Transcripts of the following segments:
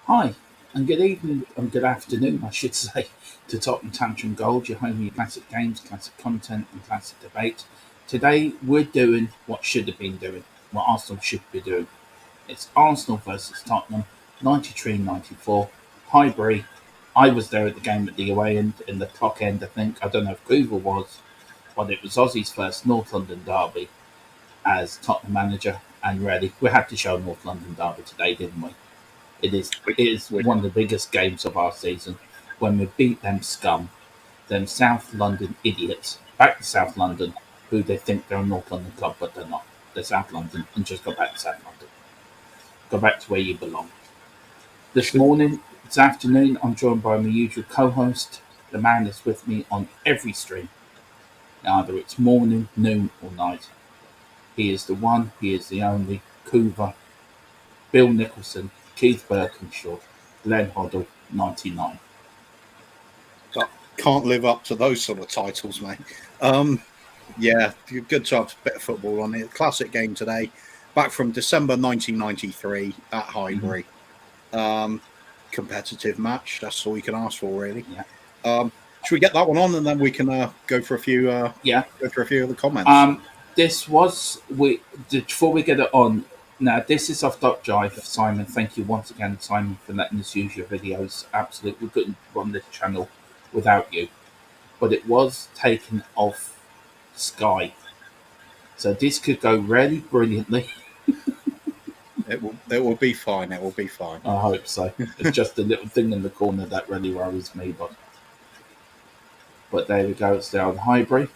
Hi, and good evening, and good afternoon, I should say, to Tottenham Tantrum Gold, your home of your classic games, classic content, and classic debate. Today, we're doing what should have been doing, what Arsenal should be doing. It's Arsenal versus Tottenham, 93-94, Highbury. I was there at the game at the away end, in the clock end, I think. I don't know if Google was, but it was Aussie's first North London derby as Tottenham manager, and really, we had to show North London derby today, didn't we? It is We one of the biggest games of our season when we beat them scum, them South London idiots, back to South London, who they think they're a North London club, but they're not. They're South London, and just go back to South London. Go back to where you belong. This afternoon, I'm joined by my usual co-host, the man that's with me on every stream, either it's morning, noon, or night. He is the one, he is the only, Coover, Bill Nicholson, Keith Birkinshaw, Glenn Hoddle, 99. can't live up to those sort of titles, mate. Yeah, good to have a bit of football on it. Classic game today, back from December 1993 at Highbury. Competitive match. That's all you can ask for, really. Yeah. Should we get that one on, and then we can go for a few? Yeah. Go through a few of the comments. Before we get it on. Now, this is off Dot Jive, Simon. Thank you once again, Simon, for letting us use your videos. Absolutely, we couldn't run this channel without you. But it was taken off Sky, so this could go really brilliantly. It will be fine. It will be fine. I hope so. It's just a little thing in the corner that really worries me, but there we go. It's there on Highbury.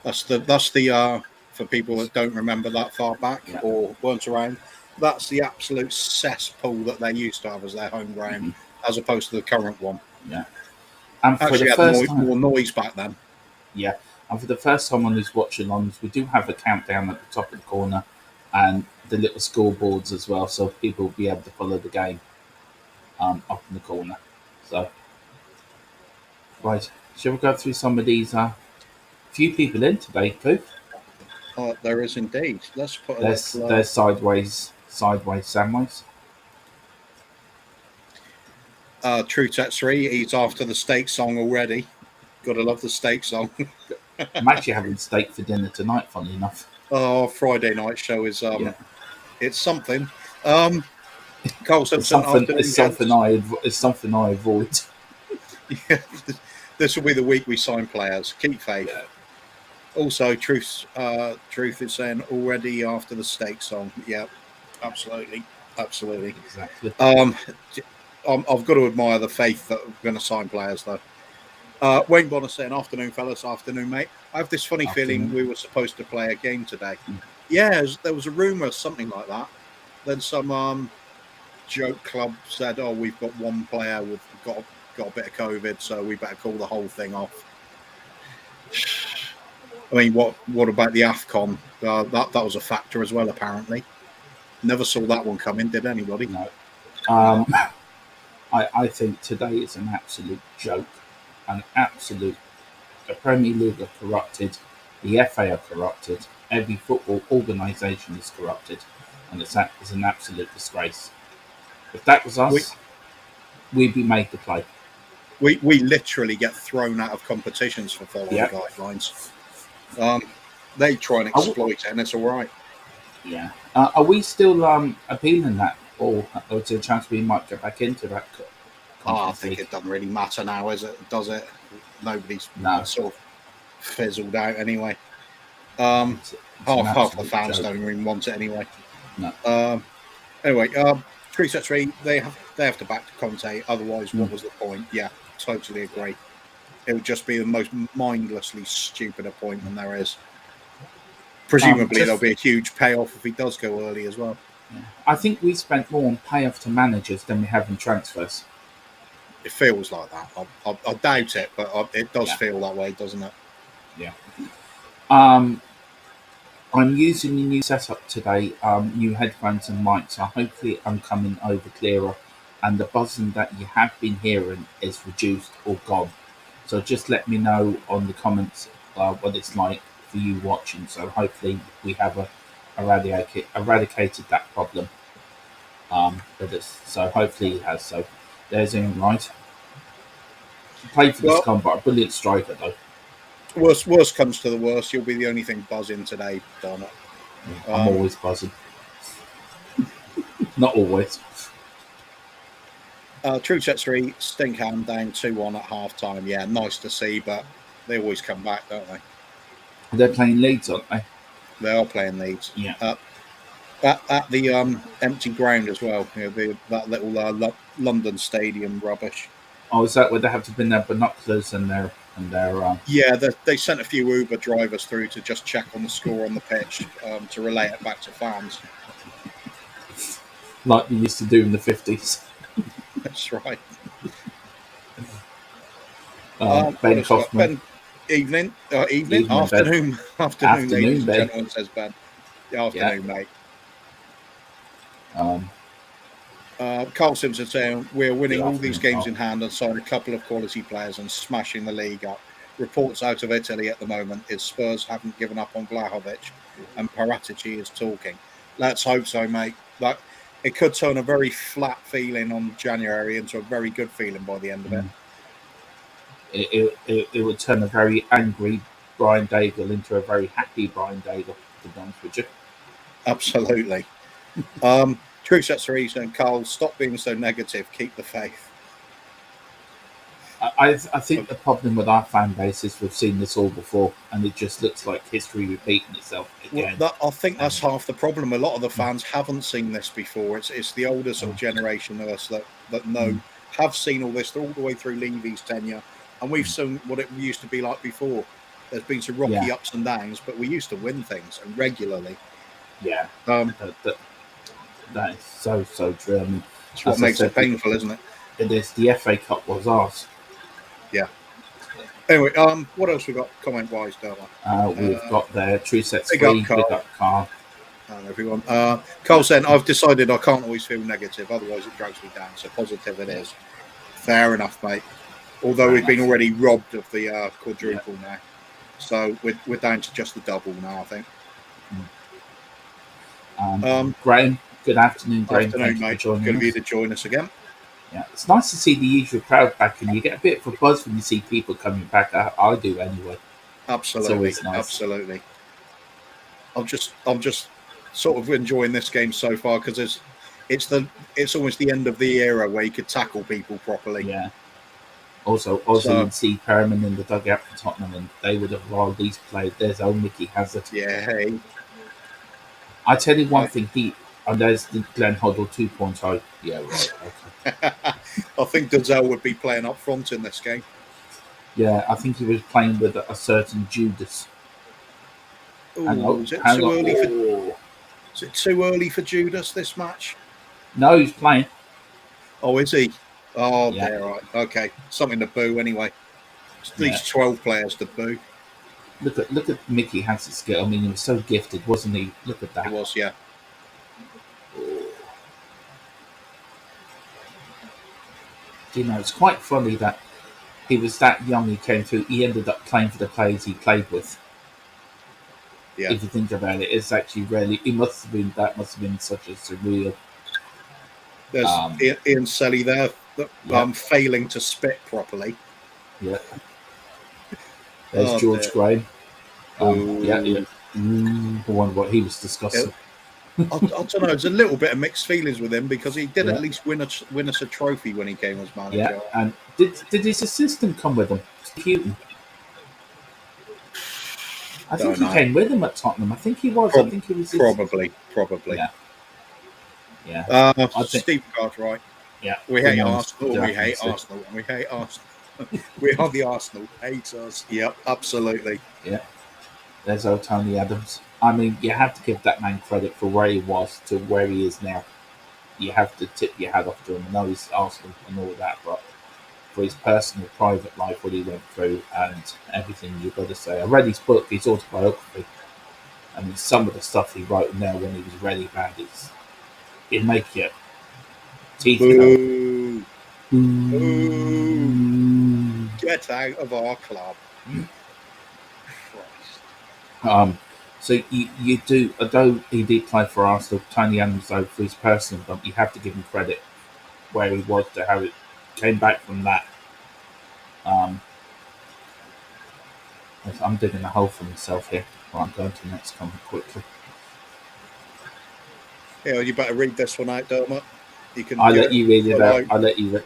That's the for people that don't remember that far back or weren't around. That's the absolute cesspool that they used to have as their home ground, as opposed to the current one. Yeah, and for Actually, the had first time, more noise back then. Yeah, and for the first time on who's watching on, we do have a countdown at the top of the corner, and the little scoreboards as well, so people will be able to follow the game up in the corner. So, right, shall we go through some of these? Few people in today, Coop. There is indeed. Let's put a There's sideways, Samways. True Tech 3, he's after the steak song already. Gotta love the steak song. I'm actually having steak for dinner tonight, funny enough. Oh, Friday night show is it's something. Carl Simpson, it's something I avoid. Yeah, this will be the week we sign players. Keep faith. Yeah. Also, Truth is saying already after the steak song. Yeah, absolutely. Exactly. I've got to admire the faith that we're going to sign players, though. Wayne Bonner saying, "Afternoon, fellas. Afternoon, mate. I have this funny feeling we were supposed to play a game today." Yeah, there was a rumor, something like that. Then some joke club said, "Oh, we've got one player with got a bit of COVID, so we better call the whole thing off." I mean, what about the AFCON? That was a factor as well, apparently. Never saw that one coming, did anybody? No. I think today is an absolute joke. The Premier League are corrupted, the FA are corrupted, every football organisation is corrupted, and it's an absolute disgrace. If that was us, we'd be made to play. We literally get thrown out of competitions for following guidelines. They try and exploit it, and it's all right. Yeah. Are we still appealing that, or is there a chance we might get back into that? I think it doesn't really matter now, does it? Nobody's sort of fizzled out anyway. Half the fans don't even want it anyway. No. Anyway, 3 they have to back to Conte. Otherwise, what was the point? Yeah, totally agree. It would just be the most mindlessly stupid appointment there is. Presumably, there'll be a huge payoff if he does go early as well. Yeah. I think we spent more on payoff to managers than we have in transfers. It feels like that. I doubt it, but it does feel that way, doesn't it? Yeah. I'm using the new setup today, new headphones and mics, so hopefully I'm coming over clearer, and the buzzing that you have been hearing is reduced or gone. So just let me know on the comments what it's like for you watching. So hopefully we have eradicated that problem. So hopefully he has. So there's Ian Wright. Played for the Well, Scum, but a brilliant striker though. worst comes to the worst, you'll be the only thing buzzing today, Donna. I'm always buzzing. Not always. True set 3, Stinkham down 2-1 at half time. Yeah, nice to see, but they always come back, don't they? They're playing Leeds, aren't they? They are playing Leeds. Yeah. At the empty ground as well. That little London stadium rubbish. Oh, is that where they have to bring their binoculars and their Yeah, they sent a few Uber drivers through to just check on the score on the pitch to relay it back to fans. like we used to do in the 50s? That's right. Ben Kaufman. Evening, Evening, afternoon, ladies and Ben. gentlemen, says Ben. Afternoon, mate. Carl Simpson saying we're winning all these games in hand and signing a couple of quality players and smashing the league up. Reports out of Italy at the moment is Spurs haven't given up on Vlahovic and Paratici is talking. Let's hope so, mate. Like, it could turn a very flat feeling on January into a very good feeling by the end of it. It would turn a very angry Brian Daigle into a very happy Brian Daigle, to be honest with you. Absolutely. True sets 3 saying, Carl, stop being so negative. Keep the faith. I think the problem with our fan base is we've seen this all before, and it just looks like history repeating itself again. Well, I think that's half the problem. A lot of the fans haven't seen this before. It's the older sort of generation of us that know, have seen all this all the way through Levy's tenure, and we've seen what it used to be like before. There's been some rocky ups and downs, but we used to win things and regularly. Yeah. That is so true. I mean, it's what makes it painful, isn't it? It is. The FA Cup was ours. Yeah. Anyway, what else we got comment wise, Della? We've got the True Sets 3, Big Up Carl. Everyone. Carl said, I've decided I can't always feel negative, otherwise it drags me down. So positive it is. Fair enough, mate. Although we've been already robbed of the quadruple now. So we're down to just the double now, I think. Graham, good afternoon, Graham. Afternoon, mate. Good of you to join us again. Yeah, it's nice to see the usual crowd back, and you get a bit of a buzz when you see people coming back. I do anyway. Absolutely, nice. Absolutely. I'm just sort of enjoying this game so far because it's almost the end of the era where you could tackle people properly. Yeah. Also, you'd see Perriman in the dugout for Tottenham, and they would have rolled these players. There's old Mickey Hazard. Yeah. Hey. I tell you one thing. There's the Glenn Hoddle 2.0. Yeah, right. Okay. I think Denzel would be playing up front in this game. Yeah, I think he was playing with a certain Judas. Ooh, is it too early for Judas this match? No, he's playing. Oh, is he? Oh, yeah. Right. Okay, something to boo anyway. At least 12 players to boo. Look at Mickey Hazard's skill. I mean, he was so gifted, wasn't he? Look at that. He was, yeah. You know, it's quite funny that he was that young. He came through. He ended up playing for the players he played with. Yeah. If you think about it, it's actually really. It must have been such a surreal. There's Ian Selly there, failing to spit properly. Yeah. There's George Graham. I wonder what he was discussing. I don't know. There's a little bit of mixed feelings with him because he did at least win us a trophy when he came as manager. Yeah, and did his assistant come with him? Houghton. I think he came with him at Tottenham. I think he was. I think he was. Probably. Yeah. Steve Cartwright. Yeah. We hate Arsenal. We hate Arsenal. We hate Arsenal. We are the Arsenal haters. Yep, absolutely. Yeah. There's old Tony Adams. I mean, you have to give that man credit for where he was to where he is now. You have to tip your hat off to him. I know he's Arsenal and all that, but for his personal, private life, what he went through and everything, you've got to say. I read his book, his autobiography. I mean, some of the stuff he wrote in there when he was really bad, it'd make your teeth go. Get out of our club. Christ. So you do, although he did play for Arsenal, Tony Adams, though, for his personal bump, you have to give him credit where he was to how it came back from that. Um, I'm digging a hole for myself here. Right, I'm going to the next comment quickly. Yeah, you better read this one out, Dermot. You can I'll give let it you read it full out. out. I'll let you read.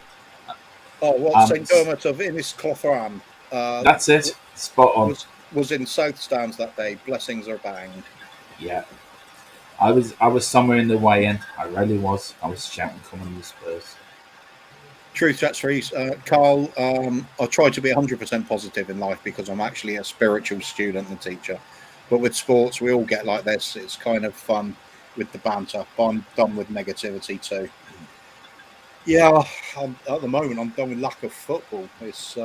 Oh, what St Dermot of Innisclothran That's it. Spot on. was in South Stands that day. Blessings are banged. Yeah. I was somewhere in the way end. I really was. I was shouting, "Come on, you Spurs!" Truth sets free. Carl, I try to be 100% positive in life because I'm actually a spiritual student and teacher. But with sports, we all get like this. It's kind of fun with the banter. But I'm done with negativity too. Yeah, at the moment, I'm done with lack of football. It's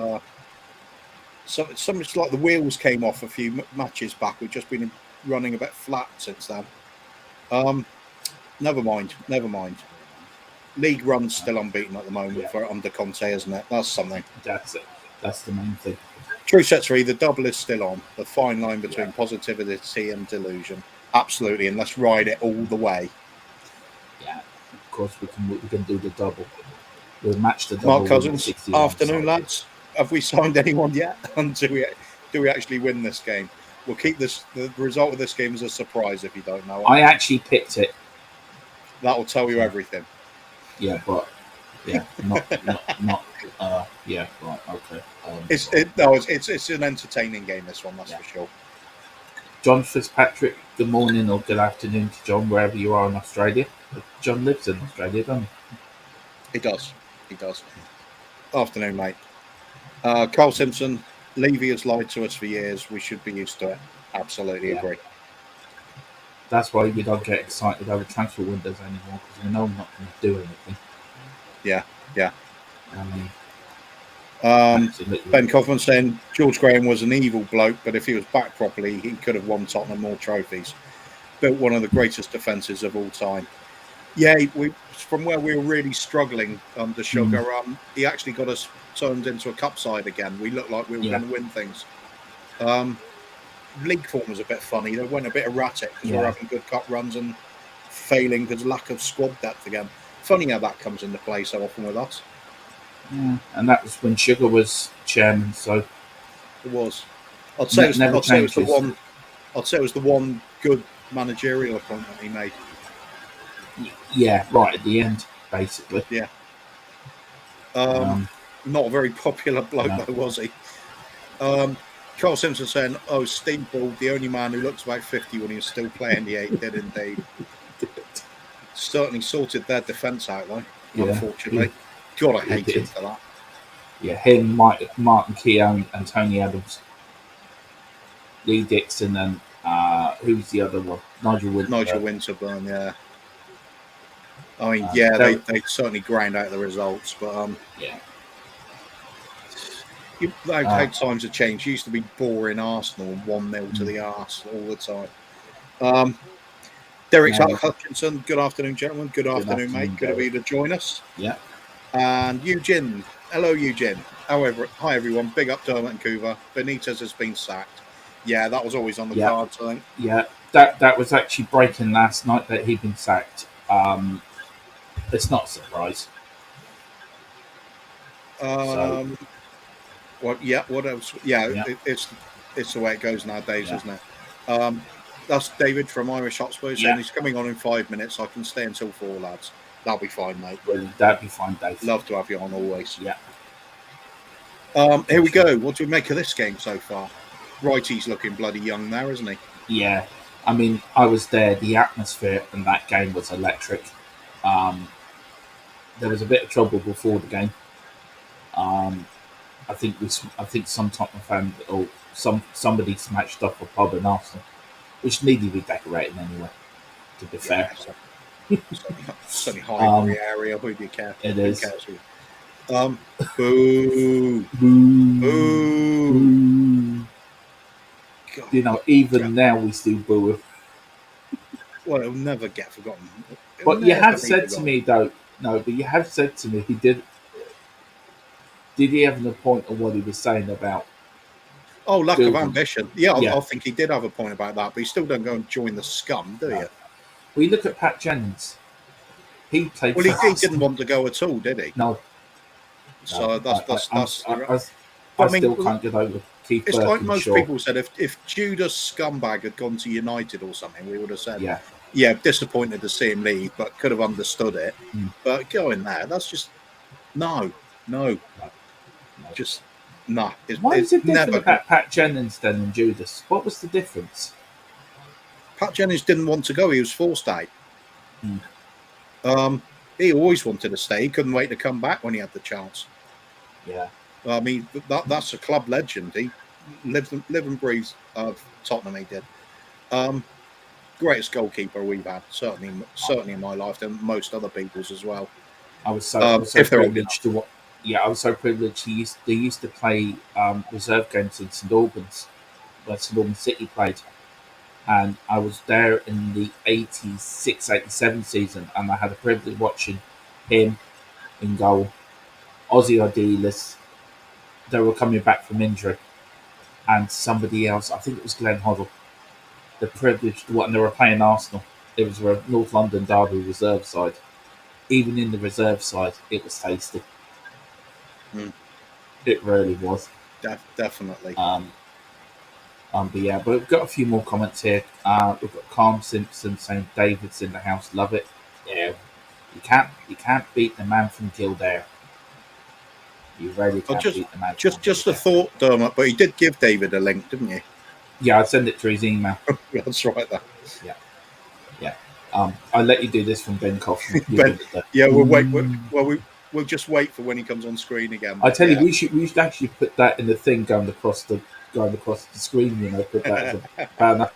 it's like the wheels came off a few matches back. We've just been running a bit flat since then. Um, never mind. Never mind. League run's still unbeaten at the moment for under Conte, isn't it? That's something. That's it. That's the main thing. True set three. The double is still on. The fine line between positivity and delusion. Absolutely, and let's ride it all the way. Yeah, of course we can do the double. We'll match the double. Mark Cousins, afternoon, lads. Have we signed anyone yet? And do we actually win this game? We'll keep the result of this game as a surprise if you don't know it. I actually picked it. That will tell you everything. Yeah, but yeah, not. Yeah, right, okay. It's an entertaining game. This one, that's for sure. John Fitzpatrick, good morning or good afternoon to John, wherever you are in Australia. John lives in Australia, doesn't he? He does. He does. Afternoon, mate. Carl Simpson, Levy has lied to us for years. We should be used to it. Absolutely agree. That's why we don't get excited over transfer windows anymore, because we know we're not going to do anything. Yeah, yeah. I mean, Ben Kaufman saying George Graham was an evil bloke, but if he was back properly, he could have won Tottenham more trophies. Built one of the greatest defences of all time. Yeah, from where we were really struggling under Sugar, he actually got us turned into a cup side again. We looked like we were going to win things. League form was a bit funny. They went a bit erratic because we were having good cup runs and failing because lack of squad depth again. Funny how that comes into play so often with us. Yeah, and that was when Sugar was chairman, so it was. I'd say it was the one good managerial appointment he made. Yeah, right at the end, basically. Yeah. Not a very popular bloke, though, was he? Carl Simpson saying, "Oh, Steve Ball, the only man who looks about 50 when he was still playing the 8, did indeed." Certainly sorted their defence out, though. Unfortunately, God, I hate him for that. Yeah, him, Martin Keown, and Tony Adams, Lee Dixon, and who's the other one? Nigel Winterburn. Yeah. I mean, they certainly grind out the results, but how times have changed. It used to be boring Arsenal and 1-0 to the arse all the time. Derek Hutchinson, good afternoon, gentlemen. Good afternoon, mate. Good of you to join us. Yeah. And Eugene, hello, Eugene. However, hi everyone. Big up Dermot and Coover. Benitez has been sacked. Yeah, that was always on the cards, I think. Yeah, that was actually breaking last night that he'd been sacked. It's not a surprise. What else? Yeah. It's the way it goes nowadays, isn't it? That's David from Irish Hotspur saying he's coming on in 5 minutes. I can stay until 4, lads. That'll be fine, mate. Well, that'll be fine, Dave. Love to have you on always. Yeah. Here we go. What do we make of this game so far? Righty's looking bloody young now, isn't he? Yeah. I mean, I was there. The atmosphere in that game was electric. There was a bit of trouble before the game. I think some Tottenham fan or somebody smashed up a pub in Arsenal, which needed redecorating anyway. To be fair, it's only Highbury area. Who do you care? It is. Boo, boo, boo. God, you know, even now we still boo him. Well, it'll never get forgotten. But you have said to me, though, but you have said to me Did he have a point on what he was saying about? Oh, lack of building. ambition. Yeah, Yeah. I think he did have a point about that, but you still don't go and join the scum, do you? We look at Pat Jennings. He played Well, for he didn't Arsenal. want to go at all, did he? No, no. So that's the. I But I mean, still can't get over Keith it's like Birkinshaw. most people said. If Judas Scumbag had gone to United or something, we would have said, Yeah. yeah, disappointed to see him leave, but could have understood it. Mm. But going there, that's just no, just nah. Why was it different Never. about Pat Jennings then and Judas? What was the difference? Pat Jennings didn't want to go; he was forced out. Mm. He always wanted to stay. He couldn't wait to come back when he had the chance. Yeah. I mean, that's a club legend. He lives and breathes of Tottenham. He did. Greatest goalkeeper we've had, certainly in my lifetime, most other people's as well. I was so If they're old privileged to. Yeah, I was so privileged. They used to play reserve games in St Albans, where St Albans City played, and I was there in the 86-87 season, and I had the privilege of watching him in goal, Ozzy Ardiles. They were coming back from injury, and somebody else. I think it was Glenn Hoddle. The privilege to what, and they were playing Arsenal. It was a North London derby reserve side. Even in the reserve side, it was tasty. It really was. Definitely. But we've got a few more comments here. We've got Calm Simpson saying David's in the house, love it. Yeah, you can't beat the man from Kildare. You really can't beat the man. Just a thought, Dermot. But he did give David a link, didn't you? Yeah, I'd send it to his email. That's right. That. Yeah. I'll let you do this from Ben Coffin. Yeah, we'll wait. We'll just wait for when he comes on screen again. I tell you, we should actually put that in the thing going across the screen. Put that as a banner.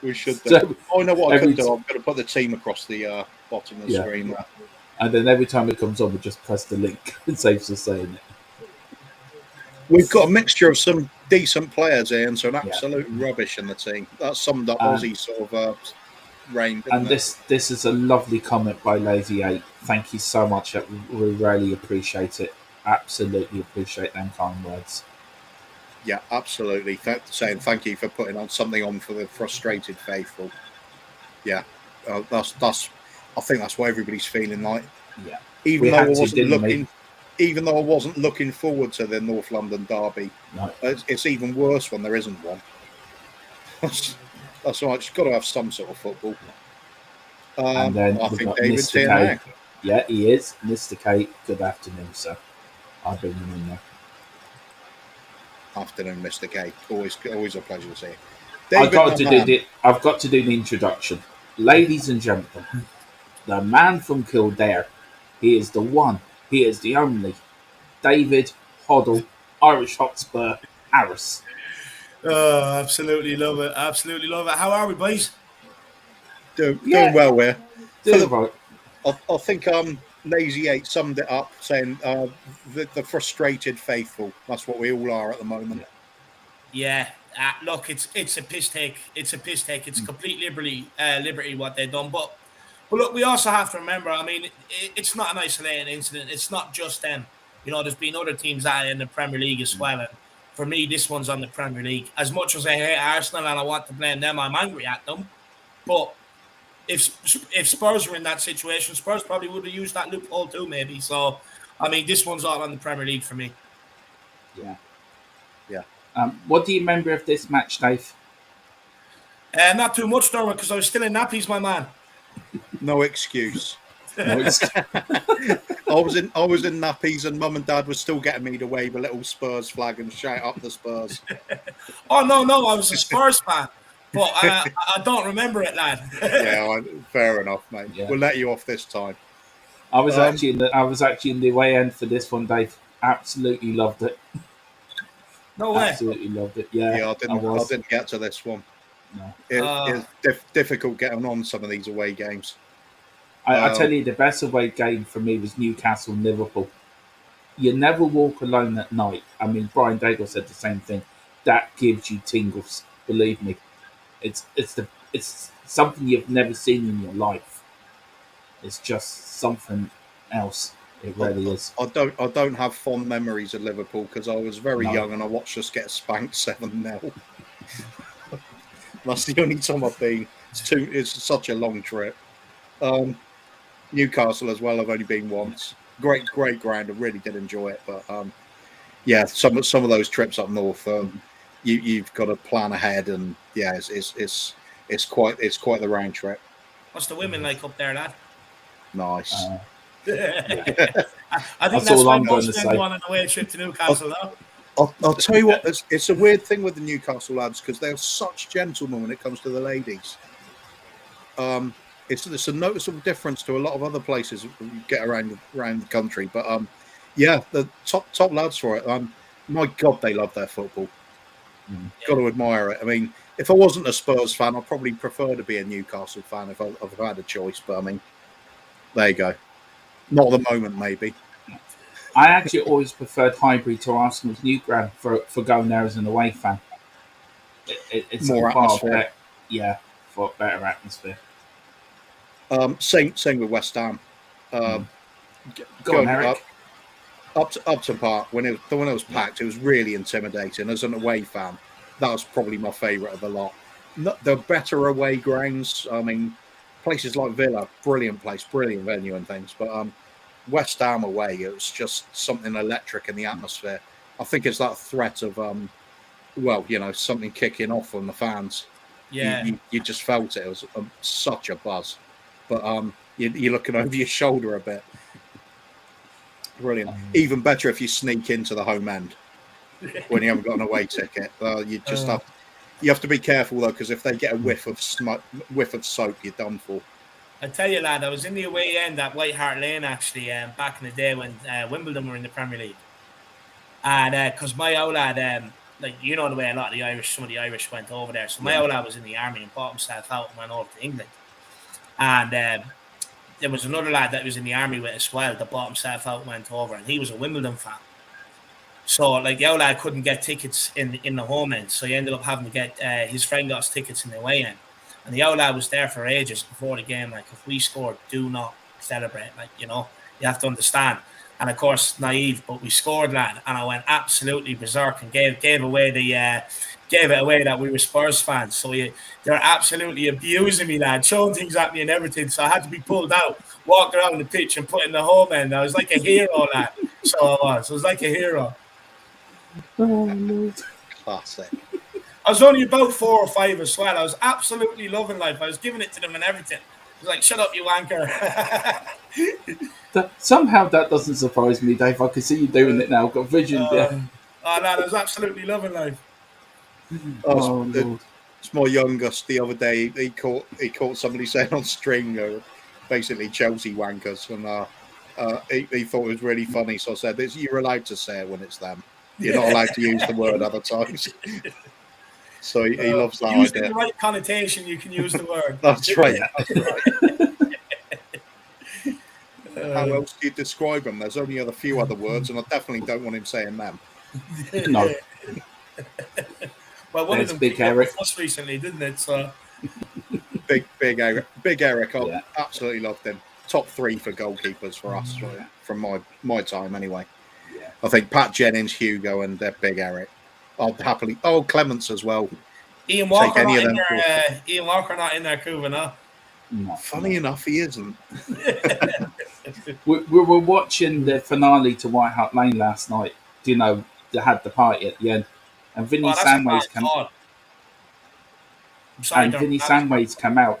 We should. So, I know what I could do. I'm going to put the team across the bottom of the screen there. And then every time it comes on, we just press the link. It saves us saying it. We've got a mixture of some decent players here and some absolute rubbish in the team. That's summed up Aussie sort of reign. And this is a lovely comment by Lazy 8. Thank you so much. We really appreciate it. Absolutely appreciate them kind words. Yeah, absolutely. Saying thank you for putting on something on for the frustrated faithful. Yeah, that's. I think that's what everybody's feeling like. Yeah. Even though I wasn't looking forward to the North London derby, no. It's even worse when there isn't one. That's right. It's got to have some sort of football. And then I think David's here now. Yeah, he is. Mr. K, good afternoon, sir. I'll bring him in there. Afternoon, Mr. K. Always a pleasure to see you. I've got to do the introduction. Ladies and gentlemen, the man from Kildare. He is the one. He is the only. David Hoddle, Irish Hotspur, Harris. Oh, absolutely love it. Absolutely love it. How are we, boys? Doing well, we're. I think Lazy 8 summed it up, saying the frustrated faithful. That's what we all are at the moment. Yeah. Look, it's a piss take. It's a piss take. It's complete liberty what they've done. But look, we also have to remember, I mean, it's not an isolated incident. It's not just them. There's been other teams out in the Premier League as well. And for me, this one's on the Premier League. As much as I hate Arsenal and I want to blame them, I'm angry at them. But if Spurs were in that situation, Spurs probably would have used that loophole too, maybe. So, I mean, this one's all on the Premier League for me. Yeah. What do you remember of this match, Dave? Not too much, Dermot, because I was still in nappies, my man. No excuse. I was in nappies, and Mum and Dad were still getting me to wave a little Spurs flag and shout up the Spurs. Oh no, I was a Spurs fan, but I don't remember it, lad. Yeah, fair enough, mate. Yeah. We'll let you off this time. I was actually in the away end for this one, Dave. Absolutely loved it. No way. Absolutely loved it. Yeah, I didn't get to this one. No. It's difficult getting on some of these away games. I tell you, the best away game for me was Newcastle and Liverpool. You never walk alone at night. I mean, Brian Daigle said the same thing. That gives you tingles. Believe me, it's something you've never seen in your life. It's just something else. It really is. I don't have fond memories of Liverpool because I was very No. young and I watched us get spanked 7-0. That's the only time I've been. It's such a long trip. Newcastle as well. I've only been once. Great ground. I really did enjoy it, but yeah, some of those trips up north, you've got to plan ahead, and yeah, it's quite the round trip. What's the women like up there, lad? Nice. I think That's that's all why I'm most going to men say. go on an away trip to Newcastle now. I'll tell you what, it's a weird thing with the Newcastle lads because they're such gentlemen when it comes to the ladies. It's a noticeable difference to a lot of other places you get around the country. But yeah, the top lads for it. My God, they love their football. Got to admire it. I mean, if I wasn't a Spurs fan, I'd probably prefer to be a Newcastle fan if I had a choice. But I mean, there you go. Not at the moment, maybe. I actually always preferred Highbury to Arsenal's new ground for going there as an away fan. It's More a far atmosphere. for better atmosphere. Same with West Ham. Go Going on, Eric. up to Upton Park when it was packed, it was really intimidating. As an away fan, that was probably my favourite of the lot. The better away grounds, I mean, places like Villa, brilliant place, brilliant venue and things. But West Ham away, it was just something electric in the atmosphere. I think it's that threat of something kicking off from the fans. Yeah, you just felt it. It was such a buzz. But you're looking over your shoulder a bit. Brilliant. Even better if you sneak into the home end when you haven't got an away ticket. You just have to be careful though, because if they get a whiff of soap, you're done for. I tell you, lad, I was in the away end at White Hart Lane actually back in the day when Wimbledon were in the Premier League, and because my old lad, like you know the way some of the Irish went over there. So my old lad was in the army and bought himself out and went over to England, and there was another lad that was in the army with as well that bought himself out and went over, and he was a Wimbledon fan. So like the old lad couldn't get tickets in the home end, so he ended up having to get his friend got his tickets in the away end. And the old lad was there for ages before the game. Like, if we scored, do not celebrate. Like, you have to understand. And of course, naive, but we scored, lad. And I went absolutely berserk and gave it away that we were Spurs fans. So they're absolutely abusing me, lad, showing things at me and everything. So I had to be pulled out, walked around the pitch and put in the home end. I was like a hero, lad. So I was like a hero. Oh, no. Classic. I was only about 4 or 5 as well. I was absolutely loving life. I was giving it to them and everything. I was like, shut up, you wanker. Somehow that doesn't surprise me, Dave. I can see you doing it now. Got vision there. Oh, no, I was absolutely loving life. It's my youngest. The other day, he caught somebody saying on string, basically Chelsea wankers, and he thought it was really funny. So I said, "You're allowed to say it when it's them. You're not allowed to use the word other times." So he loves that use idea. The right connotation, you can use the word. That's right. How else do you describe them? There's only a few other words, and I definitely don't want him saying them. No. Well, one There's of them Big Eric us recently, didn't it? So Big Eric, I absolutely loved him. Top 3 for goalkeepers for us from my time, anyway. Yeah. I think Pat Jennings, Hugo, and Big Eric. I'd happily. Oh, Clements as well. Ian Walker not in there. Ian Walker not in there, Cuba, no. Funny enough, he isn't. we were watching the finale to White Hart Lane last night. Do you know they had the party at the end, and Vinny Sandways came. Vinny Sandways came out,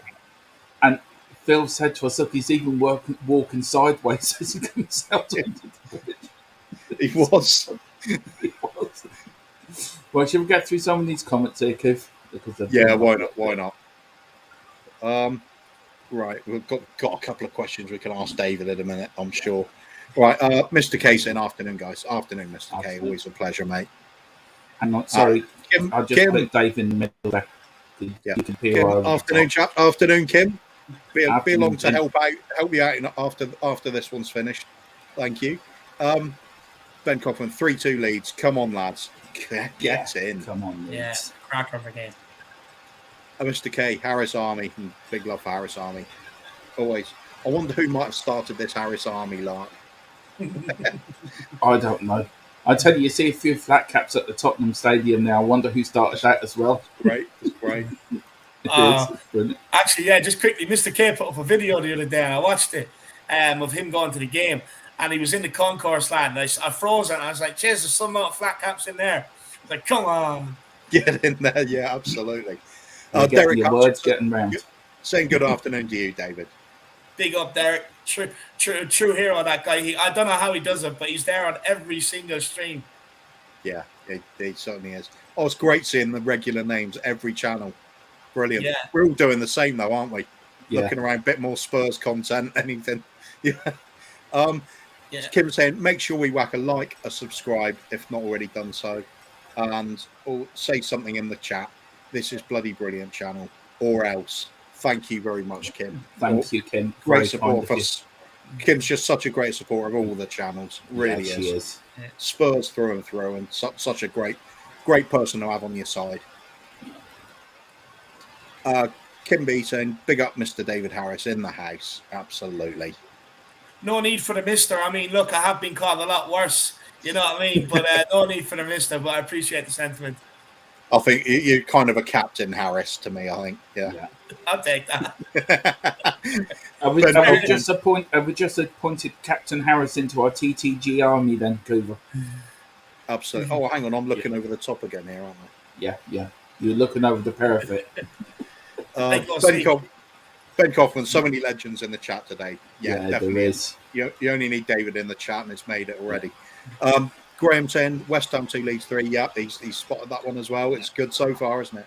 and Phil said to us, "Look, he's even walking sideways as he comes out onto the bridge." He was. He was. Well, should we get through some of these comments here, Kev? Why not? Right, we've got a couple of questions we can ask David in a minute, I'm sure. Right, Mr. K saying afternoon, guys. Afternoon, Mr. K. Always a pleasure, mate. I'm not sorry. Kim, I'll just put Dave in the middle there. You can Kim, afternoon, chap. Afternoon, Kim. Be along to help you out after this one's finished. Thank you. Ben Coffman, 3-2 leads. Come on, lads. Get in. Come on, Leeds. Yeah, cracker of a game. Mr. K, Harris Army. Big love for Harris Army. Always. I wonder who might have started this Harris Army lark. I don't know. I tell you, see a few flat caps at the Tottenham Stadium now. I wonder who started that as well. Great, it's great. It is. It's brilliant. Actually, yeah, just quickly, Mr. K put up a video the other day, and I watched it of him going to the game, and he was in the concourse land. I froze it, and I was like, "Cheers, there's some more flat caps in there." I was like, "Come on, Get in there, yeah, absolutely." Derek, your words getting round. Saying good afternoon to you, David. Big up, Derek. True hero, that guy. I don't know how he does it, but he's there on every single stream. Yeah, he certainly is. Oh, it's great seeing the regular names every channel. Brilliant. Yeah. We're all doing the same though, aren't we? Yeah. Looking around, a bit more Spurs content, anything. Yeah. Yeah. Kim saying, make sure we whack a like, a subscribe if not already done so, and or say something in the chat. This is bloody brilliant channel, or else. Thank you very much, Kim. Thank you, Kim. Great support for us. Kim's just such a great supporter of all the channels. Really yeah, she is. Spurs through and through, and such a great person to have on your side. Kim B saying, big up Mr. David Harris in the house. Absolutely. No need for the mister. I mean, look, I have been called a lot worse. You know what I mean? But no need for the mister, but I appreciate the sentiment. I think you're kind of a Captain Harris to me, I think. Yeah. I'll take that. Have we just appointed Captain Harris into our TTG army then, Coover? Absolutely. Oh, hang on. I'm looking over the top again here, aren't I? Yeah. You're looking over the parapet. Ben Kaufman, so many legends in the chat today. Yeah, definitely. There is. You only need David in the chat, and it's made it already. Graham saying West Ham 2 Leeds 3. Yeah, he's spotted that one as well. It's good so far, isn't it?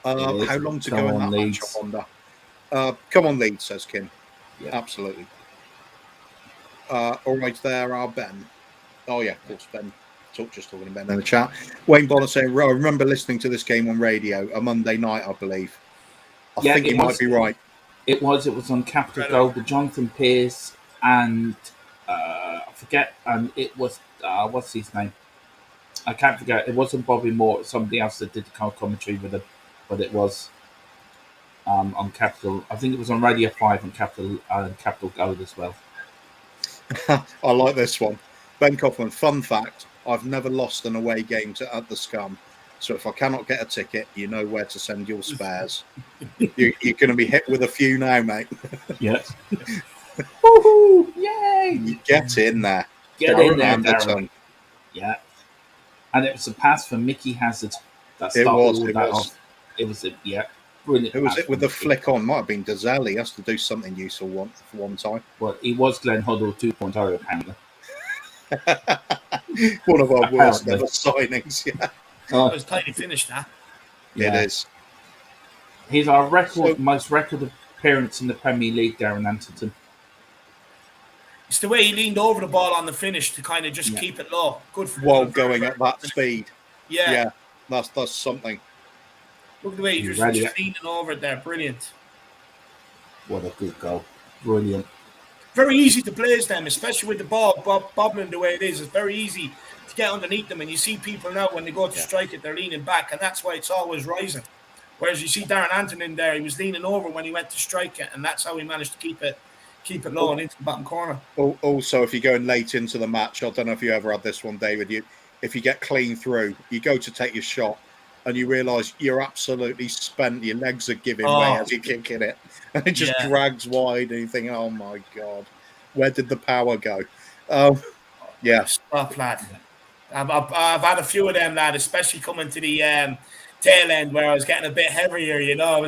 How long to go in that match, I wonder. Come on, Leeds, says Kim. Yeah. Absolutely. All right, there are Ben. Oh, yeah, of course, Ben. Just talking to Ben in the chat. Wayne Bonner saying, I remember listening to this game on radio a Monday night, I believe. I think you might be right. It was on Capital Gold with Jonathan Pearce and I forget, it was what's his name? I can't forget. It wasn't Bobby Moore. It was somebody else that did the commentary with him, but it was on Capital. I think it was on Radio 5 and Capital Gold as well. I like this one. Ben Kaufman, fun fact, I've never lost an away game at the Scum. So if I cannot get a ticket, you know where to send your spares. You're going to be hit with a few now, mate. Yes. Woohoo! Yay! You get in there. Get in there, Darren. Yeah. And it was a pass for Mickey Hazard. That started all that off. It was brilliant. Who was it with the flick on? Might have been Dazelle. He has to do something useful for one time. Well, he was Glenn Hoddle 2.0 apparently. One of our worst ever signings, yeah. It was tightly finished, that. Yeah. It is. He's our most record appearance in the Premier League, Darren Anderton. It's the way he leaned over the ball on the finish to kind of just keep it low. Good for while going at that speed. Yeah. That's something. Look at the way he was just leaning over it there. Brilliant. What a good goal. Brilliant. Very easy to place them, especially with the ball bobbling the way it is. It's very easy to get underneath them, and you see people now when they go to strike it, they're leaning back, and that's why it's always rising. Whereas you see Darren Anton in there, he was leaning over when he went to strike it, and that's how he managed to keep it low and into the bottom corner. Also, if you're going late into the match, I don't know if you ever had this one, David. If you get clean through, you go to take your shot, and you realise you're absolutely spent. Your legs are giving way as you're kicking it, and it just drags wide, and you think, "Oh my god, where did the power go?" Stop, lad. I've had a few of them, lad, especially coming to the tail end where I was getting a bit heavier. You know, I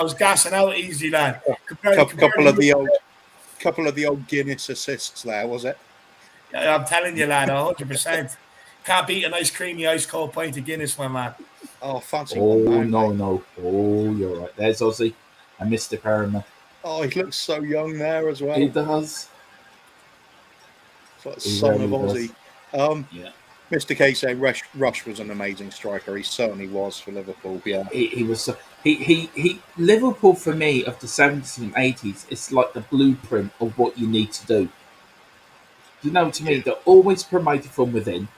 was gassing out easy, lad. Couple of the old Guinness assists there, was it? I'm telling you, lad, 100%. Can't beat a nice creamy ice cold pint of Guinness, my man. Oh, fancy! Oh no! Oh, you're right. There's Ozzy and Mr. Perriman. Oh, he looks so young there as well. He does. It's like the son of Ozzy. Mr. K saying Rush was an amazing striker. He certainly was for Liverpool. Yeah, he was. He Liverpool for me of the 70s and 80s. It's like the blueprint of what you need to do. You know, to me, they're always promoted from within.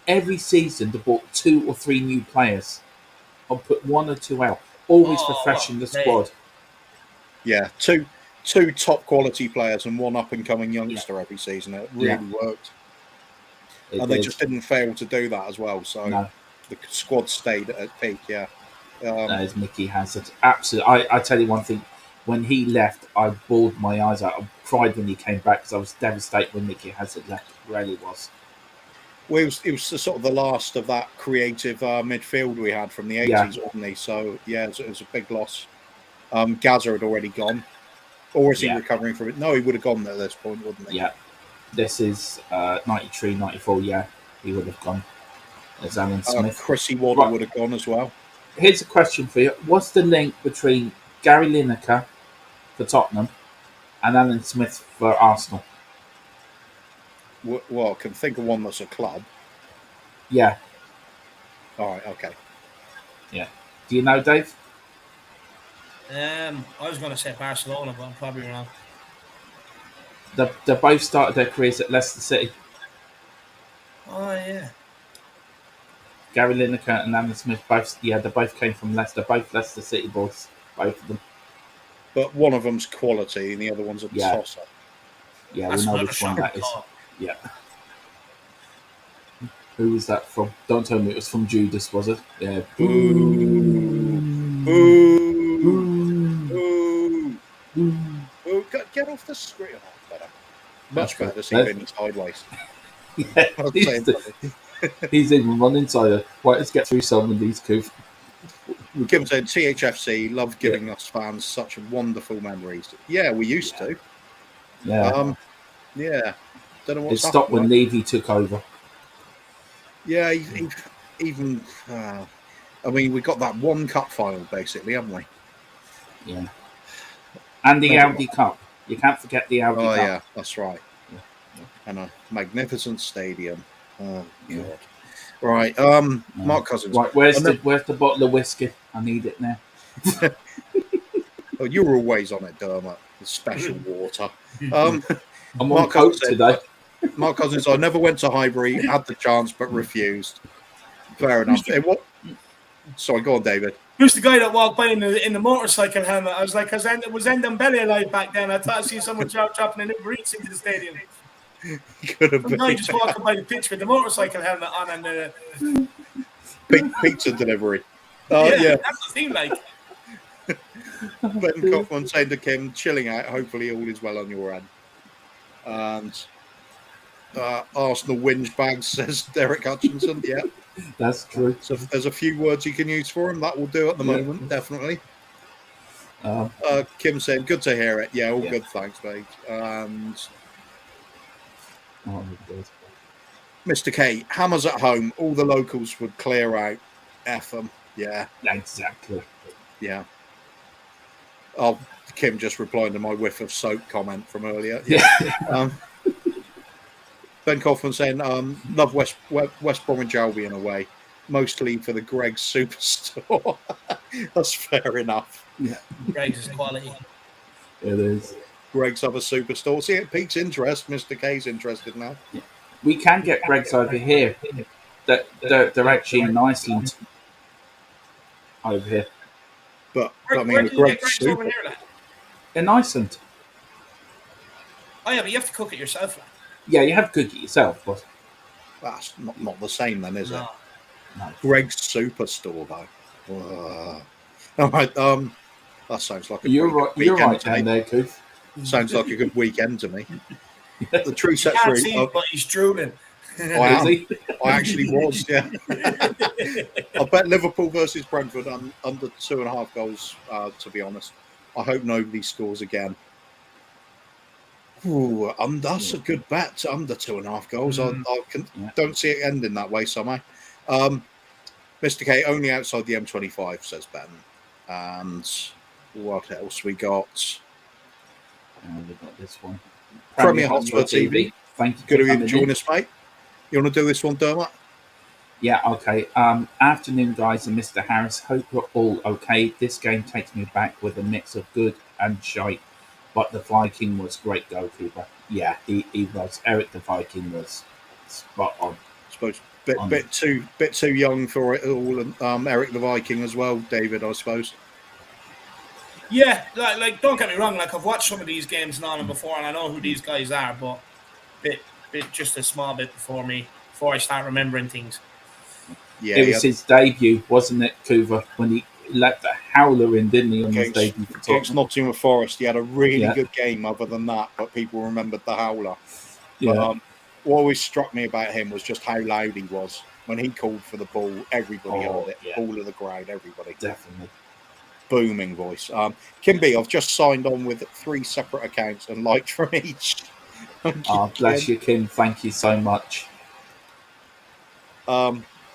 Every season, they bought 2 or 3 new players, or put 1 or 2 out. Always refreshing the squad. Yeah, two 2 top quality players and 1 up and coming youngster every season. It really worked. And they just didn't fail to do that as well. So the squad stayed at peak. Yeah. That is Mickey Hazard. Absolutely. I tell you one thing. When he left, I bawled my eyes out. I cried when he came back because I was devastated when Mickey Hazard left. It really was. Well, it was sort of the last of that creative midfield we had from the 80s, wasn't he? So, yeah, it was a big loss. Gaza had already gone. Or is he recovering from it? No, he would have gone at this point, wouldn't he? Yeah. This is 93, 94. Yeah, he would have gone. As Alan Smith. Chrissy Waddle would have gone as well. Here's a question for you. What's the link between Gary Lineker for Tottenham and Alan Smith for Arsenal? Well, I can think of one that's a club. Yeah. All right, okay. Yeah. Do you know, Dave? I was going to say Barcelona, but I'm probably wrong. They both started their careers at Leicester City. Oh, yeah. Gary Lineker and Alan Smith they both came from Leicester, both Leicester City boys, both of them. But one of them's quality and the other one's a tosser. Yeah, we know which one that is. Yeah. Who was that from? Don't tell me it was from Judas, was it? Yeah. Boo. Boo. Boo. Boo. Boo. Get off the screen. Oh, better. Much better to see Vinny sideways. He's even running inside. Right, let's get through some of these, Coof. Kim said THFC love giving us fans such wonderful memories. Yeah, we used to. Yeah. Yeah. Don't know what's it stopped when Levy took over. Yeah, even I mean, we got that one cup final basically, haven't we? Yeah. And the Audi Cup. You can't forget the Audi Cup. Oh yeah, that's right. Yeah. And a magnificent stadium. Oh God. Right, Mark Cousins. Right, where's the bottle of whiskey? I need it now. Oh, you were always on it, Dermot. The special water. I'm on coke today. Mark Cousins, I never went to Highbury, had the chance, but refused. Fair enough. Sorry, go on, David. Who's the guy that walked by in the motorcycle helmet? I was like, was Ndombele alive back then? I thought I seen someone dropping an Uber Eats into the stadium. Could have been. Guy just walking by the pitch with the motorcycle helmet on and the pizza delivery. Yeah, that's the thing, like. Ben Kaufman saying to Kim, chilling out. Hopefully, all is well on your end. And Arsenal whinge bags, says Derek Hutchinson. Yeah, that's true. So if there's a few words you can use for him, that will do at the moment, definitely. Kim said, good to hear it. Yeah, all good, thanks, mate. And Mr. K, Hammers at home, all the locals would clear out. F them. Yeah. Exactly. Yeah. Kim just replied to my whiff of soap comment from earlier. Yeah. Ben Kaufman saying, love West Bromwich Albion away, mostly for the Greg's Superstore. That's fair enough. Yeah. Greg's is quality. It is. Greg's other superstore. See, it piques interest. Mr. K's interested now. Yeah. We can get Greg's over here. They're actually in Iceland. Over here. But I mean, the Greg's super. Over here, in Iceland. Oh yeah, but you have to cook it yourself. Like. Yeah, you have to cook it yourself, but that's not the same then, is it? No. Greg's Superstore, though. All right, that sounds like a you're right down there, Coof. Sounds like a good weekend to me. The true set free. But he's drooling. I actually was, yeah. I bet Liverpool versus Brentford under 2.5 goals, to be honest. I hope nobody scores again. Ooh, that's a good bet. Under 2.5 goals. I don't see it ending that way somehow. Mr. K, only outside the M25, says Ben. And what else we got? We've got this one. Premier Hotspur TV. Thank you. Good of you to join us, mate. You want to do this one, Dermot? Yeah, okay. Afternoon, guys, and Mr. Harris. Hope you're all okay. This game takes me back with a mix of good and shite, but the Viking was great goalkeeper. Yeah, he was. Eric the Viking was spot on. I suppose bit too young for it all, and Eric the Viking as well, David, I suppose. Yeah, like don't get me wrong. Like I've watched some of these games and before, and I know who these guys are, but bit just a small bit before I start remembering things. Yeah, It was his debut, wasn't it, Kuva, when he let the howler in, didn't he, on his debut for against Tottenham? Nottingham Forest. He had a really Yeah. good game other than that, but people remembered the howler. Yeah. But what always struck me about him was just how loud he was. When he called for the ball, everybody heard it. Yeah. All of the crowd, everybody. Definitely. Booming voice. Kimby, I've just signed on with 3 separate accounts and liked from each. Bless you, Kim. Thank you so much.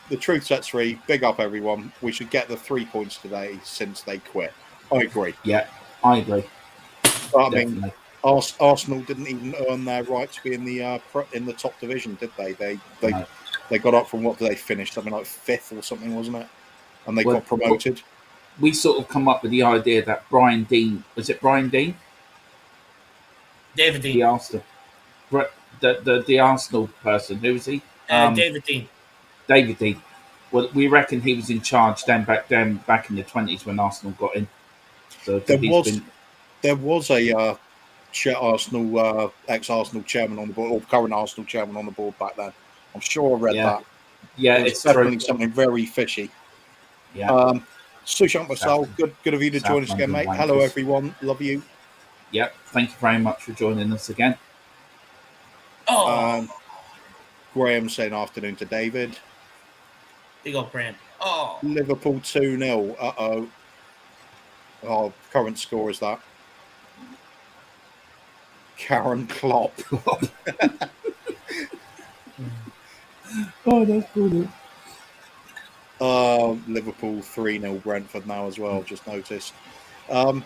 The truth sets free. Big up, everyone. We should get the 3 points today since they quit. I agree. Yeah, I agree. But, I mean, Arsenal didn't even earn their right to be in the top division, did they? They got up from, what did they finish? Something like 5th or something, wasn't it? And they got promoted. We sort of come up with the idea that Brian Dean, was it Brian Dean? David Dean. The Arsenal, the Arsenal person. Who was he? David Dean. David Dean. Well, we reckon he was in charge back in the 20s when Arsenal got in. So there was a ex-Arsenal chairman on the board, or current Arsenal chairman on the board back then. I'm sure I read that. Yeah, it's definitely something very fishy. Yeah. Sushant Basal, good of you to join us again, mate. Wankers. Hello, everyone. Love you. Yep. Thank you very much for joining us again. Graham saying afternoon to David. Big up, Graham. Liverpool 2-0. Uh-oh. Current score is that. Karen Klopp. That's brilliant. Liverpool 3-0 Brentford now as well, just noticed. Kim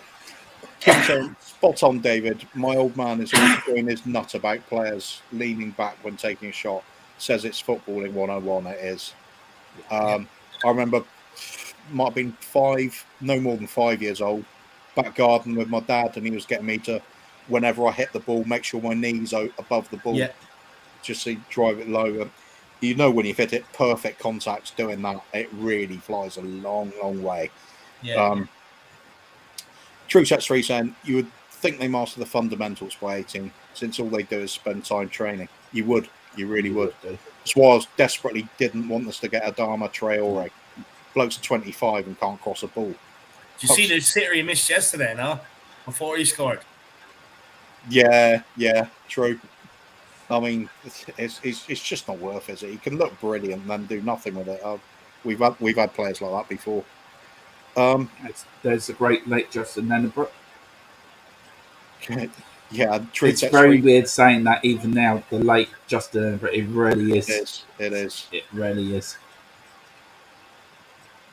saying, spot on, David. My old man is always going his nut about players leaning back when taking a shot. Says it's footballing 101. It is. I remember, might have been no more than 5 years old, back garden with my dad, and he was getting me to, whenever I hit the ball, make sure my knees are above the ball. Just so you drive it low. You know when you've hit it, perfect contacts doing that, it really flies a long, long way. True Sets 3 saying, you would think they master the fundamentals by 18, since all they do is spend time training. You would. You really would. Swaz desperately didn't want us to get Adama Traore. Bloke's 25 and can't cross a ball. Did you see the sitter he missed yesterday, no? Before he scored? Yeah, true. I mean, it's just not worth it, is it? He can look brilliant and then do nothing with it. We've had players like that before. There's a great late Justin Nenebrook. Yeah, it's very weird saying that even now, the late Justin Nenebrook. It really is. It is. It really is.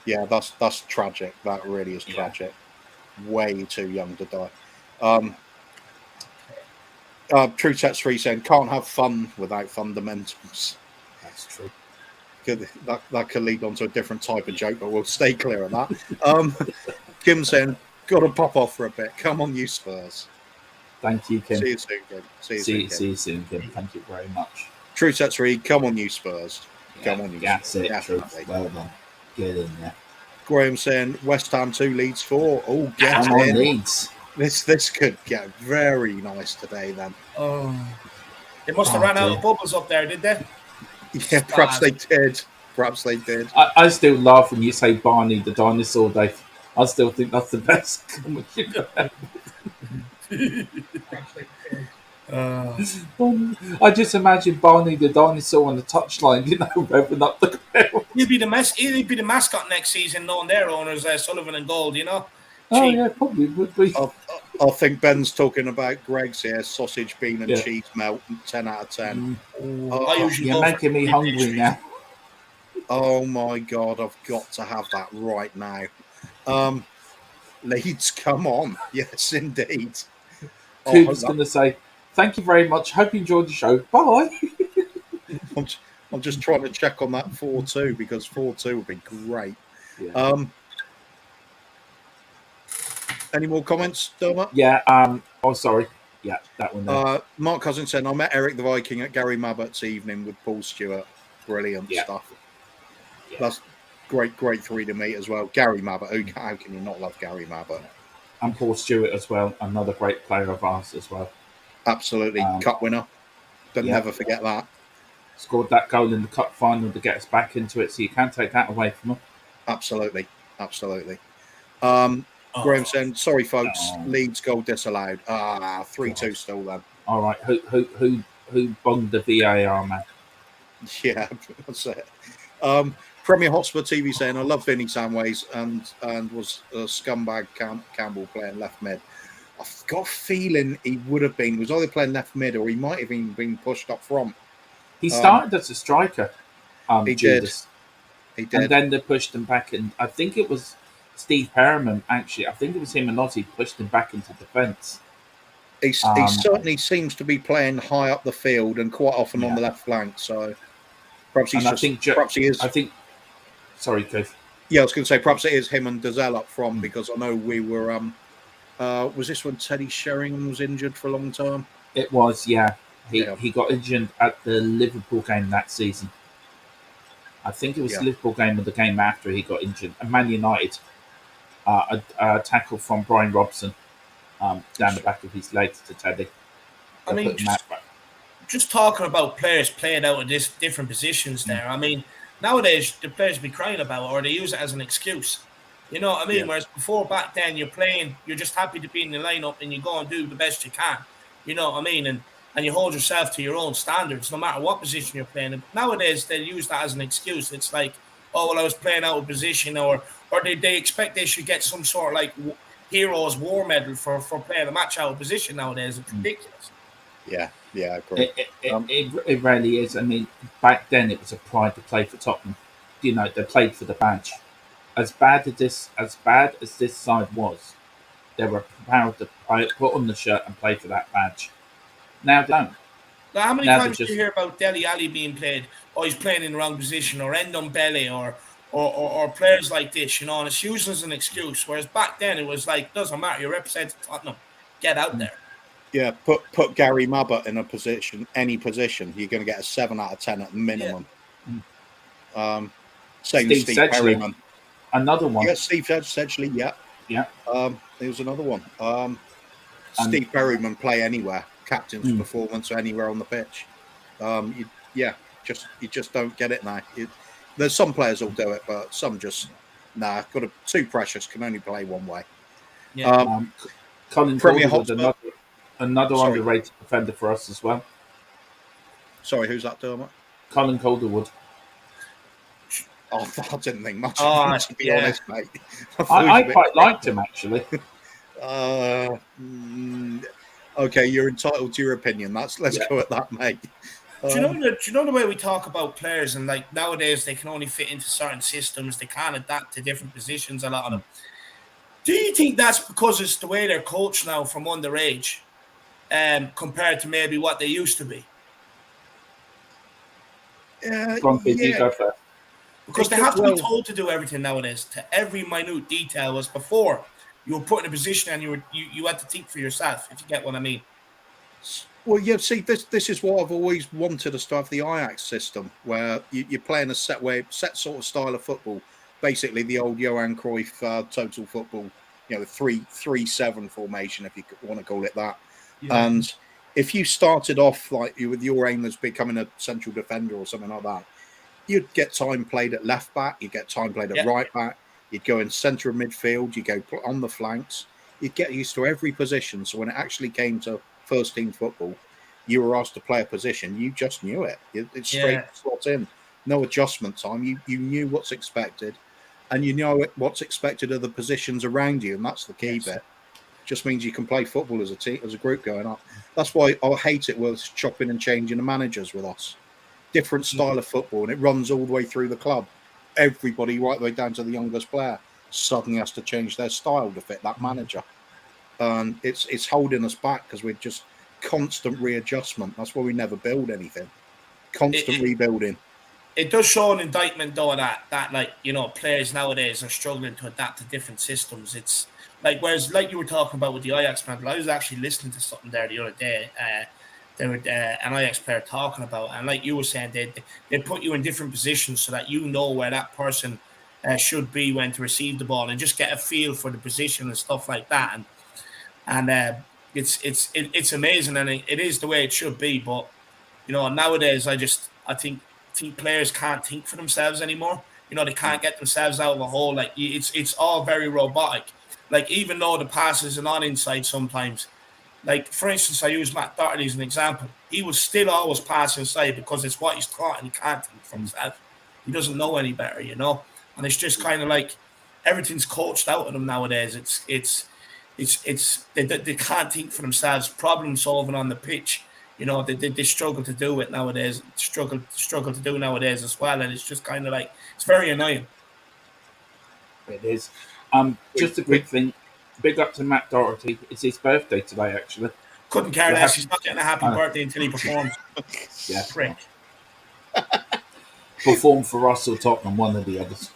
Yeah, that's tragic. That really is tragic. Way too young to die. True Sets 3 saying, can't have fun without fundamentals. That's true. That could lead on to a different type of joke, but we'll stay clear of that. Kim saying, got to pop off for a bit. Come on, you Spurs. Thank you, Kim. See you soon, Kim. See you soon, Kim. Thank you very much. True Sets 3, come on, you Spurs. Come on, you Spurs. Spurs. That's it. Well done. Get in there. Graham saying, West Ham 2, Leeds 4. Oh, get Come on, Leeds. This could get very nice today, then. They must have ran out of bubbles up there, did they? Yeah, perhaps they did. I still laugh when you say Barney the dinosaur, Dave. I still think that's the best. I just imagine Barney the dinosaur on the touchline, revving up the ground. He'll be the mascot next season, knowing their owners, Sullivan and Gold, Yeah, probably would be. I think Ben's talking about Greg's here, sausage, bean and cheese melt, 10 out of 10. You're making me hungry now. Oh my God, I've got to have that right now. Leeds, come on. Yes, indeed. Coop's going to say, thank you very much. Hope you enjoyed the show. Bye. I'm just trying to check on that 4-2 because 4-2 would be great. Yeah. Any more comments, Dermot? Yeah. Sorry. Yeah, that one there. Mark Cousins said, I met Eric the Viking at Gary Mabbott's evening with Paul Stewart. Brilliant stuff. Yeah. That's great 3 to meet as well. Gary Mabbott. How can you not love Gary Mabbott? And Paul Stewart as well, another great player of ours as well. Absolutely, cup winner. Never forget that. Scored that goal in the cup final to get us back into it, so you can't take that away from him. Absolutely. Graham saying, sorry folks, Leeds goal disallowed. 3-2 still then. All right, who bunged the VAR man? Yeah, that's it. Premier Hotspur TV saying, I love Vinny Samways and was a scumbag Campbell playing left mid. I've got a feeling he would have been, was either playing left mid or he might have even been pushed up front. He started as a striker. He Judas. did. And then they pushed him back in. I think it was Steve Perriman, actually. I think it was him and Ozzy pushed him back into defence. He certainly seems to be playing high up the field and quite often on the left flank. So perhaps he's perhaps he is. Sorry, Keith. Yeah, I was going to say perhaps it is him and Dazelle up front because I know we were. Was this when Teddy Sheringham was injured for a long time? It was, yeah. He got injured at the Liverpool game that season. I think it was the Liverpool game or the game after he got injured. And Man United, a tackle from Brian Robson down the back of his legs to Teddy. I mean, just talking about players playing out of different positions there. I mean, nowadays the players be crying about it or they use it as an excuse. You know what I mean? Yeah. Whereas before, back then, you're just happy to be in the lineup and you go and do the best you can. You know what I mean? And you hold yourself to your own standards, no matter what position you're playing. And nowadays, they use that as an excuse. It's like, oh, well, I was playing out of position, or they expect they should get some sort of like hero's war medal for playing a match out of position nowadays. It's ridiculous. Yeah, I agree. It really is. I mean, back then it was a pride to play for Tottenham. You know, they played for the badge. As bad as this side was, they were proud to put on the shirt and play for that badge. Now they don't. Now, how many times do you hear about Dele Alli being played? Oh, he's playing in the wrong position, or Ndombele, or players like this, you know, and it's used as an excuse. Whereas back then it was like, doesn't matter, you're representing Tottenham, get out there. Yeah, put Gary Mabbott in a position, any position, you're going to get a 7 out of 10 at minimum. Yeah. Same Steve Perryman. Another one. Yeah, Steve Sedgley, yeah. There's another one. Steve Perryman play anywhere, captain's performance or anywhere on the pitch. You just don't get it now. There's some players who'll do it, but some just too precious, can only play one way. Yeah. Colin Calderwood, another underrated defender for us as well. Sorry, who's that, Dermot? Colin Calderwood. I didn't think much of him, to be honest, mate. I quite liked him, actually. Okay, you're entitled to your opinion. Let's go at that, mate. Do you know the way we talk about players and like nowadays they can only fit into certain systems, they can't adapt to different positions, a lot of them. Do you think that's because it's the way they're coached now from underage compared to maybe what they used to be? Because they have to be told to do everything nowadays, to every minute detail. Whereas before, you were put in a position and you had to think for yourself, if you get what I mean. Well, yeah, see, this is what I've always wanted us to have, the Ajax system, where you're playing a set sort of style of football, basically the old Johan Cruyff total football, 3-3-7 formation, if you want to call it that. Yeah. And if you started off like with your aim as becoming a central defender or something like that, you'd get time played at left back, you'd get time played at right back, you'd go in centre of midfield, you go on the flanks, you'd get used to every position. So when it actually came to first team football, you were asked to play a position, you just knew it. It's straight slot in, no adjustment time. You knew what's expected, and you know what's expected of the positions around you, and that's the key bit. Just means you can play football as a team, as a group going up. That's why I hate it with chopping and changing the managers with us. Different style of football, and it runs all the way through the club. Everybody, right the way down to the youngest player, suddenly has to change their style to fit that manager. And it's holding us back because we're just constant readjustment. That's why we never build anything. Constant rebuilding. It does show an indictment, though, that players nowadays are struggling to adapt to different systems. It's like, whereas like you were talking about with the Ajax man, I was actually listening to something there the other day. There were an Ajax player talking about, and like you were saying, they put you in different positions so that you know where that person should be when to receive the ball, and just get a feel for the position and stuff like that. And and it's amazing, and it is the way it should be. But nowadays, I think players can't think for themselves anymore. They can't get themselves out of a hole. Like it's all very robotic. Like even though the passes are not inside sometimes. Like for instance, I use Matt Doherty as an example. He will still always pass inside because it's what he's taught, and he can't think for himself. He doesn't know any better, And it's just kind of like everything's coached out of them nowadays. They can't think for themselves. Problem solving on the pitch, they struggle to do it nowadays. Struggle to do nowadays as well, and it's just kind of like it's very annoying. It is. Just a quick thing. Big up to Matt Doherty. It's his birthday today, actually. Couldn't care less. He's not getting a happy birthday until he performs. Yeah, prick. Perform for us or Tottenham, one of the others.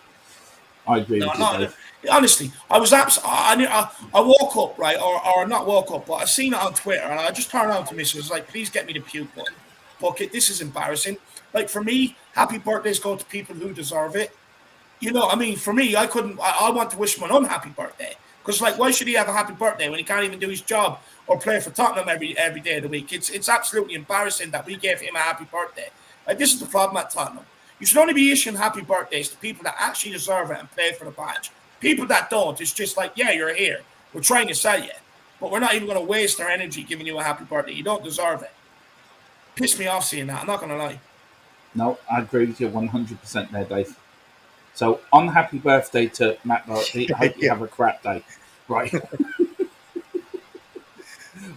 I agree with you, Dave. Honestly, I was I woke up, right, or not woke up, but I seen it on Twitter, and I just turned around to Miss. I was like, please get me the puke button. Bucket, this is embarrassing. Like, for me, happy birthdays go to people who deserve it. For me, I want to wish him an unhappy birthday. Because, like, why should he have a happy birthday when he can't even do his job or play for Tottenham every day of the week? It's absolutely embarrassing that we gave him a happy birthday. Like, this is the problem at Tottenham. You should only be issuing happy birthdays to people that actually deserve it and play for the badge. People that don't, it's just like, yeah, you're here. We're trying to sell you. But we're not even going to waste our energy giving you a happy birthday. You don't deserve it. Pissed me off seeing that. I'm not going to lie. No, I agree with you 100% there, Dave. So, unhappy birthday to Matt Doherty. I hope you have a crap day. Right.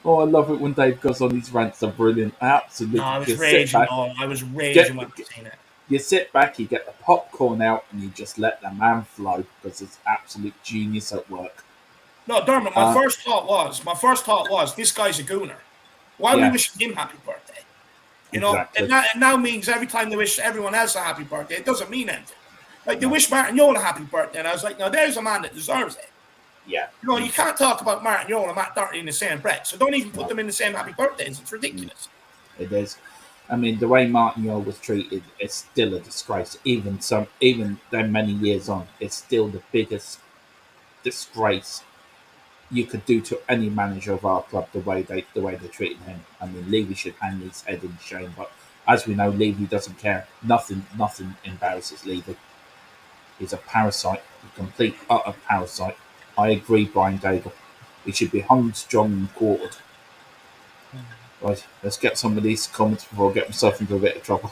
Oh, I love it when Dave goes on these rants. They're brilliant. Absolutely. No, I was raging. I was raging when I seen it. You sit back, you get the popcorn out, and you just let the man flow because it's absolute genius at work. No, Dermot, my first thought was, this guy's a gooner. Why are we wishing him happy birthday? Exactly. It now means every time they wish everyone else a happy birthday, it doesn't mean anything. Like, they wish Martin Yole a happy birthday, and I was like, no, there's a man that deserves it. Yeah. You can't talk about Martin Yole and Matt Doherty in the same breath, so don't even put them in the same happy birthdays. It's ridiculous. It is. I mean, the way Martin Yole was treated is still a disgrace. Even then many years on, it's still the biggest disgrace you could do to any manager of our club. The way they treated him. I mean, Levy should hang his head in shame. But as we know, Levy doesn't care. Nothing embarrasses Levy. He's a parasite, a complete utter parasite. I agree, Brian Daigle. He should be hung, strong, and quartered. Right, let's get some of these comments before I get myself into a bit of trouble.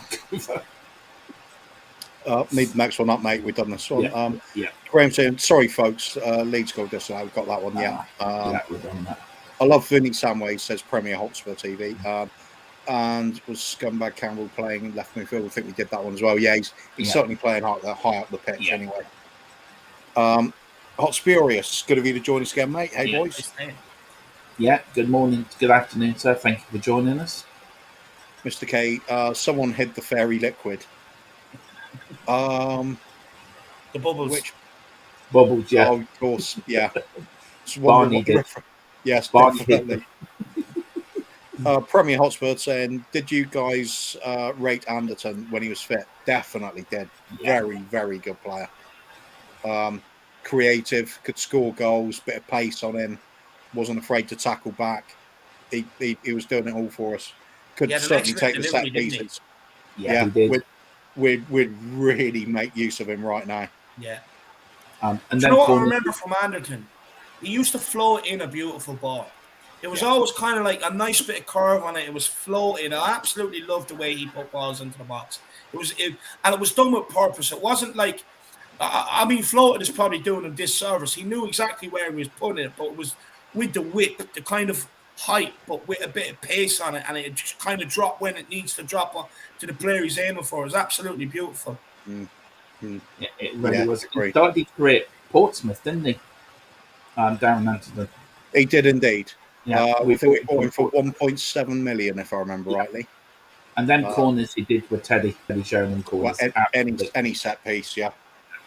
Next one up, mate. We've done this one. Yeah. Graham saying, sorry, folks. Leeds scored this one. We've got that one. We've done that. I love Vinny Samway, says Premier Hotspur TV. And was Scumbag Campbell playing left midfield? I think we did that one as well. Yeah, he's certainly playing high up the pitch anyway. Hot Spurious, good of you to join us again, mate. Hey, boys. Yeah, good morning, good afternoon, sir. Thank you for joining us. Mr. K, someone hid the fairy liquid. The bubbles. Bubbles, yeah. Oh, of course, yeah. Barney did. Yes, Barney definitely. Premier Hotspur saying, did you guys rate Anderton when he was fit? Definitely did. Yeah. Very, very good player. Creative, could score goals, bit of pace on him. Wasn't afraid to tackle back. He was doing it all for us. Could certainly take the set pieces. Yeah, he did. We'd really make use of him right now. Yeah. And do you know what I remember from Anderton? He used to float in a beautiful ball. It was always kind of like a nice bit of curve on it. It was floating. I absolutely loved the way he put balls into the box. And it was done with purpose. It wasn't like, I mean, floating is probably doing him disservice. He knew exactly where he was putting it, but it was with the width, the kind of height, but with a bit of pace on it, and it just kind of dropped when it needs to drop to the player he's aiming for. It was absolutely beautiful. Yeah, it really was. He started his career at Portsmouth, didn't he? Darren Anderton. He did indeed. Yeah, we think we bought him for 1.7 million, if I remember rightly. And then corners he did with Teddy Sheringham corners. Well, any set piece, yeah.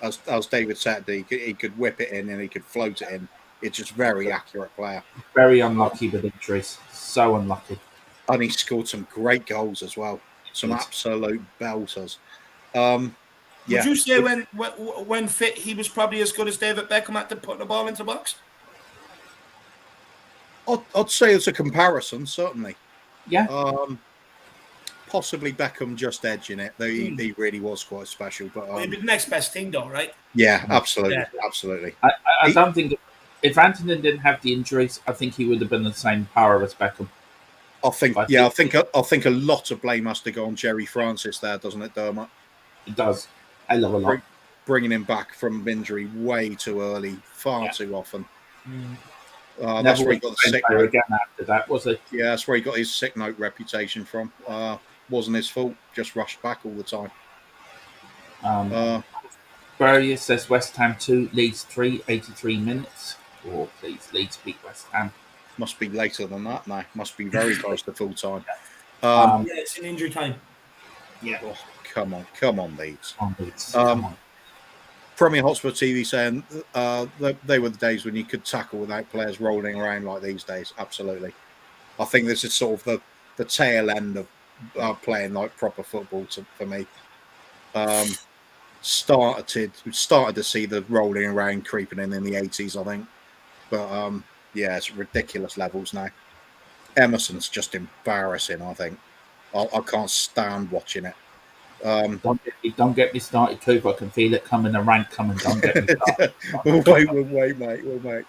As David said, he could whip it in and he could float it in. It's just very accurate player. Very unlucky with injuries. So unlucky. And he scored some great goals as well. Some absolute belters. Would you say when fit, he was probably as good as David Beckham at putting the ball into the box? I'd say it's a comparison, certainly. Yeah. Possibly Beckham just edging it, though he really was quite special. But It'd be the next best thing, though, right? yeah, Yeah. absolutely, Yeah. absolutely. I don't think if Anthony didn't have the injuries, I think he would have been the same power as Beckham. I think a lot of blame has to go on Jerry Francis there, doesn't it, Dermot? It does. I love a lot. Bringing him back from injury way too early, far too often. That's where he got the sick note. Again after that, was it? Yeah, that's where he got his sick note reputation from. Wasn't his fault. Just rushed back all the time. Burrier says West Ham 2, Leeds 3, 83 minutes. Oh, please, Leeds beat West Ham. Must be later than that now. Must be very close to full time. Yeah, it's in injury time. Yeah. Oh, come on, Leeds. Come on. Premier Hotspur TV saying they were the days when you could tackle without players rolling around like these days. Absolutely. I think this is sort of the tail end of playing like proper football for me. Started to see the rolling around creeping in the 80s, I think. But yeah, it's ridiculous levels now. Emerson's just embarrassing, I think. I can't stand watching it. Don't get me started, Cooper. I can feel it coming, the rank coming. Don't get me started. we'll wait, mate.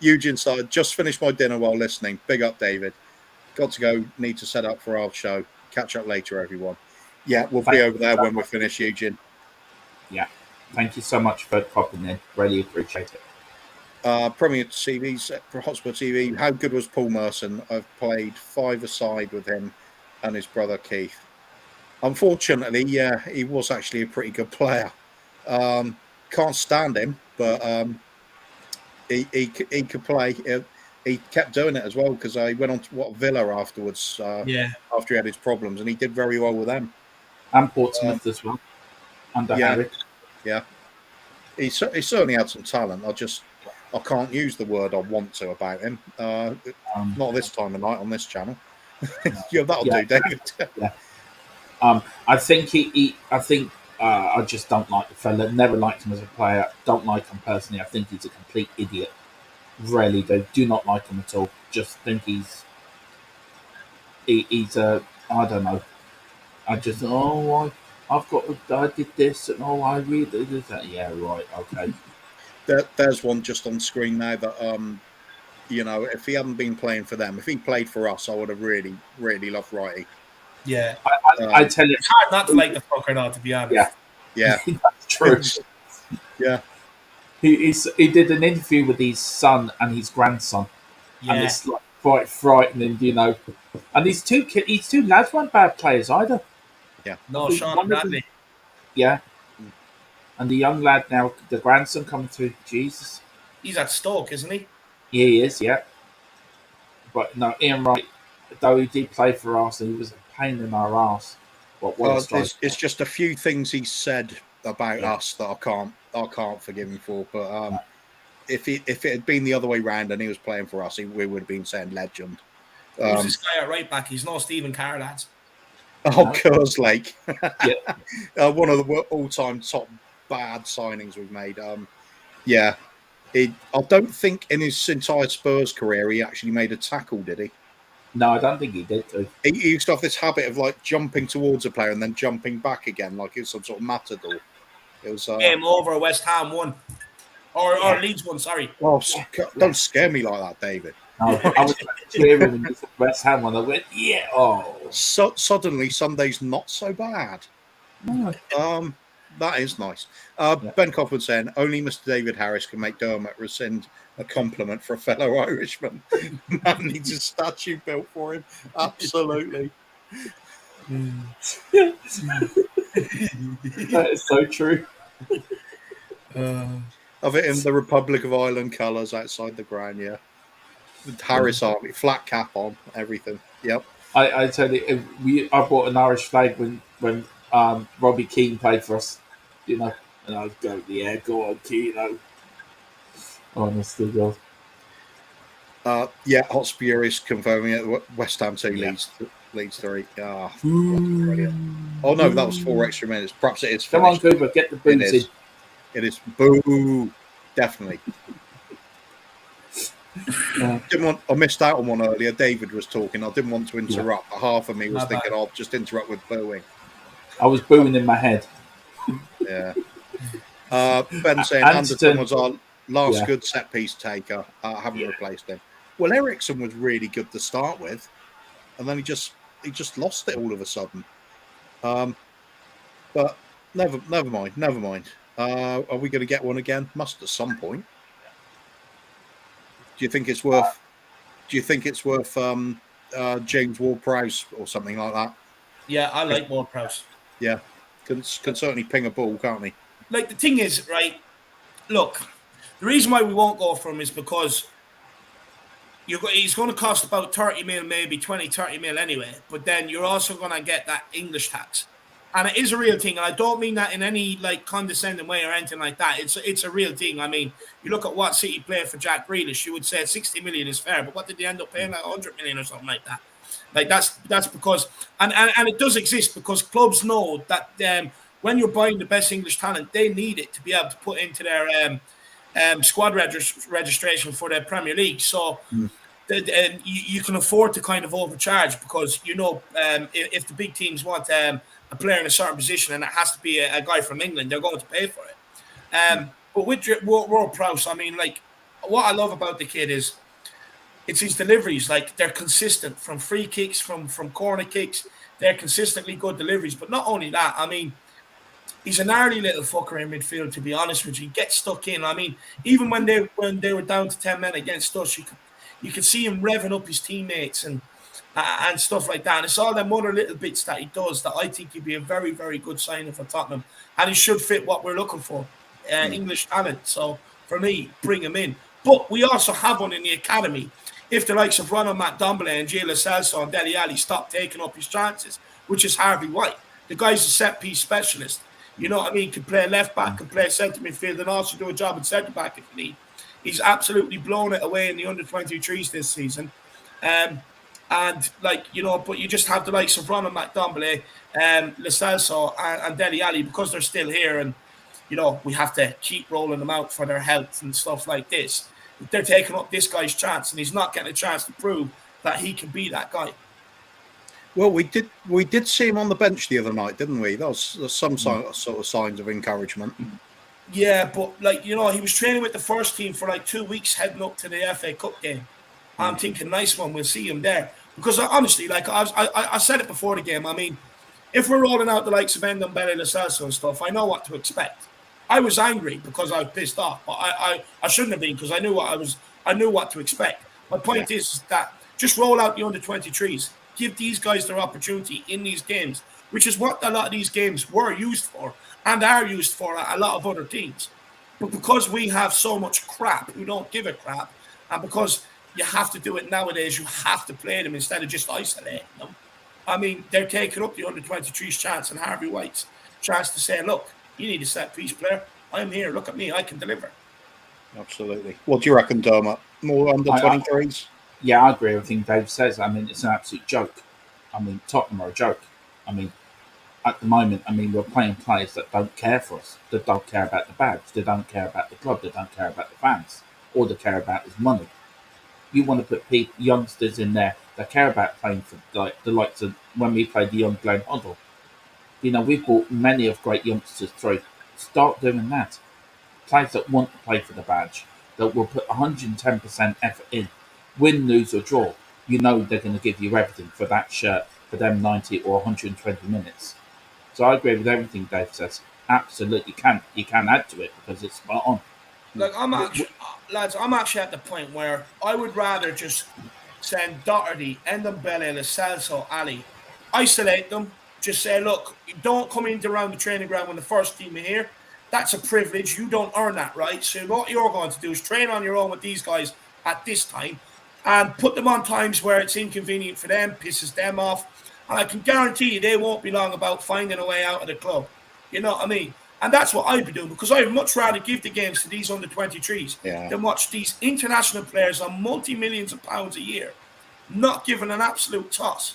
Eugene started. Just finished my dinner while listening. Big up, David. Got to go. Need to set up for our show. Catch up later, everyone. Yeah, we'll be over there when we're finished, Eugene. Yeah. Thank you so much for popping in. Really appreciate it. Premier TV's for Hotspur TV. How good was Paul Merson? I've played 5-a-side with him and his brother Keith. Unfortunately, yeah, he was actually a pretty good player. Can't stand him, but he could play. He kept doing it as well because I went on to Villa afterwards. After he had his problems, and he did very well with them. And Portsmouth as well. Under Harry. Yeah, he certainly had some talent. I can't use the word I want to about him. Not this time of night on this channel. That'll do, David. Yeah. I think I just don't like the fella. Never liked him as a player. Don't like him personally. I think he's a complete idiot. Really, do not like him at all. Just think he's a, I don't know. I just I did this and I really did that. Yeah, right, okay. There's one just on screen now that if he hadn't been playing for them, if he played for us, I would have really, really loved Righty. Yeah, I tell you, it's hard not to like the fucker now, to be honest. Yeah, that's true. Yeah, he did an interview with his son and his grandson, and it's like quite frightening, And these two lads weren't bad players either. Yeah, no, Sean Bradley. Yeah, and the young lad now, the grandson coming through. Jesus, he's at Stoke, isn't he? Yeah, he is. Yeah, but no, Ian Wright, though he did play for us, and he was a pain in our ass. It's just a few things he said about us that I can't forgive him for. But if it had been the other way round and he was playing for us, we would have been saying legend. Who's this guy at right back? He's no Stephen Carr, lads. Oh, Kerslake. One of the all-time top bad signings we've made. I don't think in his entire Spurs career he actually made a tackle, did he? No, I don't think he did. He used to have this habit of like jumping towards a player and then jumping back again, like it was some sort of matador. It was game over. West Ham won, or Leeds won. Sorry. Oh, don't scare me like that, David. No, I was cheering when West Ham won. I went, yeah. Oh, so suddenly Sunday's not so bad. No. That is nice. Ben Coffin saying only Mr. David Harris can make Dermot rescind a compliment for a fellow Irishman. Man needs a statue built for him. Absolutely. That is so true. Of it in the Republic of Ireland colours outside the ground, yeah. The Harris Army, flat cap on, everything. Yep. I tell you, I bought an Irish flag when Robbie Keane played for us, and I was going, yeah, go on, Keane. Honestly, God. Hotspur is confirming it. West Ham 2 Leeds 3. Brilliant. Oh no, that was 4 extra minutes. Perhaps it is finished. Come on, Cooper, get the boots in. It is. Boo. Definitely. I missed out on one earlier. David was talking. I didn't want to interrupt. But half of me was thinking, I'll just interrupt with booing. I was booing in my head. Yeah. Ben saying Anderson was our last good set piece taker. Haven't replaced him. Well, Ericsson was really good to start with, and then he just lost it all of a sudden. But never mind. Are we going to get one again? Must at some point. Do you think it's worth? James Ward-Prowse or something like that? Yeah, I like Ward-Prowse. Yeah, can certainly ping a ball, can't he? Like, the thing is, right? Look, the reason why we won't go for him is because he's going to cost about 30 mil, maybe 20, 30 mil anyway. But then you're also going to get that English tax. And it is a real thing. And I don't mean that in any like condescending way or anything like that. It's a real thing. I mean, you look at what City played for Jack Grealish, you would say 60 million is fair. But what did they end up paying? Like 100 million or something like that. Like that's because, and it does exist because clubs know that when you're buying the best English talent, they need it to be able to put into their squad registration for their Premier League. So you can afford to kind of overcharge because, if the big teams want a player in a certain position and it has to be a guy from England, they're going to pay for it. But with Ward-Prowse, I mean, like, what I love about the kid is it's his deliveries. Like, they're consistent from free kicks, from corner kicks. They're consistently good deliveries. But not only that, I mean, he's a gnarly little fucker in midfield, to be honest with you. He gets stuck in. I mean, even when they were down to 10 men against us, you could see him revving up his teammates and stuff like that. And it's all them other little bits that he does that I think he'd be a very, very good signing for Tottenham. And he should fit what we're looking for, English talent. So, for me, bring him in. But we also have one in the academy. If the likes of Ronald McDombele and Jay Lo Celso and Dele Alli stop taking up his chances, which is Harvey White. The guy's a set-piece specialist. You know what I mean? Can play left-back, can play centre midfield, and also do a job at centre-back if you need. He's absolutely blown it away in the under-23s this season. But you just have the likes of Ronald McDombele, Lo Celso, and Dele Alli because they're still here, and we have to keep rolling them out for their health and stuff like this. They're taking up this guy's chance, and he's not getting a chance to prove that he can be that guy. Well, we did see him on the bench the other night, didn't we? That was some sort of signs of encouragement. Yeah, but he was training with the first team for like 2 weeks heading up to the FA Cup game. I'm thinking, nice one, we'll see him there. Because honestly, like I said it before the game, I mean, if we're rolling out the likes of Ndombele, Lo Celso and stuff, I know what to expect. I was angry because I was pissed off, but I shouldn't have been because I knew what to expect. My point is that just roll out the under-23s. Give these guys their opportunity in these games, which is what a lot of these games were used for and are used for a lot of other teams. But because we have so much crap, we don't give a crap, and because you have to do it nowadays, you have to play them instead of just isolating them. I mean, they're taking up the under-23's chance and Harvey White's chance to say, look, you need a set-piece player. I'm here. Look at me. I can deliver. Absolutely. What do you reckon, Dermot? More under-23s? Yeah, I agree with everything Dave says. I mean, it's an absolute joke. I mean, Tottenham are a joke. I mean, at the moment, we're playing players that don't care for us, that don't care about the badge, they don't care about the club, they don't care about the fans. All they care about is money. You want to put youngsters in there that care about playing for the likes of when we played the young Glenn Hoddle. We've brought many of great youngsters through. Start doing that. Players that want to play for the badge, that will put 110% effort in, win, lose or draw. They're going to give you everything for that shirt for them 90 or 120 minutes. So I agree with everything Dave says. Absolutely, you can add to it because it's spot on. Like, I'm actually at the point where I would rather just send Doherty, Ndombele, Lo Celso, Ali, isolate them. Just say, look, don't come in around the training ground when the first team are here. That's a privilege. You don't earn that right. So what you're going to do is train on your own with these guys at this time and put them on times where it's inconvenient for them, pisses them off. And I can guarantee you they won't be long about finding a way out of the club. You know what I mean? And that's what I'd be doing because I'd much rather give the games to these under-23s than watch these international players on multi-millions of pounds a year not given an absolute toss.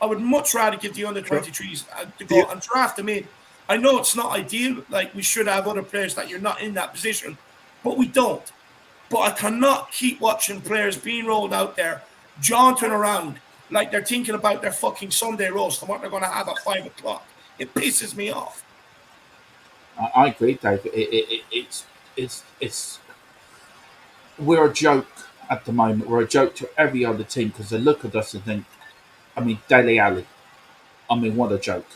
I would much rather give the under-23s to go and draft them in. I know it's not ideal. Like, we should have other players that you're not in that position, but we don't. But I cannot keep watching players being rolled out there, jaunting around like they're thinking about their fucking Sunday roast and what they're going to have at 5 o'clock. It pisses me off. I agree, Dave. It's we're a joke at the moment. We're a joke to every other team because they look at us and think, I mean, Dele Alli. I mean, what a joke.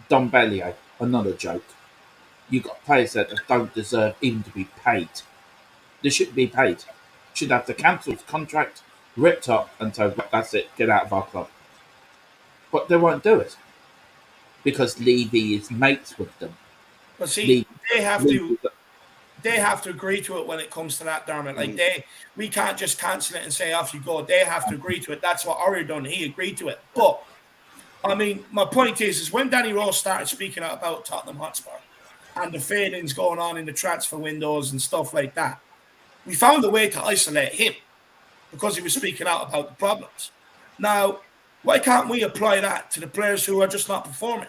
Dombellier, another joke. You've got players that don't deserve even to be paid. They shouldn't be paid. Should have to cancel his contract, ripped up, and so that's it, get out of our club. But they won't do it because Levy is mates with them. But see, they have to agree to it when it comes to that, Dermot. Like we can't just cancel it and say off you go. They have to agree to it. That's what Ori done. He agreed to it. But I mean, my point is when Danny Rose started speaking out about Tottenham Hotspur and the fadings going on in the transfer windows and stuff like that, we found a way to isolate him because he was speaking out about the problems. Now, why can't we apply that to the players who are just not performing?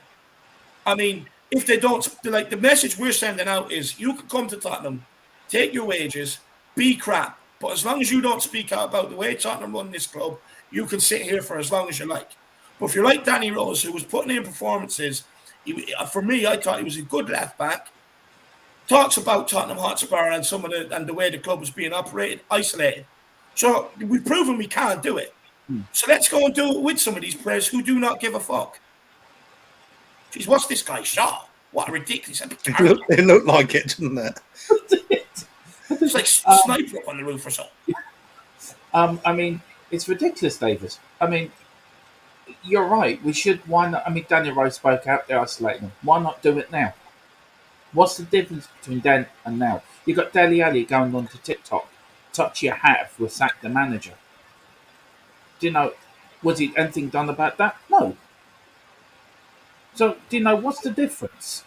I mean, if they don't, like the message we're sending out is you can come to Tottenham, take your wages, be crap. But as long as you don't speak out about the way Tottenham run this club, you can sit here for as long as you like. But if you're like Danny Rose, who was putting in performances, for me, I thought he was a good left back. Talks about Tottenham Hotspur and the way the club was being operated, isolated. So we've proven we can't do it. So let's go and do it with some of these players who do not give a fuck. Jeez, what's this guy shot? What a ridiculous... It looked like it, didn't it? It's like sniper up on the roof or something. I mean, it's ridiculous, David. I mean, you're right. We should... Why not? I mean, Daniel Rose spoke out there isolating them. Why not do it now? What's the difference between then and now? You got Dele Alli going on to TikTok. Touch your hat if we sack the manager. Do you know, was it anything done about that? No. So, do you know, what's the difference?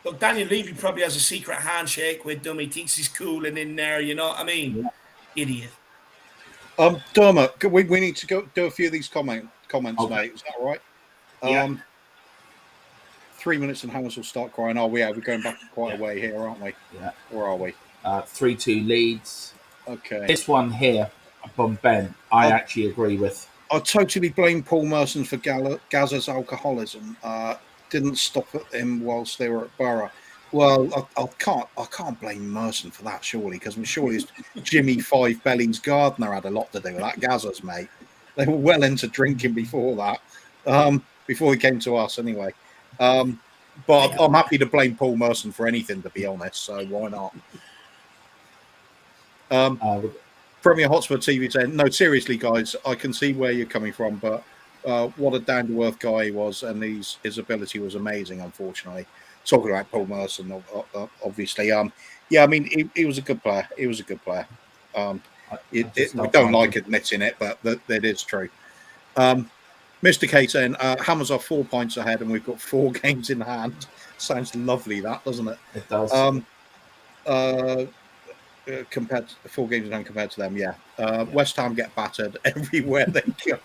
Look, Daniel Levy probably has a secret handshake with them. He thinks he's cool and in there, you know what I mean? Yeah. Idiot. Dermot, we need to go do a few of these comments, okay, mate. Is that all right? Yeah. 3 minutes and Hammers will start crying. Oh, we're going back quite a way here, aren't we? Yeah. Or are we? 3-2 leads. Okay. This one here from Ben, I actually agree with. I totally blame Paul Merson for Gazza's alcoholism. Didn't stop at him whilst they were at Borough. Well, I can't blame Merson for that, surely, because surely Jimmy Five Bellings Gardner had a lot to do with that. Gazza's, mate. They were well into drinking before that, before he came to us, anyway. But I'm happy to blame Paul Merson for anything, to be honest. So why not? Premier Hotspur TV saying, no, seriously, guys, I can see where you're coming from, but what a down-to-earth guy he was, and his ability was amazing, unfortunately. Talking about Paul Merson, obviously. Yeah, I mean, he was a good player. He was a good player. We don't like admitting it, but that is true. Mr. K saying, Hammers are 4 points ahead, and we've got 4 games in hand. Sounds lovely, that, doesn't it? It does. Compared to 4 games in hand compared to them, yeah. West Ham get battered everywhere they go.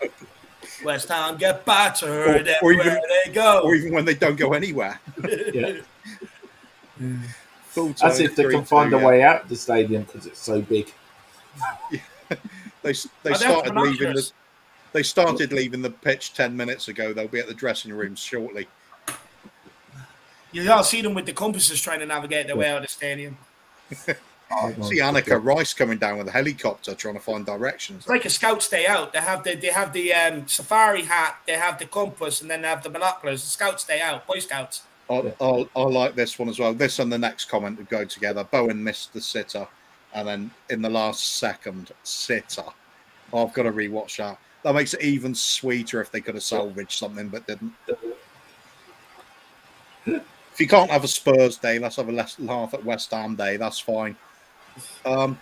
West Ham get battered everywhere they go. Or even when they don't go anywhere. Yeah. As if they can find a way out of the stadium because it's so big. Yeah. They started leaving the pitch 10 minutes ago. They'll be at the dressing rooms shortly. You'll see them with the compasses trying to navigate their way out of the stadium. See Annika Rice coming down with a helicopter trying to find directions. It's like a Scout Stay Out. They have the safari hat, they have the compass, and then they have the binoculars. The Scouts Stay Out, Boy Scouts. I like this one as well. This and the next comment would go together. Bowen missed the sitter, and then in the last second, sitter. I've got to rewatch that. That makes it even sweeter if they could have salvaged something but didn't. If you can't have a Spurs day, let's have a laugh at West Ham day. That's fine. All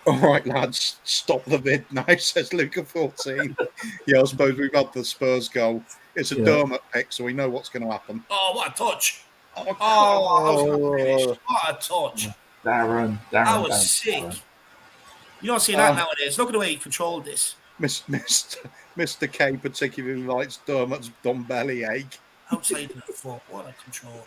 right, lads, stop the vid now, says Luca 14. Yeah, I suppose we've had the Spurs goal. It's a Dermot pick, so we know what's going to happen. Oh, what a touch. What a touch. Darren. That was sick. Darren. You don't see that nowadays. Look at the way he controlled this. Mr. K particularly likes Dermot's dumb belly ache. Outside of the foot, what a control.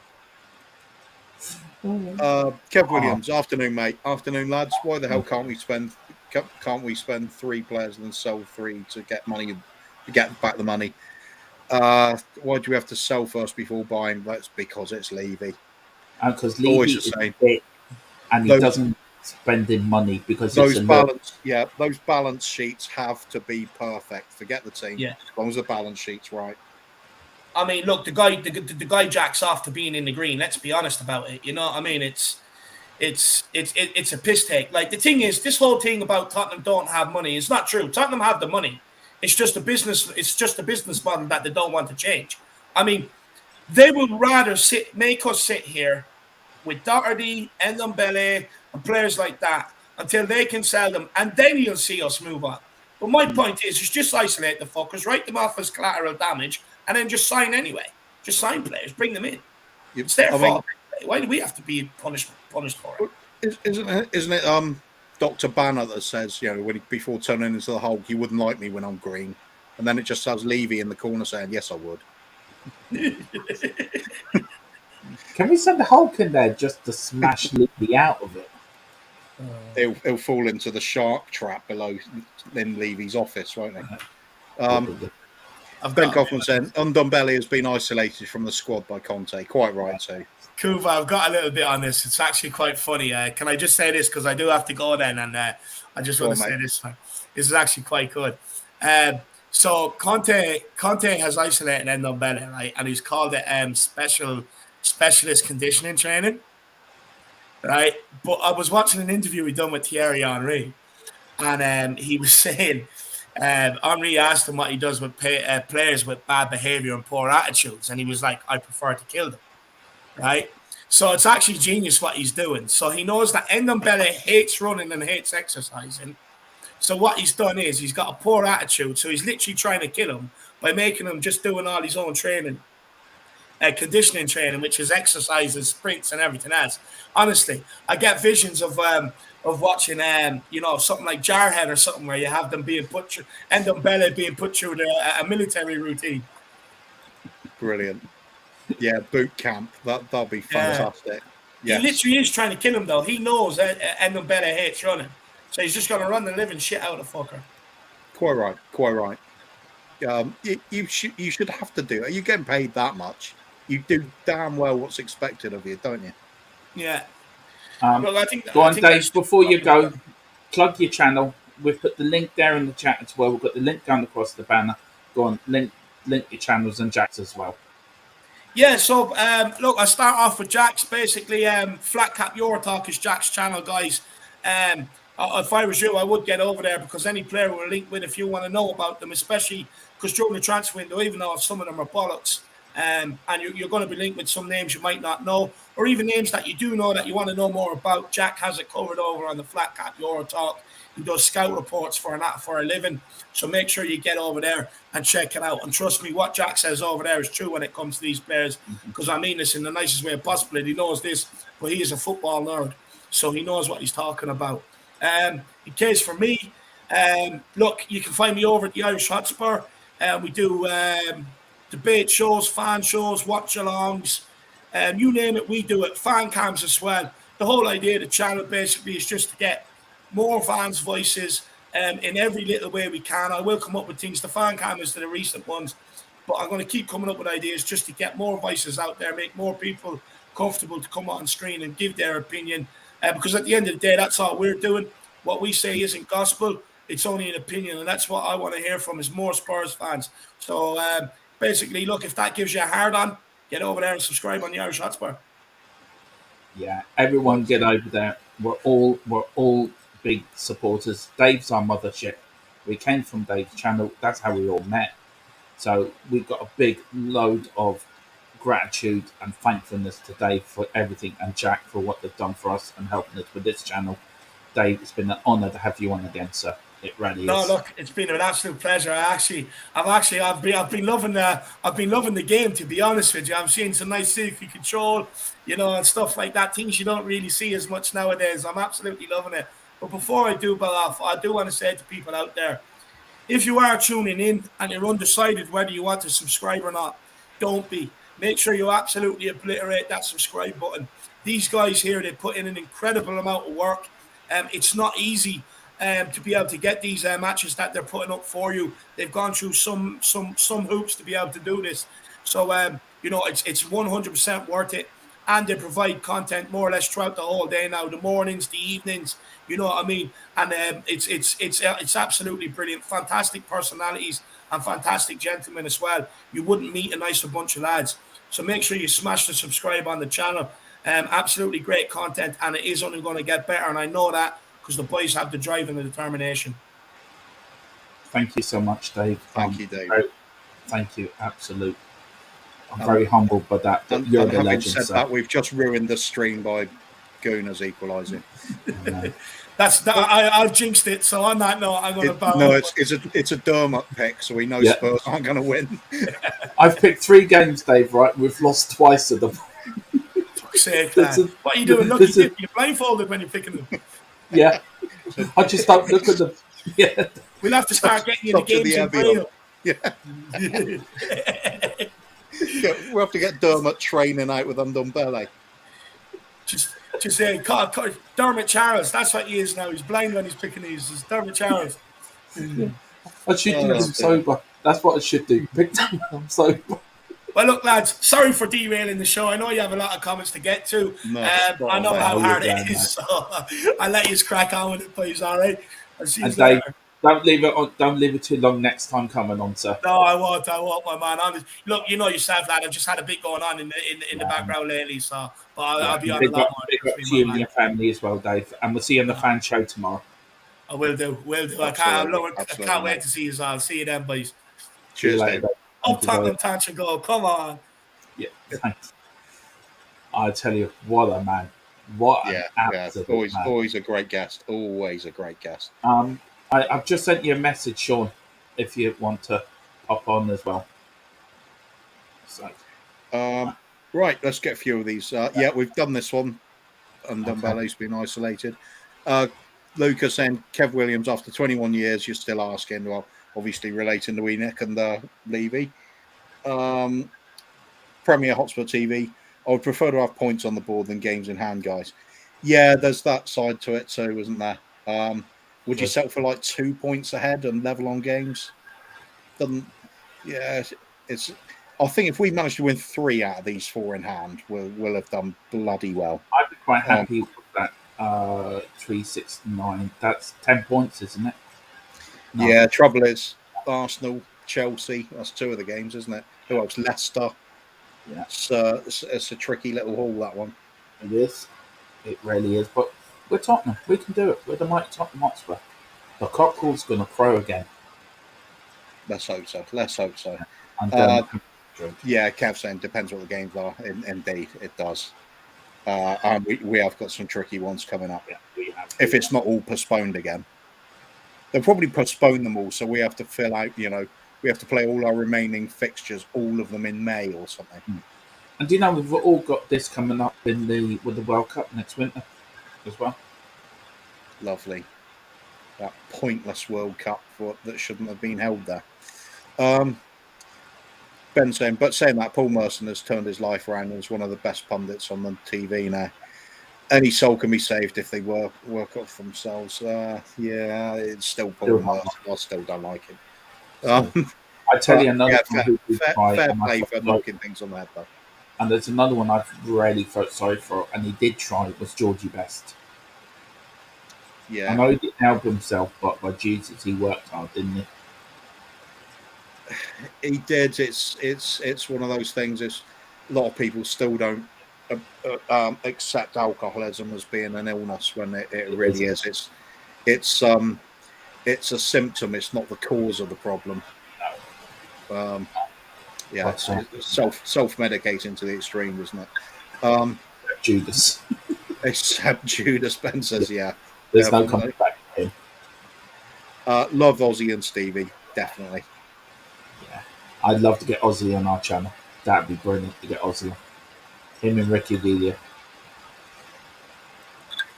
Kev Williams, afternoon, mate. Afternoon, lads. Why the hell can't we spend 3 players and then sell 3 to get money to get back the money? Why do we have to sell first before buying? That's because it's Levy. Because Always Levy the is same. big and he doesn't spend in money because it's those balance sheets have to be perfect. Forget the team. Yeah. As long as the balance sheet's right. I mean, look, the guy jacks off to being in the green. Let's be honest about it. You know what I mean? It's a piss take. Like, the thing is, this whole thing about Tottenham don't have money is not true. Tottenham have the money. It's just a business. It's just a business model that they don't want to change. I mean, they would rather make us sit here with Doherty, Ndombele, and players like that until they can sell them, and then you'll see us move on. But my point is just isolate the fuckers, write them off as collateral damage, and then just sign anyway. Just sign players, bring them in. It's their fault. Why do we have to be punished for it? Isn't it Dr. Banner that says, before turning into the Hulk, you wouldn't like me when I'm green, and then it just says Levy in the corner saying, yes, I would. Can we send the Hulk in there just to smash Levy out of it? He'll fall into the shark trap below in Levy's office, won't he? Ben Kaufman saying Ndombele has been isolated from the squad by Conte. Quite right, too. Kuva, I've got a little bit on this. It's actually quite funny. Can I just say this, because I do have to go then, and I just want to say this one. This is actually quite good. So Conte has isolated Ndombele, right, and he's called it specialist conditioning training, right? But I was watching an interview he done with Thierry Henry, and he was saying Henry asked him what he does with players with bad behavior and poor attitudes, and he was like, I prefer to kill them. Right, so it's actually genius what he's doing. So he knows that Ndombele hates running and hates exercising. So what he's done is he's got a poor attitude. So he's literally trying to kill him by making him just doing all his own training, conditioning training, which is exercises, sprints, and everything else. Honestly, I get visions of watching, something like Jarhead or something where you have them being put through, Ndombele being put through a military routine. Brilliant. Yeah, boot camp. That'll be fantastic. Yes. He literally is trying to kill him, though. He knows Ndombele hates running. So he's just going to run the living shit out of the fucker. Quite right. You should have to do it. You're getting paid that much. You do damn well what's expected of you, don't you? Yeah. Go on, Dave, before you go, plug your channel. We've put the link there in the chat as well. We've got the link down across the banner. Go on, link your channels and Jack's as well. Yeah, so look, I start off with Jack's. Basically, Flat Cap Eurotalk is Jack's channel, guys. If I was you, I would get over there, because any player we're linked with, if you want to know about them, especially because during the transfer window, even though some of them are bollocks, and you're going to be linked with some names you might not know, or even names that you do know that you want to know more about. Jack has it covered over on the Flat Cap Eurotalk. He does scout reports for a living. So make sure you get over there and check it out. And trust me, what Jack says over there is true when it comes to these players, because I mean this in the nicest way possible. He knows this, but he is a football nerd, so he knows what he's talking about. In case for me, look, you can find me over at the Irish Hotspur. We do debate shows, fan shows, watch-alongs, you name it, we do it. Fan cams as well. The whole idea of the channel basically is just to get more fans' voices in every little way we can. I will come up with things. The fan cameras are the recent ones, but I'm going to keep coming up with ideas just to get more voices out there, make more people comfortable to come on screen and give their opinion. Because at the end of the day, that's all we're doing. What we say isn't gospel. It's only an opinion, and that's what I want to hear from is more Spurs fans. So basically, look, if that gives you a hard on, get over there and subscribe on the Irish Hotspur. Yeah, everyone get over there. We're all big supporters. Dave's our mothership. We came from Dave's channel. That's how we all met. So we've got a big load of gratitude and thankfulness to Dave for everything, and Jack for what they've done for us and helping us with this channel. Dave, it's been an honour to have you on again, sir. It really is. No, look, it's been an absolute pleasure. I've been loving the game, to be honest with you. I'm seeing some nice safety control, and stuff like that. Things you don't really see as much nowadays. I'm absolutely loving it. But before I do go off, I do want to say to people out there, if you are tuning in and you're undecided whether you want to subscribe or not, don't be. Make sure you absolutely obliterate that subscribe button. These guys here, they put in an incredible amount of work. It's not easy to be able to get these matches that they're putting up for you. They've gone through some hoops to be able to do this. So it's 100% worth it. And they provide content more or less throughout the whole day now, the mornings, the evenings, you know what I mean? And it's absolutely brilliant. Fantastic personalities and fantastic gentlemen as well. You wouldn't meet a nicer bunch of lads. So make sure you smash the subscribe on the channel. Absolutely great content, and it is only going to get better. And I know that because the boys have the drive and the determination. Thank you so much, Dave. Thank you, David. Thank you, absolute. I'm very humbled by that. And You're the having legend, said sir. that, we've just ruined the stream by Gooners equalising. I've jinxed it. So on that note, I'm going to bow. No, it's a Dermot pick, so we know Spurs aren't going to win. I've picked 3 games, Dave. Right, we've lost twice of them. Fuck's sake, what are you doing? You're blindfolded when you're picking them. Yeah, I just don't look at them. Yeah, we'll have to start getting you the games in braille. Yeah. We'll have to get Dermot training out with undone belly. Just say, Dermot Charles. That's what he is now. He's blind when he's picking these. It's Dermot Charles. Yeah. I should do them sober. That's what I should do. Pick them up sober. Well, look, lads, sorry for derailing the show. I know you have a lot of comments to get to. No, I know how hard it is, so I'll let you crack on with it, please, all right? I'll see you later. Don't leave it on. Don't leave it too long next time coming on, sir. No, I won't, my man. Look, you know yourself, lad. I've just had a bit going on in the background lately, so I'll be on a lot more. Big up to you and your family as well, Dave. And we'll see you on the fan show tomorrow. I will do. I can't wait to see you all. See you then, boys. Cheers, Dave. Up Tottenham, Tantrum Gold. Come on. Yeah, thanks. I tell you, what a man. What an absolute man. Always a great guest. Always a great guest. I've just sent you a message, Sean, if you want to pop on as well. So, right, let's get a few of these. We've done this one. Undone Ballet's been isolated. Lucas and Kev Williams, after 21 years, you're still asking. Well, obviously relating to Weenek and Levy. Premier Hotspur TV. I would prefer to have points on the board than games in hand, guys. Yeah, there's that side to it too, isn't there? Would you settle for like 2 points ahead and level on games? It's. I think if we manage to win 3 out of these 4 in hand, we'll have done bloody well. I'd be quite happy with that. 3, 6, 9. That's 10 points, isn't it? No. Yeah. Trouble is Arsenal, Chelsea. That's 2 of the games, isn't it? Who else? Leicester. Yeah. It's a tricky little haul, that one. It is. It really is. But we're Tottenham. We can do it. We're the mighty Tottenham Hotspur. The cockle's going to crow again. Let's hope so. And Kev saying depends what the games are. Indeed, it does. And we have got some tricky ones coming up. Yeah, we have. If it's not all postponed again. They'll probably postpone them all, so we have to fill out, we have to play all our remaining fixtures, all of them in May or something. And do you know we've all got this coming up with the World Cup next winter as well? Lovely. That pointless World Cup that shouldn't have been held there. Ben saying that, Paul Merson has turned his life around and is one of the best pundits on the TV now. Any soul can be saved if they work off themselves. It's still Paul Merson. I still don't like him. I tell you another one. Fair play for knocking things on the head, though. And there's another one I've really felt sorry for, and he did try, was Georgie Best. Yeah. I know he didn't help himself, but by Jesus, he worked hard, didn't he? He did. It's one of those things. A lot of people still don't accept alcoholism as being an illness when it really is. It's a symptom. It's not the cause of the problem. Self-medicating to the extreme, isn't it? Judas. Except Judas. Ben says, yeah. There's no coming back to him. Love Ozzy and Stevie, definitely. Yeah, I'd love to get Ozzy on our channel. That'd be brilliant to get Ozzy on. Him and Ricky Delia.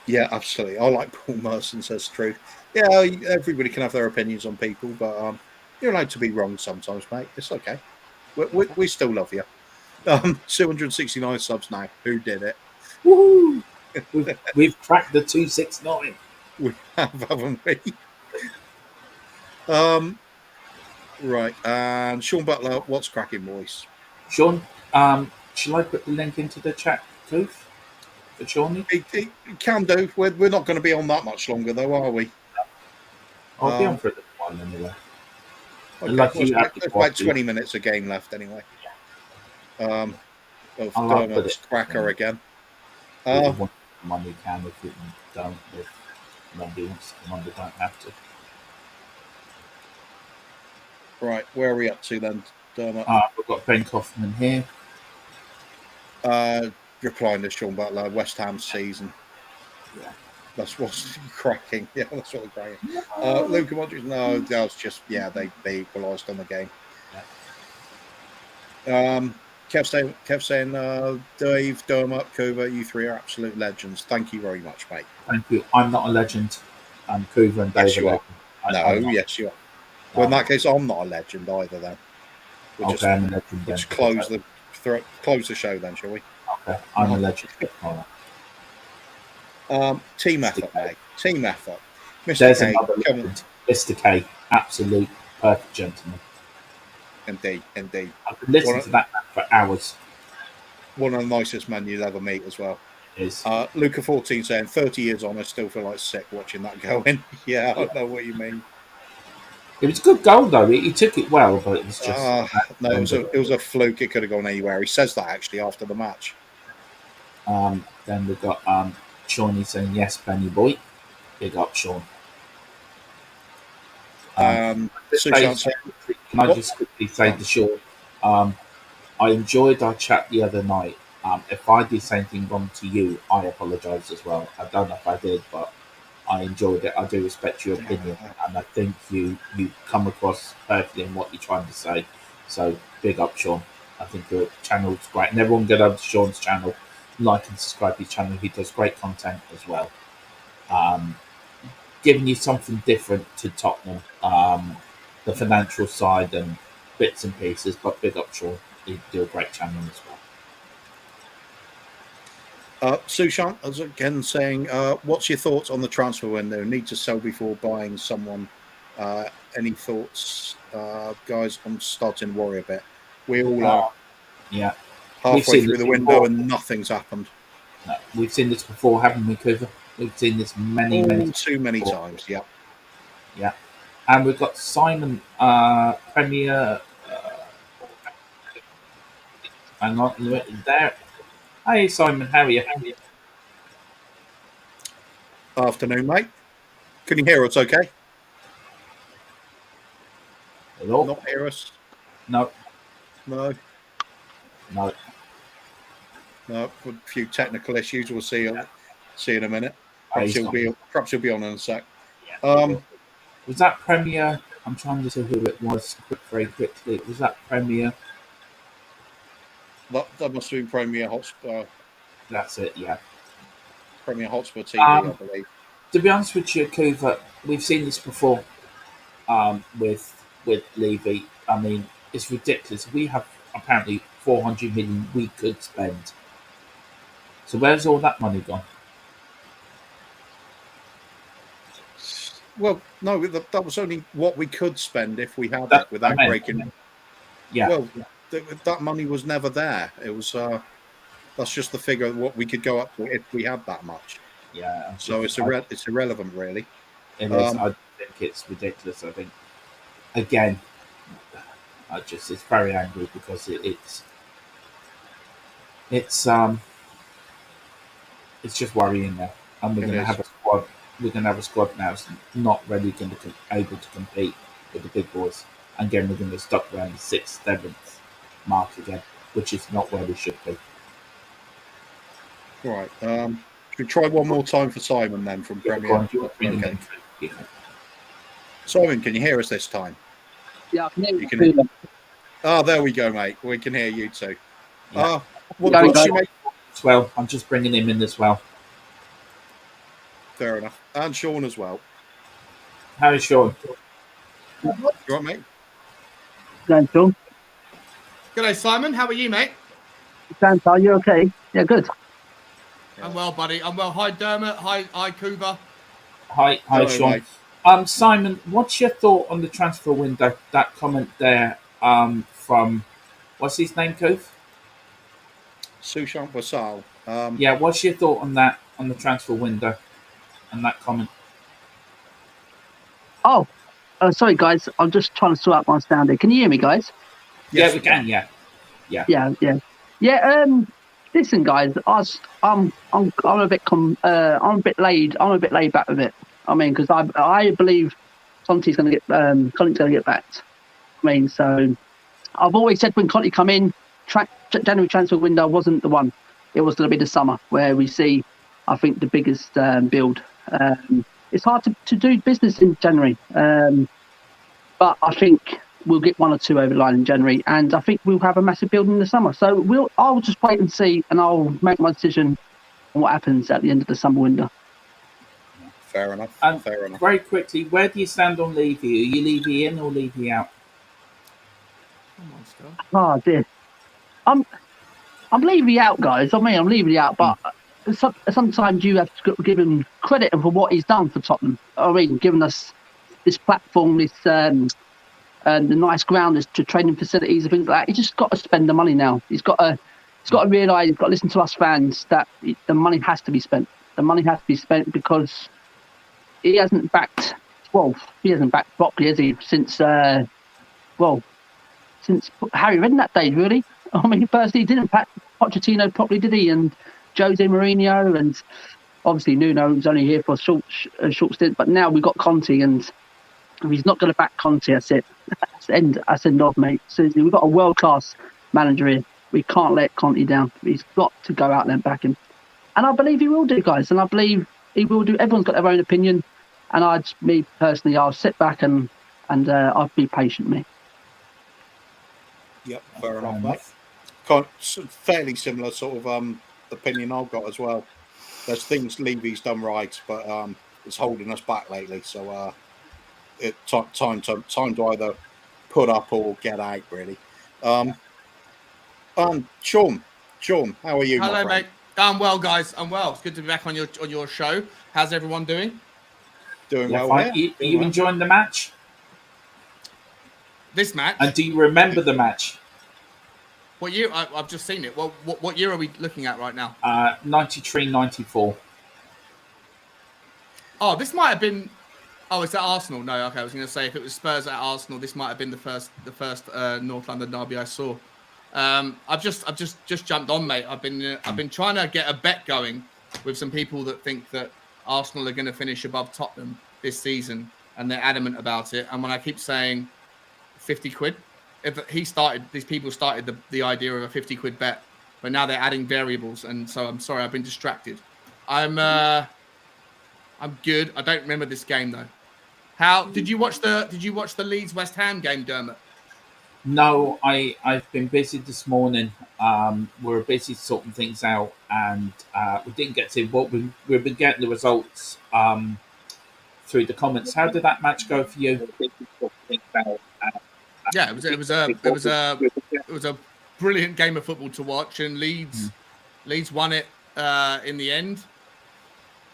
Yeah, absolutely. I like Paul Merson says true. Yeah, everybody can have their opinions on people, but you're allowed to be wrong sometimes, mate. It's okay. We still love you. 269 subs now. Who did it? Woohoo! We've cracked the 269. We have, haven't we? Right. And Sean Butler, what's cracking, boys? Sean, shall I put the link into the chat, Tooth? For Shawnee? It can do. We're not going to be on that much longer, though, are we? I'll be on for a little while anyway. Okay, Like there's you have about 20 minutes of game left anyway. Of Dermot's cracker again. One you can if you don't. If nobody wants to come on, they don't have to. Right, where are we up to then, Dermot? We've got Ben Kaufman here. Replying to Sean Butler, West Ham season. Yeah. That's what's cracking. Yeah, that's what's cracking. Luka Modric, no, that's just, they equalised on the game. Yeah. Kev saying, Dave, Dermot, Kuva, you three are absolute legends. Thank you very much, mate. Thank you. I'm not a legend. Kuva and Dave yes, you are. Yes, you are. Well, in that case, I'm not a legend either. Then I'm a legend. Let's close the show then, shall we? Okay, I'm a legend. Team effort, mate. Team effort. Mr. There's K, another legend. Mr. K, absolute perfect gentleman. Indeed. I could listen to that for hours. One of the nicest men you'll ever meet as well. Is Luca 14 saying 30 years on, I still feel like sick watching that go in. Yeah, I know what you mean. It was a good goal though. He took it well, but it was just no. It was a fluke. It could have gone anywhere. He says that actually after the match. Then we've got Shawnee saying yes, Benny boy. Big up, Sean. Can I just quickly say to Sean, I enjoyed our chat the other night. If I did something wrong to you, I apologise as well. I don't know if I did, but I enjoyed it. I do respect your opinion, and I think you come across perfectly in what you're trying to say. So big up, Sean. I think your channel's great, and everyone get over to Sean's channel, like and subscribe to his channel. He does great content as well. Giving you something different to Tottenham, the financial side and bits and pieces. But big up, Sean. You do a great channel as well. Sushant is again saying, what's your thoughts on the transfer window? Need to sell before buying someone. Any thoughts, guys? I'm starting to worry a bit. We all are. Yeah. Halfway through the window and nothing's happened. No, we've seen this before, haven't we, Coover? We've seen this many too many times. Yeah. Yeah. And we've got Simon Premier. Hang on, there. Hey, Simon, how are you? Afternoon, mate. Can you hear us okay? Hello? Not hear us? No. No. No. No. A few technical issues. We'll see in a minute. Perhaps he'll be on in a sec. Was that Premier? I'm trying to see who it was very quickly. Was that Premier? That must have been Premier Hotspur. That's it, yeah. Premier Hotspur TV, I believe. To be honest with you, Coover, we've seen this before with Levy. I mean, it's ridiculous. We have apparently 400 million we could spend. So where's all that money gone? Well, no, that was only what we could spend if we had it without breaking. Yeah. Well, that money was never there. It was. That's just the figure of what we could go up to if we had that much. Yeah. So it's irrelevant, really. It is. I think it's ridiculous. I think again, it's very angry because it's just worrying now, and we're going to have a squad. We're going to have a squad now that's not really going to able to compete with the big boys. And again, we're going to be stuck around the 6th, 7th mark again, which is not where we should be. All right. Should we try one more time for Simon then from Premier? Okay. Simon, can you hear us this time? Yeah, I can hear you. There we go, mate. We can hear you too. Yeah. What's you make? Well, I'm just bringing him in as well. Fair enough. And Sean as well. How is Sean? You all right, mate? Good, Sean. G'day, Simon. How are you, mate? Are you okay? Yeah, good. I'm well, buddy. I'm well. Hi, Dermot. Hi, Kuba. Hi, Hello, Sean. mate. Simon, what's your thought on the transfer window? That comment there from what's his name, Cove? Sushant Vasal. Yeah, what's your thought on that on the transfer window and that comment? Oh, sorry, guys. I'm just trying to sort out my sound here. Can you hear me, guys? Yeah, Yes, we we can. can. Yeah. Listen, guys. I'm a bit I'm a bit laid back with it. I mean, because I believe Conte's going to get backed. I mean, so I've always said when Conte come in, January transfer window wasn't the one. It was going to be the summer where we see, I think, the biggest build. It's hard to do business in January, but I think we'll get one or two over the line in January, and I think we'll have a massive build in the summer. So I'll just wait and see, and I'll make my decision on what happens at the end of the summer window. Fair enough. And Fair enough. very quickly, where do you stand on Levy? Are you Levy in or Levy out? Come on, Scott. Oh dear, I'm leaving out, guys. I'm leaving out, but sometimes you have to give him credit for what he's done for Tottenham. I mean, giving us this platform, this the nice ground, to training facilities and things like that. He's just got to spend the money now. He's got to realise, he's got to listen to us fans that the money has to be spent. The money has to be spent because he hasn't backed. Well, he hasn't backed Brockley, has he? Since Harry Redknapp days, really. I mean, firstly, he didn't back Pochettino properly, did he? And Jose Mourinho, and obviously Nuno was only here for a short stint. But now we've got Conte, and if he's not going to back Conte, that's it. That's end of, mate. Seriously, we've got a world-class manager here. We can't let Conte down. He's got to go out there and back him. And I believe he will do, guys. And I believe he will do. Everyone's got their own opinion. And me personally, I'll sit back and I'll be patient, mate. Yep, fair enough, mate. Fairly similar sort of opinion I've got as well. There's things Levy's done right, but it's holding us back lately. So it's time to either put up or get out, really. Sean, how are you? Hello, my friend? mate. I'm well, guys. I'm well. It's good to be back on your show. How's everyone doing? Doing Yeah, well. fine. Yeah. You enjoying the match? This match? And do you remember the match? What year? I've just seen it. Well, what year are we looking at right now? 93-94. Oh, this might have been. Oh, is that Arsenal? No, okay. I was going to say if it was Spurs at Arsenal, this might have been the first North London derby I saw. I've just jumped on, mate. I've been trying to get a bet going with some people that think that Arsenal are going to finish above Tottenham this season, and they're adamant about it. And when I keep saying 50 quid, these people started the idea of a 50 quid bet, but now they're adding variables, and so I'm sorry, I've been distracted. I'm good. I don't remember this game though. How did you watch the Leeds West Ham game, Dermot? No, I've been busy this morning. We're busy sorting things out, and we didn't get to what we've been getting the results through the comments. How did that match go for you? Yeah, it was a brilliant game of football to watch, and Leeds won it in the end.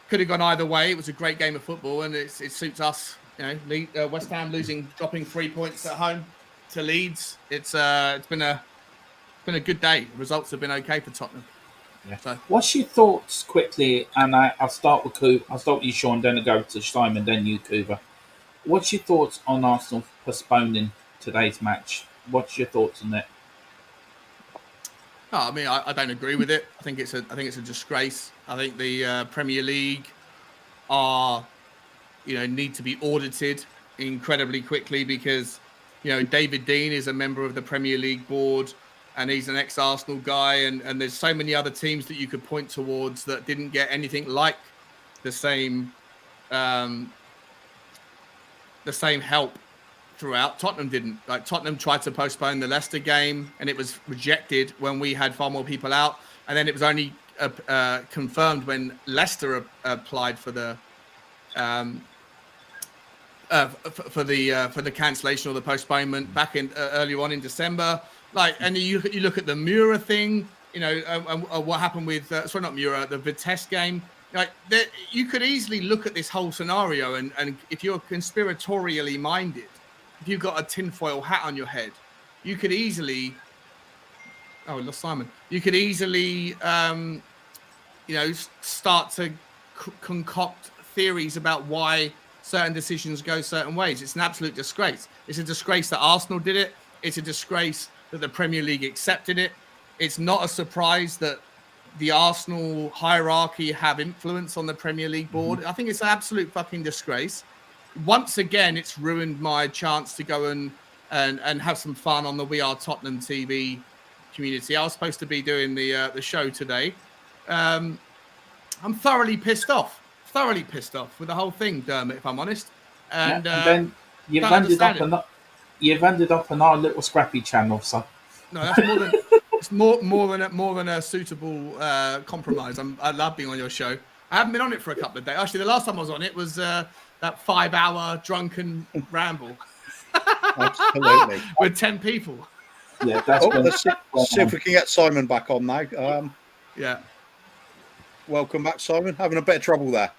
Could have gone either way. It was a great game of football, and it suits us. You know, West Ham dropping 3 points at home to Leeds. It's been a good day. Results have been okay for Tottenham. Yeah. So, what's your thoughts quickly? And I'll start with you, Sean. Then I'll go to Simon. Then you, Kuva. What's your thoughts on Arsenal postponing today's match? What's your thoughts on that? I mean, I don't agree with it. I think it's a disgrace. I think the Premier League need to be audited incredibly quickly because, David Dean is a member of the Premier League board and he's an ex-Arsenal guy. And there's so many other teams that you could point towards that didn't get anything like the same help throughout. Tottenham didn't. Like, Tottenham tried to postpone the Leicester game and it was rejected when we had far more people out. And then it was only confirmed when Leicester applied for the cancellation or the postponement back in earlier on in December. And you look at the Mura thing. what happened with sorry, not Mura, the Vitesse game. Like you could easily look at this whole scenario, and if you're conspiratorially minded, if you've got a tinfoil hat on your head, you could easily. Oh, we lost Simon. You could easily, start to concoct theories about why certain decisions go certain ways. It's an absolute disgrace. It's a disgrace that Arsenal did it. It's a disgrace that the Premier League accepted it. It's not a surprise that the Arsenal hierarchy have influence on the Premier League board. I think it's an absolute fucking disgrace. Once again, it's ruined my chance to go and have some fun on the We Are Tottenham TV community. I was supposed to be doing the show today. I'm thoroughly pissed off with the whole thing, Dermot, if I'm honest. And then you've ended up on our little scrappy channel, so. No, that's more than it's more than a suitable compromise. I love being on your show. I haven't been on it for a couple of days. Actually, the last time I was on it was that 5-hour drunken ramble. Absolutely. With 10 people. Yeah, that's let's see if we can get Simon back on now. Yeah. Welcome back, Simon. Having a bit of trouble there.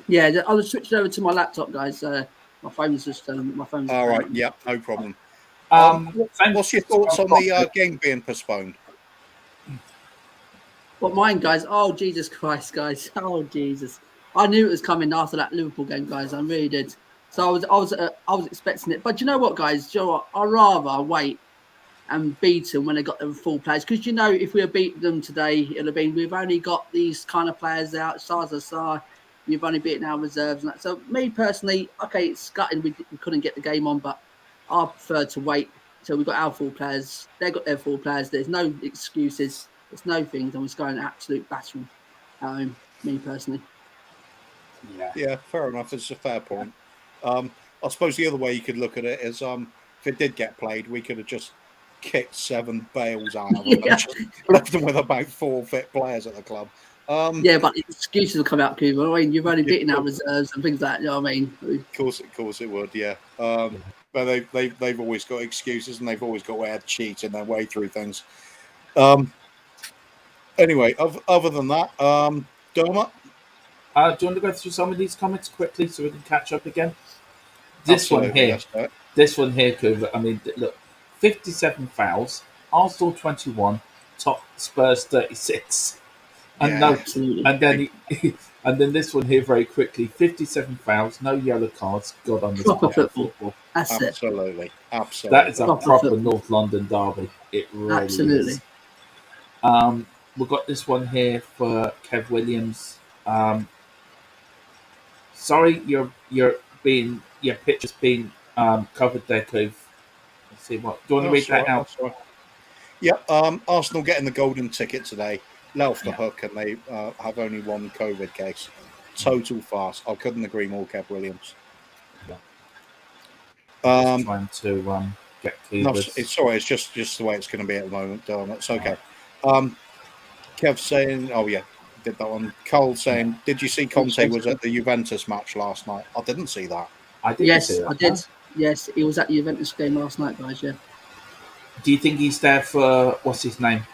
Yeah, I was switching over to my laptop, guys. My phone's just All right. Yeah, no problem. What's your thoughts on the game being postponed? What, mine, guys? Oh, Jesus Christ, guys! Oh, Jesus! I knew it was coming after that Liverpool game, guys. I really did. So I was expecting it. But you know what, guys? You know what? I'd rather wait and beat them when they got their full players, because if we had beaten them today, it'd have been we've only got these kind of players out. Sar. You've only beaten our reserves and that. So me personally, okay, it's gutting we couldn't get the game on, but I prefer to wait till we got our full players. They got their full players. There's no excuses. There's no things, and we're going absolute battle at home. Me personally. Yeah, fair enough. It's a fair point. I suppose the other way you could look at it is, if it did get played, we could have just kicked 7 Bales out of them and just left them with about 4 fit players at the club. Yeah, but the excuses will come out, Cooper. I mean, you've only beaten our reserves and things like that. You know what I mean? Of course it would. Yeah. But they've always got excuses, and they've always got way to cheat in their way through things. Anyway, other than that, Dermot? Do you want to go through some of these comments quickly so we can catch up again? This one here, Cooper. I mean, look, 57 fouls, Arsenal 21, top Spurs 36. And then this one here very quickly, 57 fouls, no yellow cards. God, on this proper football. That's absolutely. it. Absolutely. That is a proper North London derby. It really is. We've got this one here for Kev Williams. Sorry, your picture's being covered there, Kev. Let's see what. Do you want to read that out? Yeah. Arsenal getting the golden ticket today. Let off the hook, and they have only one COVID case. Total farce. I couldn't agree more, Kev Williams. Trying to get it's just the way it's going to be at the moment. It's okay. Kev saying, did that one. Cole saying, did you see Conte was at the Juventus match last night? I didn't see that. I did. Yes, he was at the Juventus game last night, guys. Yeah. Do you think he's there for what's his name?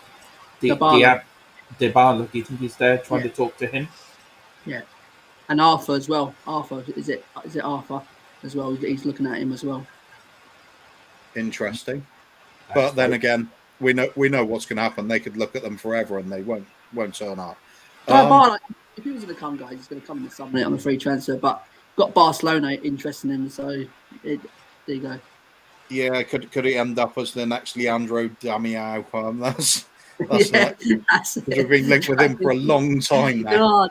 Dybala, do you think he's there trying to talk to him? Yeah, and Arthur as well. Arthur, is it Arthur as well? He's looking at him as well. Interesting, but then again, we know what's going to happen. They could look at them forever, and they won't turn up. If he was going to come, guys, he's going to come in the summer on a free transfer. But got Barcelona interested in him, so there you go. Yeah, could he end up as the next Leandro Damião? That's we've been linked with him for a long time now.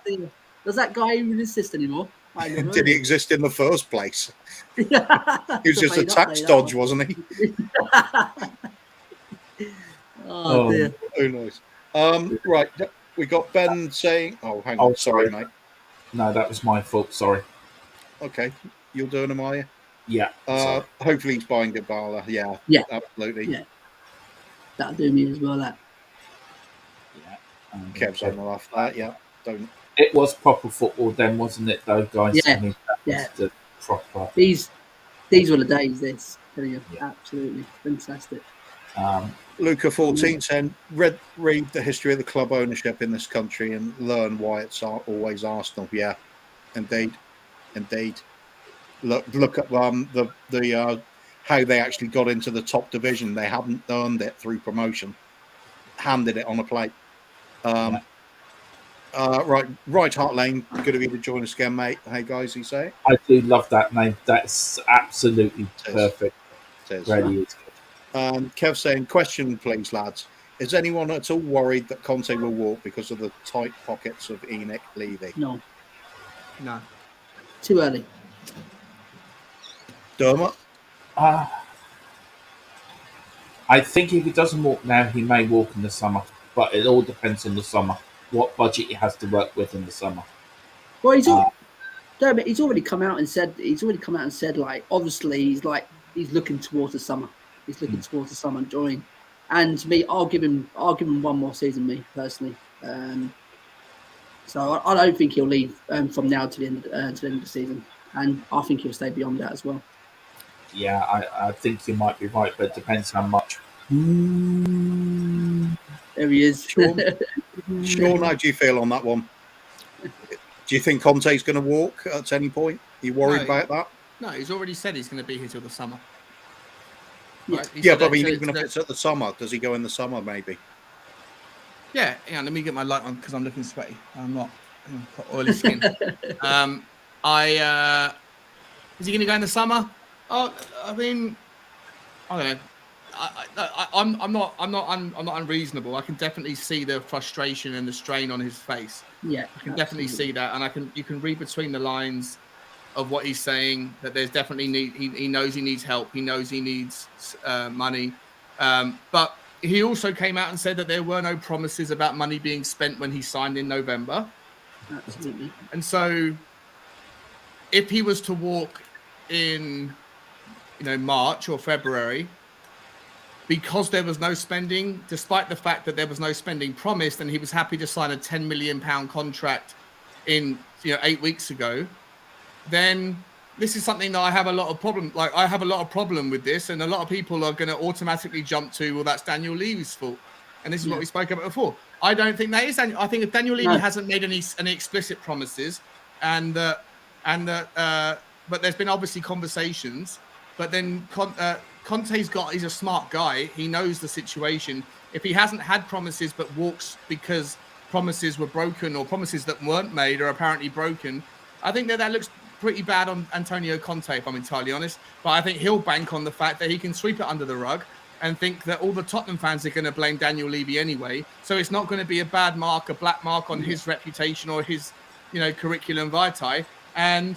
Does that guy even exist anymore? Did he exist in the first place? He was just a tax dodge, wasn't he? Oh dear. Who knows? Right, we got Ben saying. Oh, hang on, sorry, mate. No, that was my fault. Sorry. Okay, you're doing them, are you? Yeah. Hopefully he's buying Dybala. Yeah, absolutely. Yeah, that'll do me as well. That. Kev's on the laugh. Don't. It was proper football then, wasn't it, though, guys? Yeah. I mean, the proper. These were the days. Absolutely fantastic. Luca 14 saying, read the history of the club ownership in this country and learn why it's always Arsenal. Yeah, indeed. Look at the how they actually got into the top division. They haven't earned it through promotion. Handed it on a plate. Right Heart Lane, good of you to join us again, mate. Hey guys, you say? I do love that name. That's absolutely perfect. It is. Really is. Kev saying, question please, lads. Is anyone at all worried that Conte will walk because of the tight pockets of Enoch Levy? No. Too early. Dermot? I think if he doesn't walk now, he may walk in the summer. But it all depends on the summer. What budget he has to work with in the summer. Well, he's already come out and said like obviously he's looking towards the summer. He's looking towards the summer joining. And to me, I'll give him one more season, me personally. So I don't think he'll leave from now to the end of the season, and I think he'll stay beyond that as well. Yeah, I think you might be right, but it depends how much. There he is. Sean, how do you feel on that one? Do you think Conte's going to walk at any point? Are you worried about that? No, he's already said he's going to be here till the summer. Yeah, right? Yeah, but even if it's at the summer, does he go in the summer maybe? Yeah, hang on, let me get my light on because I'm looking sweaty. I've got oily skin. Is he going to go in the summer? Oh, I mean, I don't know. I'm not unreasonable. I can definitely see the frustration and the strain on his face. Yeah, I can definitely see that, and you can read between the lines of what he's saying that there's definitely need. He knows he needs help. He knows he needs money, but he also came out and said that there were no promises about money being spent when he signed in November. Absolutely. And so, if he was to walk in, March or February, because there was no spending, despite the fact that there was no spending promised, and he was happy to sign a £10 million contract in 8 weeks ago, then this is something that I have a lot of problem. Like I have a lot of problem with this, and a lot of people are going to automatically jump to, well, that's Daniel Levy's fault, and this is what we spoke about before. I don't think that is. I think if Daniel Levy hasn't made any explicit promises, but there's been obviously conversations, but then Conte's he's a smart guy. He knows the situation. If he hasn't had promises but walks because promises were broken or promises that weren't made are apparently broken, I think that looks pretty bad on Antonio Conte, if I'm entirely honest. But I think he'll bank on the fact that he can sweep it under the rug and think that all the Tottenham fans are going to blame Daniel Levy anyway. So it's not going to be a bad mark, a black mark on his reputation or his, curriculum vitae. And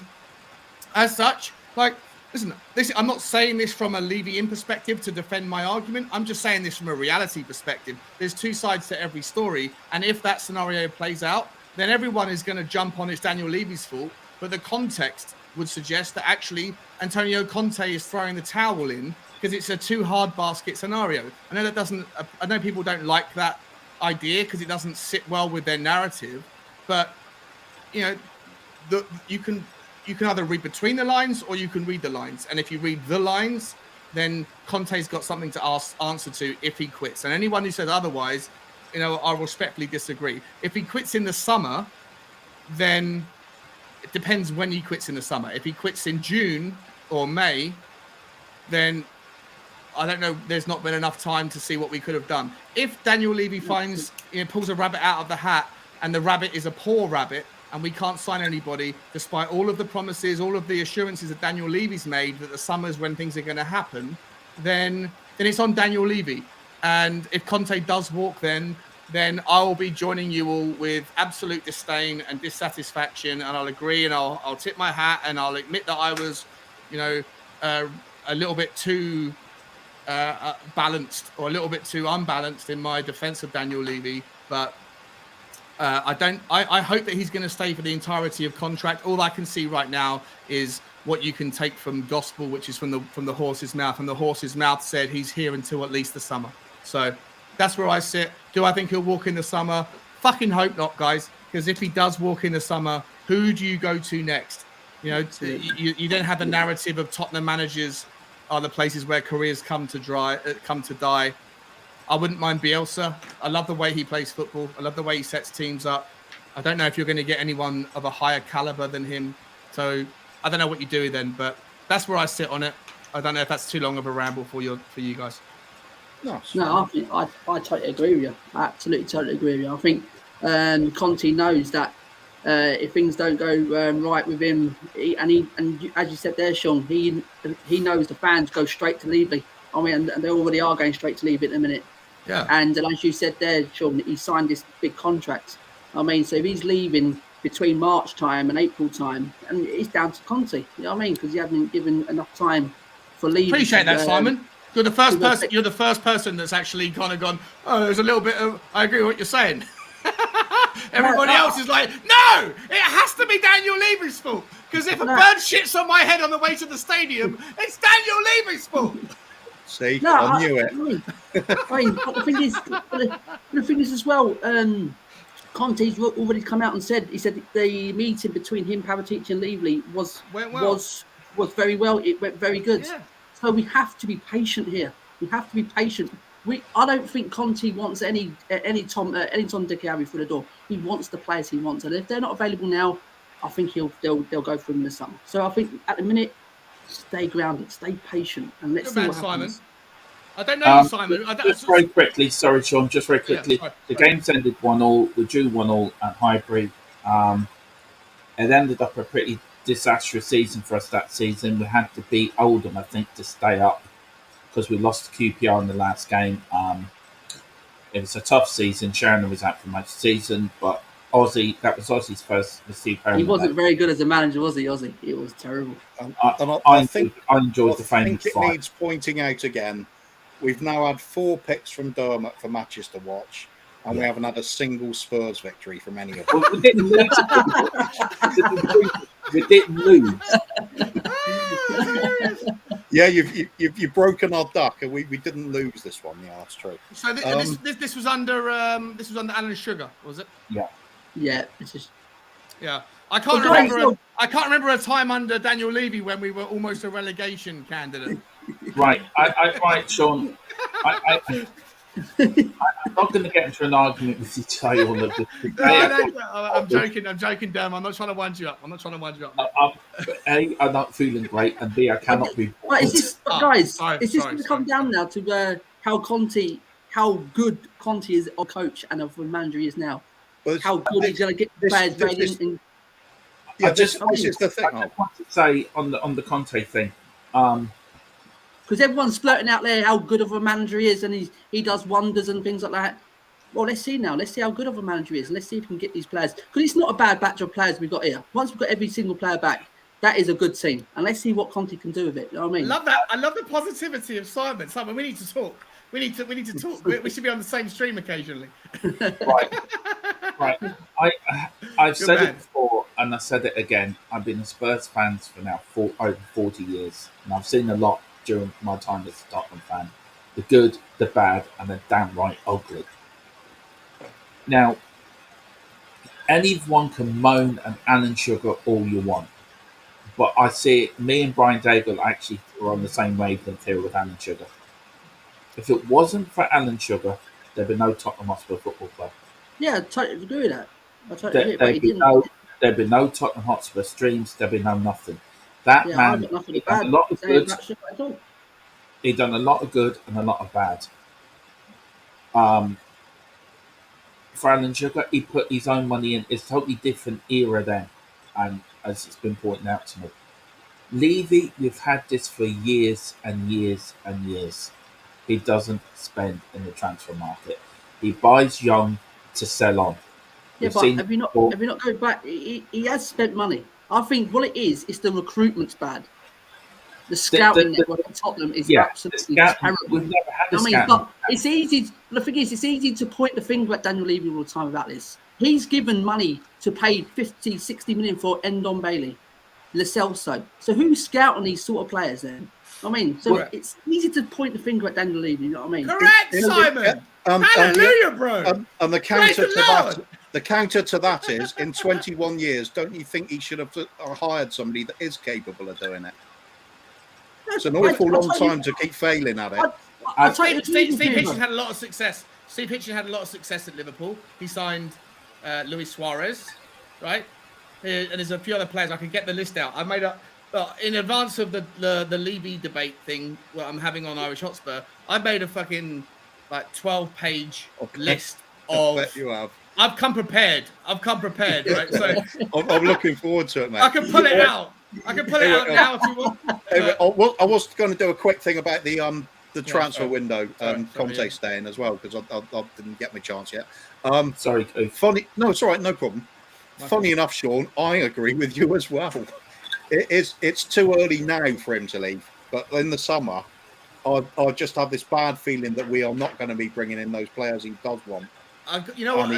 as such, listen, I'm not saying this from a Levy-in perspective to defend my argument. I'm just saying this from a reality perspective. There's two sides to every story. And if that scenario plays out, then everyone is going to jump on it's Daniel Levy's fault. But the context would suggest that actually Antonio Conte is throwing the towel in because it's a too hard basket scenario. I know people don't like that idea because it doesn't sit well with their narrative. But, you can either read between the lines or you can read the lines. And if you read the lines, then Conte's got something to answer to if he quits. And anyone who says otherwise, I respectfully disagree. If he quits in the summer, then it depends when he quits in the summer. If he quits in June or May, then I don't know. There's not been enough time to see what we could have done. If Daniel Levy pulls a rabbit out of the hat and the rabbit is a poor rabbit, and we can't sign anybody, despite all of the promises, all of the assurances that Daniel Levy's made that the summer's when things are going to happen, then it's on Daniel Levy. And if Conte does walk, then I'll be joining you all with absolute disdain and dissatisfaction, and I'll agree, and I'll tip my hat, and I'll admit that I was, a little bit too balanced or a little bit too unbalanced in my defense of Daniel Levy, but. I hope that he's going to stay for the entirety of contract. All I can see right now is what you can take from gospel, which is from the horse's mouth. And the horse's mouth said he's here until at least the summer. So that's where I sit. Do I think he'll walk in the summer? Fucking hope not, guys. Because if he does walk in the summer, who do you go to next? You then have the narrative of Tottenham managers are the places where careers come to die. I wouldn't mind Bielsa. I love the way he plays football. I love the way he sets teams up. I don't know if you're going to get anyone of a higher caliber than him. So I don't know what you do then, but that's where I sit on it. I don't know if that's too long of a ramble for you guys. No, I think I totally agree with you. I absolutely totally agree with you. I think Conte knows that if things don't go right with him, and as you said there, Sean, he knows the fans go straight to Levy. I mean, and they already are going straight to Levy at the minute. Yeah. And as you said there, Sean, he signed this big contract. I mean, so if he's leaving between March time and April time, and it's down to Conte. You know what I mean? Because he hasn't given enough time for Levy. Appreciate that, Simon. You're the first person. You're the first person that's actually kind of gone. Oh, there's a little bit of. I agree with what you're saying. Everybody else is like, no, it has to be Daniel Levy's fault. Because if a bird shits on my head on the way to the stadium, it's Daniel Levy's fault. See, I knew it. I mean, but the thing is as well. Conte's already come out and said the meeting between him, Paratici, and Levy was very well. It went very good. Yeah. So we have to be patient here. We have to be patient. I don't think Conte wants any Tom Dick Harry through the door. He wants the players he wants, and if they're not available now, I think they'll go for him in the summer. So I think at the minute, stay grounded, stay patient, and let's see what happens. Simon. I don't know you, Simon. Just very quickly, sorry, Sean. Just very quickly, the games ended 1-1. We drew 1-1 at Highbury. It ended up a pretty disastrous season for us that season. We had to beat Oldham, I think, to stay up because we lost to QPR in the last game. It was a tough season. Sharon was out for much season, but that was Ozzy's first Steve Perryman. He wasn't very good as a manager, was he, Ozzy? It was terrible. I think the famous it needs pointing out again. We've now had 4 picks from Dermot for matches to watch, and we haven't had a single Spurs victory from any of them. Well, we didn't lose. We didn't lose. Yeah, you've broken our duck, and we didn't lose this one. Yeah, that's true. So this was under Alan Sugar, was it? Yeah. Yeah. It's just... Yeah. I can't remember a time under Daniel Levy when we were almost a relegation candidate. Right, right, Sean. I'm not going to get into an argument with you today on the I'm joking, Dan. I'm not trying to wind you up. A, I'm not feeling great, and B, I cannot be. But is this, guys? Is this going to come down now to how good Conte is a coach and a manager he is now? How good he's going to get the players back in? Yeah, this is the thing. I want to say on the Conte thing. Because everyone's flirting out there how good of a manager he is, and he does wonders and things like that. Well, let's see now. Let's see how good of a manager he is. Let's see if we can get these players. Because it's not a bad batch of players we've got here. Once we've got every single player back, that is a good team. And let's see what Conte can do with it. You know what I mean? I love that. I love the positivity of Simon. Simon, we need to talk. We need to talk. We should be on the same stream occasionally. Right. I've said it before, and I said it again. I've been a Spurs fan for now over 40 years, and I've seen a lot during my time as a Tottenham fan. The good, the bad, and the downright ugly. Now, anyone can moan and Alan Sugar all you want, but I see it, me and Brian Daigle actually are on the same wavelength here with Alan Sugar. If it wasn't for Alan Sugar, there'd be no Tottenham Hotspur Football Club. Yeah, I totally agree with that. I totally agree. There'd be no Tottenham Hotspur streams, there'd be no nothing. That man, he done a lot of good. He done a lot of good and a lot of bad. For Alan Sugar, he put his own money in. It's a totally different era then, and as it's been pointed out to me. Levy, we've had this for years and years and years. He doesn't spend in the transfer market. He buys young to sell on. Yeah, but have you not go back? He has spent money. I think what it is the recruitment's bad. The scouting network at Tottenham is absolutely terrible. We've never had a scouting. But it's easy. The thing is, it's easy to point the finger at Daniel Levy all the time about this. He's given money to pay 50, 60 million for Endon Bailey, Lo Celso. So who's scouting these sort of players then? I mean, so it's easy to point the finger at Daniel Levy. You know what I mean? Correct, Simon. Hallelujah, bro. And the counter to that is, in 21 years, don't you think he should have hired somebody that is capable of doing it? It's an awful long time to keep failing at it. Steve Hitchen had a lot of success. Steve Hitchen had a lot of success at Liverpool. He signed Luis Suarez, right? And there's a few other players. I could get the list out. I made up in advance of the Levy debate thing. What I'm having on Irish Hotspur. I made a fucking 12-page list of. You have. I've come prepared, right? So I'm looking forward to it, mate. I can pull it out. I can pull it out now if you want. I was going to do a quick thing about the transfer window, Conte staying as well, because I didn't get my chance yet. Sorry, funny. No, it's all right, no problem. Funny enough, Sean, I agree with you as well. It's too early now for him to leave, but in the summer, I just have this bad feeling that we are not going to be bringing in those players he does want. You know what?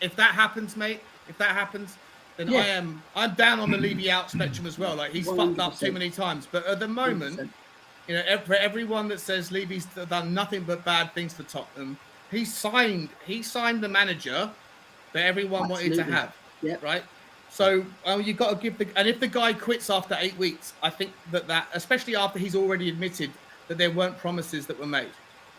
If that happens, mate, then I'm down on the Levy out spectrum as well. Like he's 100%. Fucked up too many times, but at the moment, 100%. You know, for everyone that says Levy's done nothing but bad things for Tottenham, he signed the manager that everyone wanted to have. Yeah. Right. So you've got to and if the guy quits after 8 weeks, I think that especially after he's already admitted that there weren't promises that were made.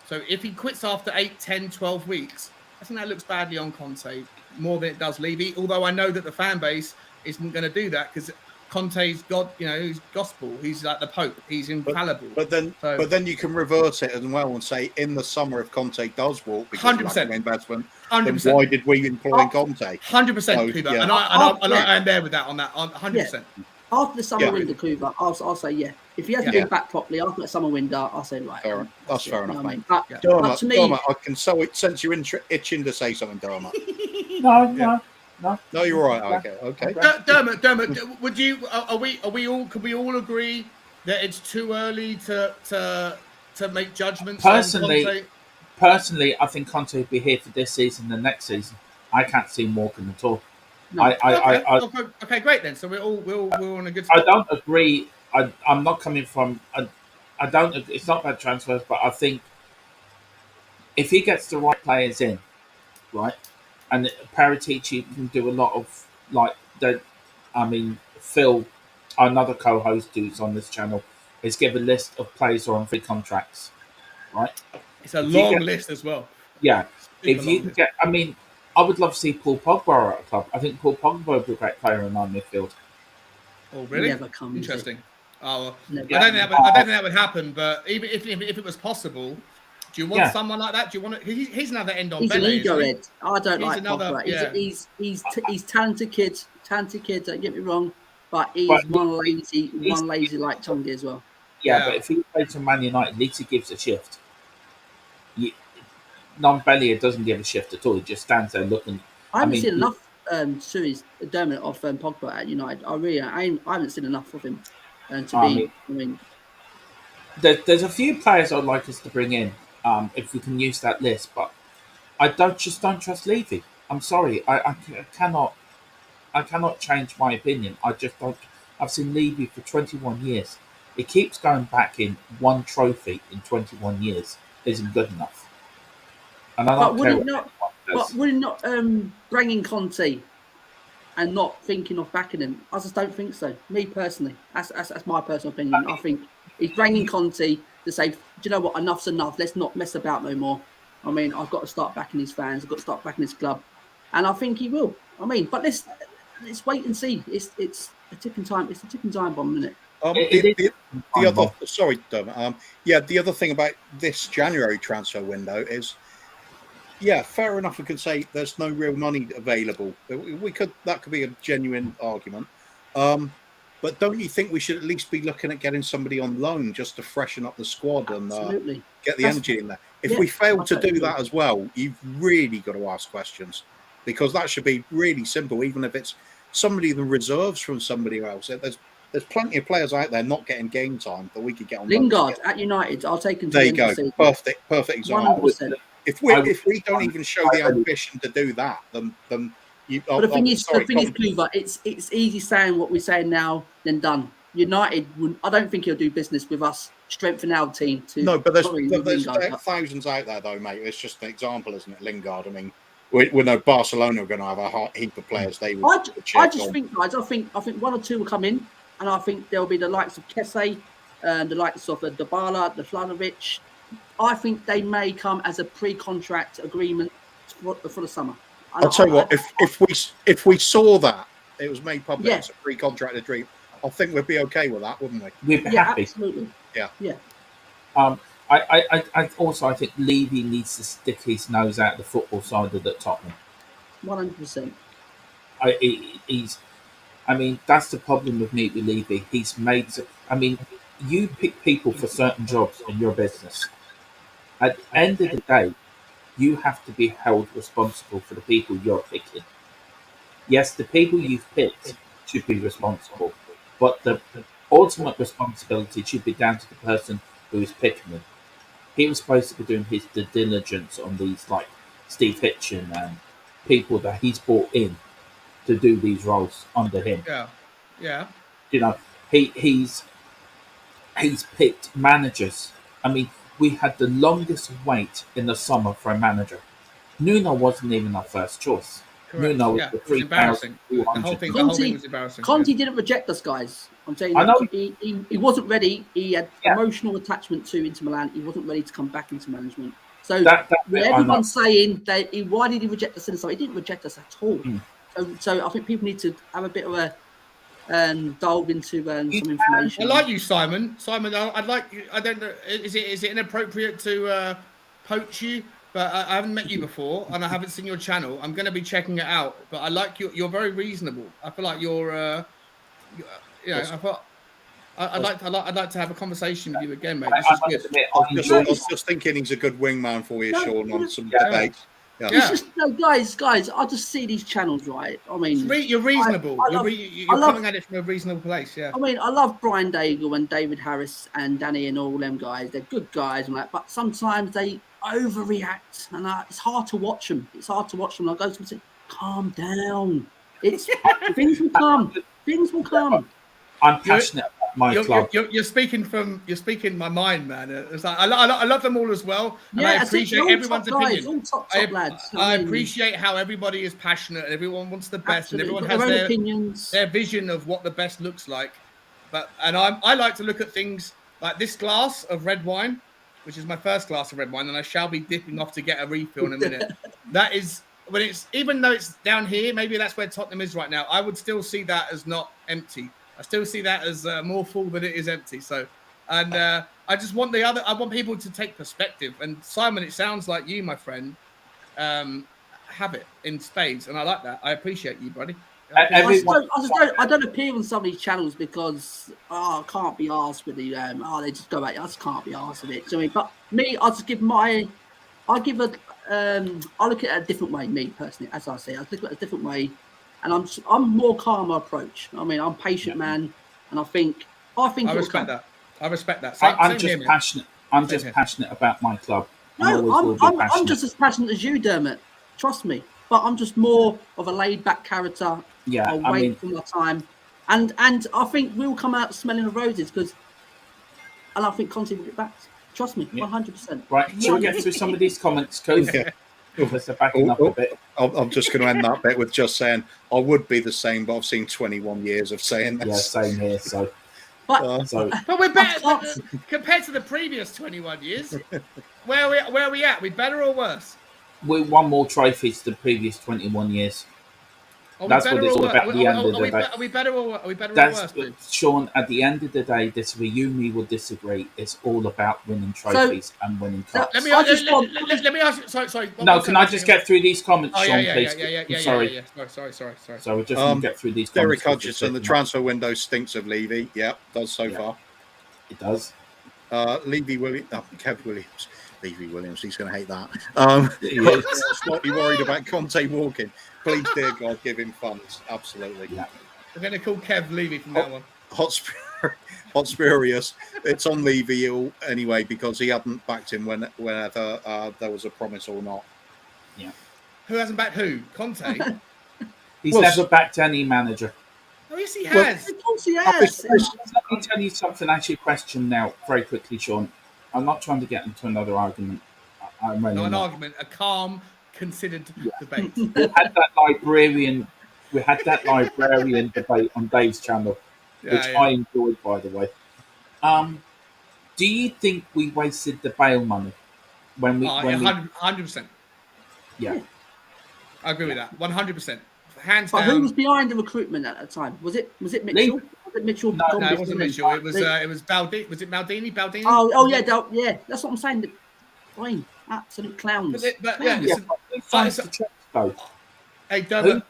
So if he quits after 8, 10, 12 weeks, I think that looks badly on Conte more than it does Levy. Although I know that the fan base isn't going to do that because Conte's God, he's gospel. He's like the Pope. He's infallible. But then you can reverse it as well and say, in the summer, if Conte does walk because of lack of investment, 100%. Then why did we employ Conte? 100%, Kuba. And I'm there with that on that. 100%. After the summer window, Kuba, I'll say if he hasn't been back properly after the summer window, I'll say right. That's fair enough, mate. But to me, Dermot, I can sense you itching to say something, Dermot. No, you're right. Okay. Dermot, would you? Could we all agree that it's too early to make judgments? Personally, I think Conte will be here for this season and next season. I can't see Morgan at all. No. Okay, great then. So we're on a good. I don't agree. I'm not coming from. I don't. It's not about transfers, but I think if he gets the right players in, right, and Paratici can do a lot of Phil, another co-host who's on this channel, is give a list of players who are on free contracts, right? It's a long list as well. Yeah, if you get, I would love to see Paul Pogba at a club. I think Paul Pogba would be a great player in our midfield. Oh, really? Never comes. Interesting. Oh, Never. I don't think that would happen. But even if it was possible, do you want someone like that? Do you want to? He's another end on. He's an ego head. I don't he's like Pogba. Yeah. He's talented kid. Talented kid. Don't get me wrong, but he's one lazy like Tonga as well. Yeah, but if he plays for Man United, at least he gives a shift. Non-Bellier doesn't give a shift at all. He just stands there looking. I haven't seen enough series Dermot of Pogba at United. I haven't seen enough of him. There's a few players I'd like us to bring in if we can use that list, but I don't trust Levy. I'm sorry, I cannot change my opinion. I just don't. I've seen Levy for 21 years. He keeps going back in one trophy in 21 years isn't good enough. And I don't care. But would it not bringing Conte and not thinking of backing him? I just don't think so. Me personally, that's my personal opinion. I think he's bringing Conte to say, do you know what? Enough's enough. Let's not mess about no more. I've got to start backing his fans. I've got to start backing his club, and I think he will. But let's wait and see. It's a ticking time. It's a ticking time bomb, isn't it? Sorry, Dermot. The other thing about this January transfer window is. Yeah, fair enough. We could say there's no real money available. That could be a genuine argument. But don't you think we should at least be looking at getting somebody on loan just to freshen up the squad and get the energy in there? If we fail to do that as well, you've really got to ask questions because that should be really simple. Even if it's somebody in the reserves from somebody else, there's plenty of players out there not getting game time that we could get on. Lingard at United, I'll take him. There you go. Perfect example. 100%. If we don't even show the ambition to do that, then you. But the thing is, Kluber, it's easy saying what we're saying now than done. United, I don't think he'll do business with us. Strengthen our team to. No, but there's thousands out there though, mate. It's just an example, isn't it? Lingard. We know Barcelona are going to have a heap of players. I just think, guys. I think one or two will come in, and I think there'll be the likes of Kesse, and the likes of Dybala, the Flanovic. I think they may come as a pre-contract agreement for the summer. I'll tell you what, if we saw that it was made public Yeah. as a pre-contract agreement, I think we'd be okay with that, wouldn't we? We'd be Yeah, happy. absolutely. Yeah. Yeah. I also I think Levy needs to stick his nose out the football side of the Tottenham. 100%. He's. I mean, that's the problem with me with Levy. He's made. I mean, you pick people for certain jobs in your business. At the end of the day, you have to be held responsible for the people you're picking. Yes, the people you've picked should be responsible, but the ultimate responsibility should be down to the person who is picking them. He was supposed to be doing his due diligence on these, like Steve Hitchen and people that he's brought in to do these roles under him. Yeah. You know, he's picked managers. I mean, we had the longest wait in the summer for a manager. Nuno wasn't even our first choice. Correct. Nuno was Yeah, the it was embarrassing. The whole thing was embarrassing. Conte didn't reject us, guys. I'm telling you, I know. He wasn't ready. He had emotional attachment to Inter Milan. He wasn't ready to come back into management. So everyone's saying that why did he reject us in the summer? He didn't reject us at all. So I think people need to have a bit of a delve into some information. I like you, Simon. Simon, I'd like you. I don't know. Is it inappropriate to poach you? But I haven't met you before, and I haven't seen your channel. I'm going to be checking it out. But I like you. You're very reasonable. I feel like you're. I'd like to have a conversation with you again, mate. This is good. I was just thinking he's a good wingman for you, Sean, on some debates. Yeah. It's just, guys, I just see these channels, right? I mean, you're reasonable. You're coming at it from a reasonable place, yeah. I mean, I love Brian Daigle and David Harris and Danny and all them guys. They're good guys and that, but sometimes they overreact, and it's hard to watch them. I go to them and say, "Calm down. Things will come. Things will come." I'm passionate about my club. You're speaking my mind, man. It's like, I love them all as well, and I appreciate everyone's opinion. Top lads. I appreciate how everybody is passionate and everyone wants the best, Absolutely. And everyone has their opinions, their vision of what the best looks like. I like to look at things like this glass of red wine, which is my first glass of red wine, and I shall be dipping off to get a refill in a minute. That is when it's, even though it's down here, maybe that's where Tottenham is right now. I would still see that as not empty. I still see that as more full than it is empty. So, and I just want I want people to take perspective. And Simon, it sounds like you, my friend, have it in spades, and I like that. I appreciate you, buddy. I don't appear on some of these channels because I can't be asked with the they just go back. I just can't be asked with it. So, but me, I look at it a different way. Me personally, as I say, I look at it a different way. And I'm more calmer approach. I mean, I'm patient, man, and I think I respect that. I respect that. I'm just passionate. I'm just passionate about my club. No, I'm just as passionate as you, Dermot. Trust me. But I'm just more of a laid-back character. Yeah, I'll wait for my time, and I think we'll come out smelling of roses and I think Conte will get back. Trust me, 100%. Right, shall we get through some of these comments, Coach? Backing up a bit. I'm just going to end that bit with just saying I would be the same, but I've seen 21 years of saying this. Yeah, same here. So, but we're better compared to the previous 21 years. Where are we at? We better or worse? We won more trophies than the previous 21 years. That's what it's all about. At the end of the day, are we better or worse? Sean, at the end of the day, you and me will disagree. It's all about winning trophies and winning cups. Let me ask you. Sorry. No, can I just get through these comments, Sean, please? Yeah. Sorry. Sorry. So we're just going to get through these comments. Derek Hutchinson, the transfer window stinks of Levy. Yeah, does so far. It does. Levy Williams, Kev Williams. Levy Williams, he's going to hate that. Slightly worried about Conte walking. Please, dear God, give him funds. Absolutely. Yeah. We're going to call Kev Levy from now on. Hot Spurious. It's on Levy anyway because he hadn't backed him whenever there was a promise or not. Yeah. Who hasn't backed who? Conte? He's never backed any manager. Oh, yes, he has. Of course he has. Let me tell you something. Actually, question now, very quickly, Sean. I'm not trying to get into another argument. Not an argument, a calm, considered debate. We had that librarian debate on Dave's channel, which I enjoyed, by the way. Do you think we wasted the bail money when we 100%. yeah. I agree with that. 100%. Hands But down. who was behind the recruitment at that time? Was it Mitchell? Lee? Was it Mitchell? No, gone No, it before wasn't then? Mitchell. It was Baldini. Was it Maldini? Baldini? Oh yeah, yeah. That's what I'm saying. Fine, absolute clowns. But yeah, Clowns. listen, Who signs the checks though? hey Dermot,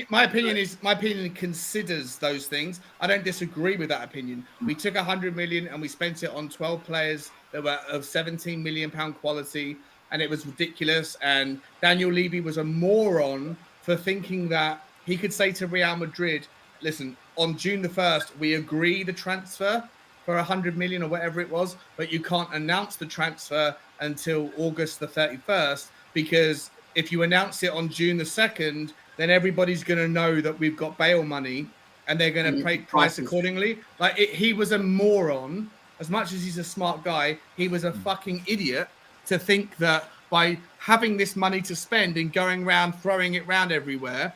my opinion considers those things. I don't disagree with that opinion. We took 100 million and we spent it on 12 players that were of 17 million pound quality, and it was ridiculous. And Daniel Levy was a moron for thinking that he could say to Real Madrid, listen, on June the 1st, we agree the transfer for 100 million or whatever it was, but you can't announce the transfer until August the 31st, because if you announce it on June the 2nd, then everybody's going to know that we've got bail money and they're going to pay price accordingly. He was a moron. As much as he's a smart guy, he was a fucking idiot to think that by having this money to spend and going around throwing it around everywhere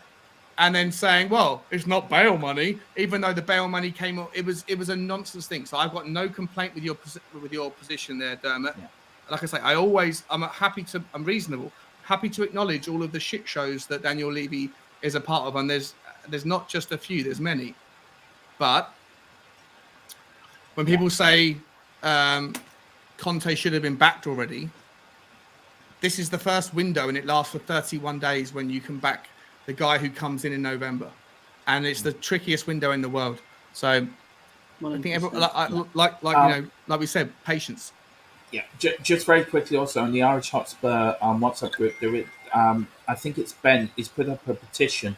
and then saying, well, it's not bail money, even though the bail money came up, it was a nonsense thing. So I've got no complaint with your position there, Dermot. Yeah. Like I say, I'm reasonable, happy to acknowledge all of the shit shows that Daniel Levy is a part of, and there's not just a few, there's many. But when people say Conte should have been backed already, this is the first window and it lasts for 31 days when you can back the guy who comes in November, and it's the trickiest window in the world. So I think like we said, patience. Yeah, just very quickly also on the Irish Hotspur WhatsApp group, I think it's Ben is put up a petition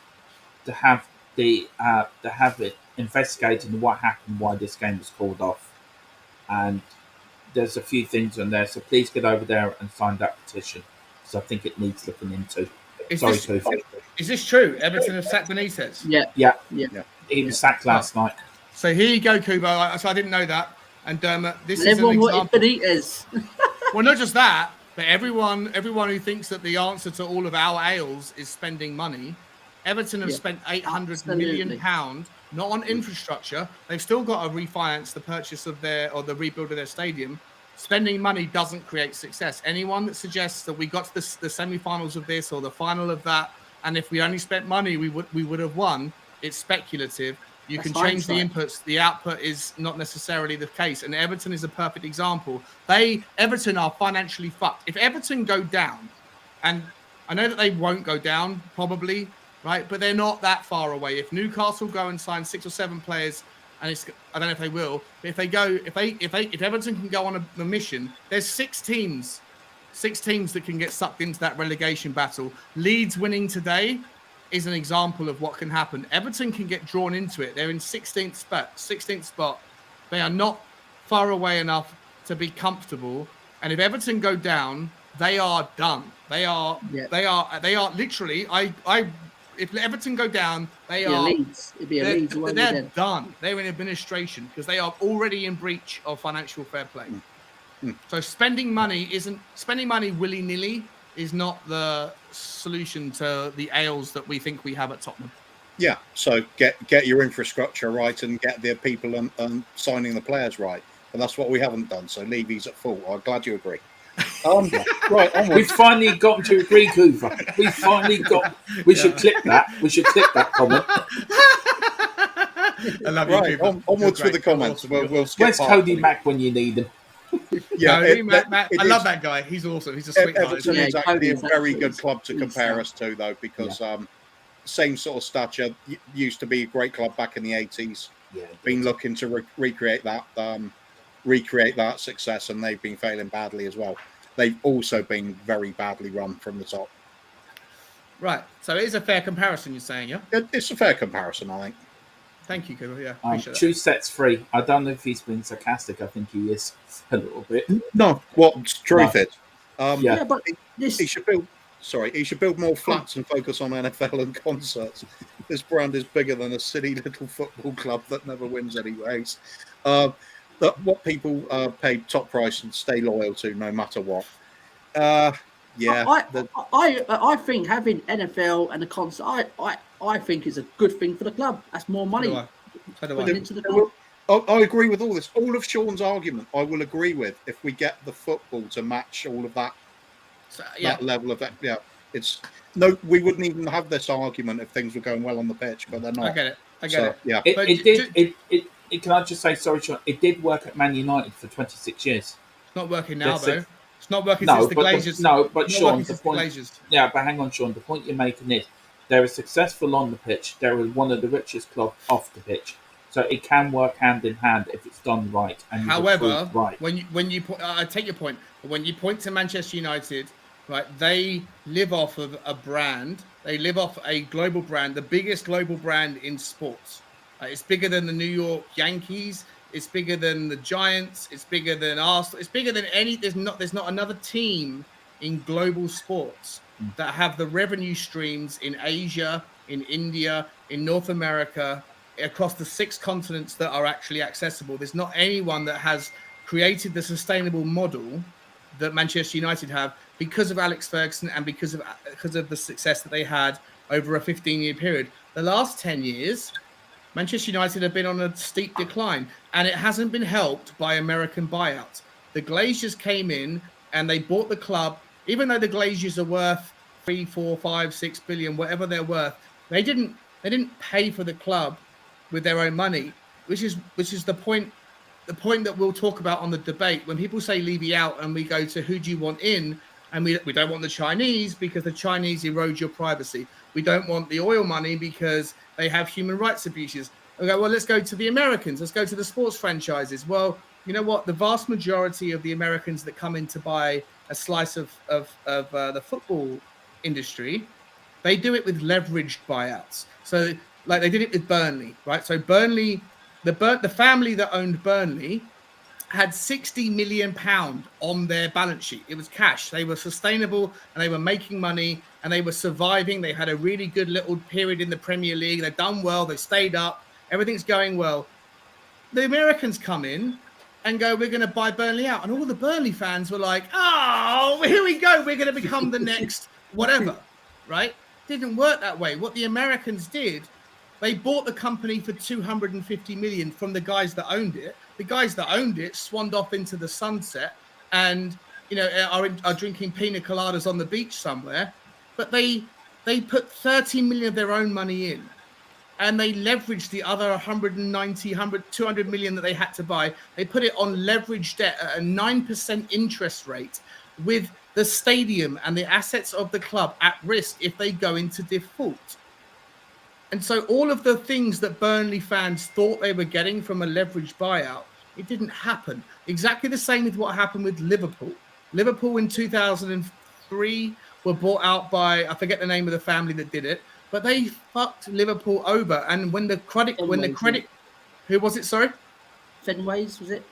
to have it investigated into what happened, why this game was called off, and there's a few things on there. So please get over there and sign that petition, because I think it needs looking into. Is this true? Everton have sacked Benitez? Yeah. He was sacked last night. So here you go, Kubo. So I didn't know that. And this is everyone an example. wanted Benitez. Well, not just that, but everyone who thinks that the answer to all of our ails is spending money. Everton have spent £800 million, not on infrastructure. They've still got to refinance the purchase of the rebuild of their stadium. Spending money doesn't create success. Anyone that suggests that we got to the semi-finals of this or the final of that, and if we only spent money, we would have won, it's speculative. You can change the inputs. The output is not necessarily the case. And Everton is a perfect example. Everton are financially fucked. If Everton go down, and I know that they won't go down, probably, right? But they're not that far away. If Newcastle go and sign 6 or 7 players, and I don't know if they will, but if Everton can go on a mission, there's 6 teams that can get sucked into that relegation battle. Leeds winning today is an example of what can happen. Everton can get drawn into it. They're in 16th spot. They are not far away enough to be comfortable. And if Everton go down, they are done. They are literally. If Everton go down, they are. Leeds. It'd be a Leeds. They're done. They're in administration because they are already in breach of financial fair play. So spending money willy-nilly is not the solution to the ails that we think we have at Tottenham. Yeah, so get your infrastructure right and get the people and signing the players right. And that's what we haven't done. So Levy's at fault. I'm glad you agree. Right, onwards. We've finally gotten to agree, Cooper. We finally got. We should clip that. We should clip that comment. I love right, you, onwards with the comments. Awesome. We'll skip Where's Cody Mack when you need him? Matt, I love that guy. He's awesome. He's a sweetheart. Everton is actually a very good club to compare us to, though, because same sort of stature. Used to be a great club back in the 80s. Yeah, been looking to recreate that success, and they've been failing badly as well. They've also been very badly run from the top. Right. So it is a fair comparison, you're saying, yeah? It's a fair comparison, I think. Thank you, Cooper. Yeah, appreciate that. Two sets free. I don't know if he's being sarcastic. I think he is a little bit. No, what truth is. But he should build. Sorry, he should build more flats and focus on NFL and concerts. This brand is bigger than a silly little football club that never wins any race. What people pay top price and stay loyal to no matter what. I think having NFL and a concert, I think is a good thing for the club. That's more money into the club. I agree with all this. All of Sean's argument, I will agree with if we get the football to match all of that. So, That level of that. Yeah, it's no. We wouldn't even have this argument if things were going well on the pitch, but they're not. I get it. I get So, it. yeah. It, But it did. Can I just say, sorry, Sean? It did work at Man United for 26 years. It's not working now, That's though. it. It's not working No, since the but Glazers. but It's not Sean, working the since point. the Glazers. Yeah, but hang on, Sean. The point you're making is they're successful on the pitch. They're one of the richest clubs off the pitch. So it can work hand in hand if it's done right and you However, recruit right. when you I take your point, but when you point to Manchester United, right, they live off of a brand. They live off a global brand, the biggest global brand in sports. It's bigger than the New York Yankees. It's bigger than the Giants. It's bigger than Arsenal. It's bigger than any. There's not another team in global sports that have the revenue streams in Asia, in India, in North America, across the 6 continents that are actually accessible. There's not anyone that has created the sustainable model that Manchester United have because of Alex Ferguson and because of the success that they had over a 15-year period. The last 10 years, Manchester United have been on a steep decline, and it hasn't been helped by American buyouts. The Glazers came in and they bought the club, even though the Glazers are worth 3, 4, 5, 6 billion, whatever they're worth. They didn't pay for the club with their own money, which is the point that we'll talk about on the debate. When people say Levy out and we go to who do you want in, and we don't want the Chinese because the Chinese erode your privacy. We don't want the oil money because they have human rights abuses. Okay, well, let's go to the Americans. Let's go to the sports franchises. Well, you know what? The vast majority of the Americans that come in to buy a slice of the football industry, they do it with leveraged buyouts. So, like they did it with Burnley, right? So Burnley, the family that owned Burnley had £60 million on their balance sheet. It was cash. They were sustainable and they were making money and they were surviving. They had a really good little period in the Premier League. They've done well. They stayed up. Everything's going well. The Americans come in and go, we're going to buy Burnley out. And all the Burnley fans were like, oh, here we go. We're going to become the next whatever, right? Didn't work that way. What the Americans did, they bought the company for 250 million from the guys that owned it. The guys that owned it swanned off into the sunset and, you know, are drinking pina coladas on the beach somewhere. But they put 30 million of their own money in, and they leveraged the other 200 million that they had to buy. They put it on leveraged debt at a 9% interest rate, with the stadium and the assets of the club at risk if they go into default. And so all of the things that Burnley fans thought they were getting from a leveraged buyout, it didn't happen. Exactly the same with what happened with Liverpool. Liverpool in 2003 were bought out by, I forget the name of the family that did it, but they fucked Liverpool over. And when the credit, who was it? Sorry, Fenways, was it?